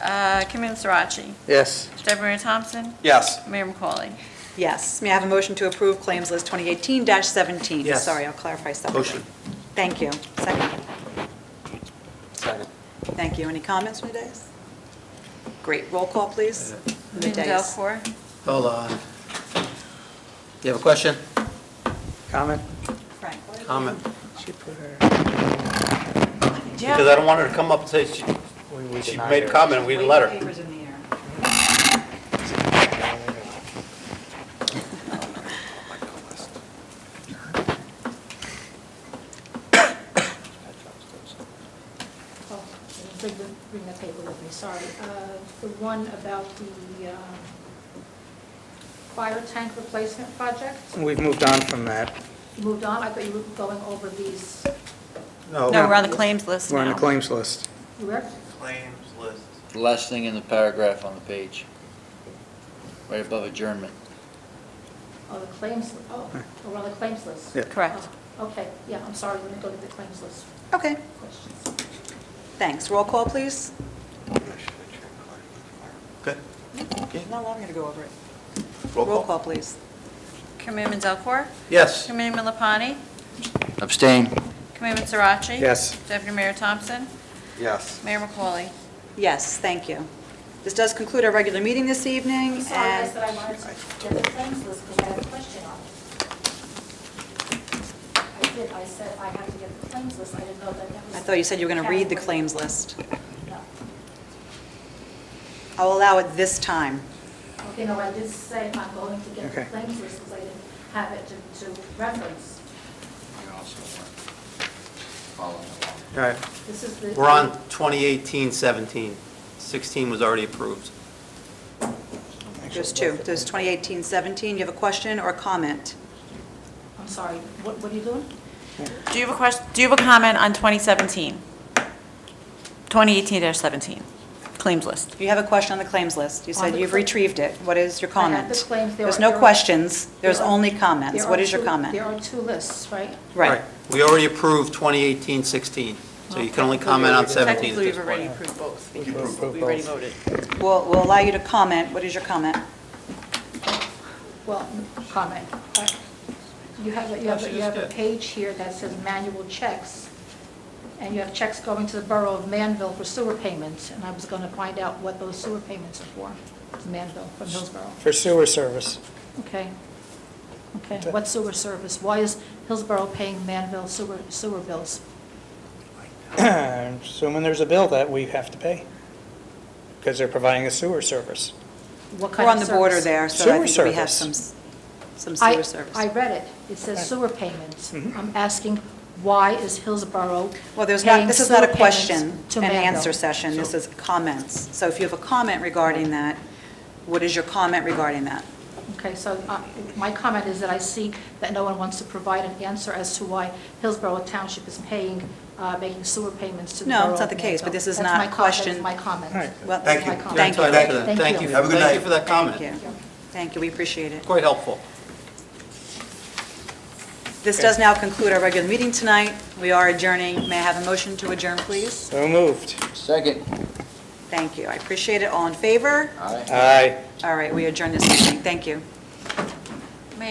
Commitment Srirachi. Yes. Deputy Mayor Thompson. Yes. Mayor McCauley. Yes. May I have a motion to approve claims list 2018-17? Yes. Sorry, I'll clarify separately. Motion. Thank you. Second. Second. Thank you. Any comments from the dais? Great. Roll call, please. From the Commitment dais. Delcor. Hold on. You have a question? Comment? Frank. Comment? She put her. Because I don't want her to come up and say she made a comment and we didn't let her. Papers in the air. Oh, I didn't bring the paper with me, sorry. The one about the fire tank replacement project, We've moved on from that. you moved on, I thought you were going over these, No, we're on the claims list We're on the now. claims list. you were? Claims list. Last thing in the paragraph on the page, right above adjournment. Oh, the claims, oh, we're on the claims list. Yeah. Correct. Oh, okay, yeah, I'm sorry, let me go to the claims list. Okay. Questions? Thanks. Roll call, please. Good. No, I'm going to go over it. Roll Roll call. call, please. Commitment Delcor. Yes. Commitment Lapani. Abstain. Commitment Srirachi. Yes. Deputy Mayor Thompson. Yes. Mayor McCauley. Yes, thank you. This does conclude our regular meeting this evening, I'm sorry, I and said I wanted to get the claims list because I had a question on it. I did, I said I have to get the claims list, I didn't know that that was. I thought you said you were going to read the category. claims list. No. I'll allow it this time. Okay, no, I did say I'm going to get the Okay. claims list because I didn't have it to reference. All right. This is the. We're on 2018-17. 16 was already approved. There's two. There's 2018-17. You have a question or a comment? I'm sorry, what are you doing? Do you have a question, do you have a comment on 2017? 2018-17, claims list. You have a question on the claims list. You On said the you've cla- retrieved it. What is your I have comment? the claims. There There's are- no there are- questions. There's there are- only comments. there What are is your two- comment? There are two lists, right? Right. We already approved 2018-16, so you can only comment on 17 at Technically, this we've already point. approved both. We because approved We already both. voted. We'll allow you to comment. What is your comment? Well, comment. You have a page here that says manual checks, and you have checks going to the Borough of Manville for sewer payments, and I was going to find out what those sewer payments are for, to Manville from Hillsborough. For sewer service. Okay. Okay, what sewer service? Why is Hillsborough paying Manville sewer bills? I'm assuming there's a bill that we have to pay, because they're providing a sewer service. What We're kind on of the border service? there, so I Sewer think we have service. some sewer service. I read it. It says Right. sewer payments. Mhm. I'm asking, why is Hillsborough Well, this paying is not sewer a payments question to and Manville? answer session. This is comments. So if you have a comment regarding that, what is your comment regarding that? Okay, so my comment is that I see that no one wants to provide an answer as to why Hillsborough Township is paying, making sewer payments to the Borough No, it's not of the case, but Manville. this is That's not my a com- question. That's my comment. All right. Well, Thank you. Thank you. Thank you. Thank you. Have a good Thank you night. for that comment. Thank you. Thank you, we appreciate it. Quite helpful. This does now conclude our regular meeting tonight. We are adjourning. May I have a motion to adjourn, please? So moved. Second. Thank you, I appreciate it. All in favor? Aye. Aye. All right, we adjourn this evening. Thank you.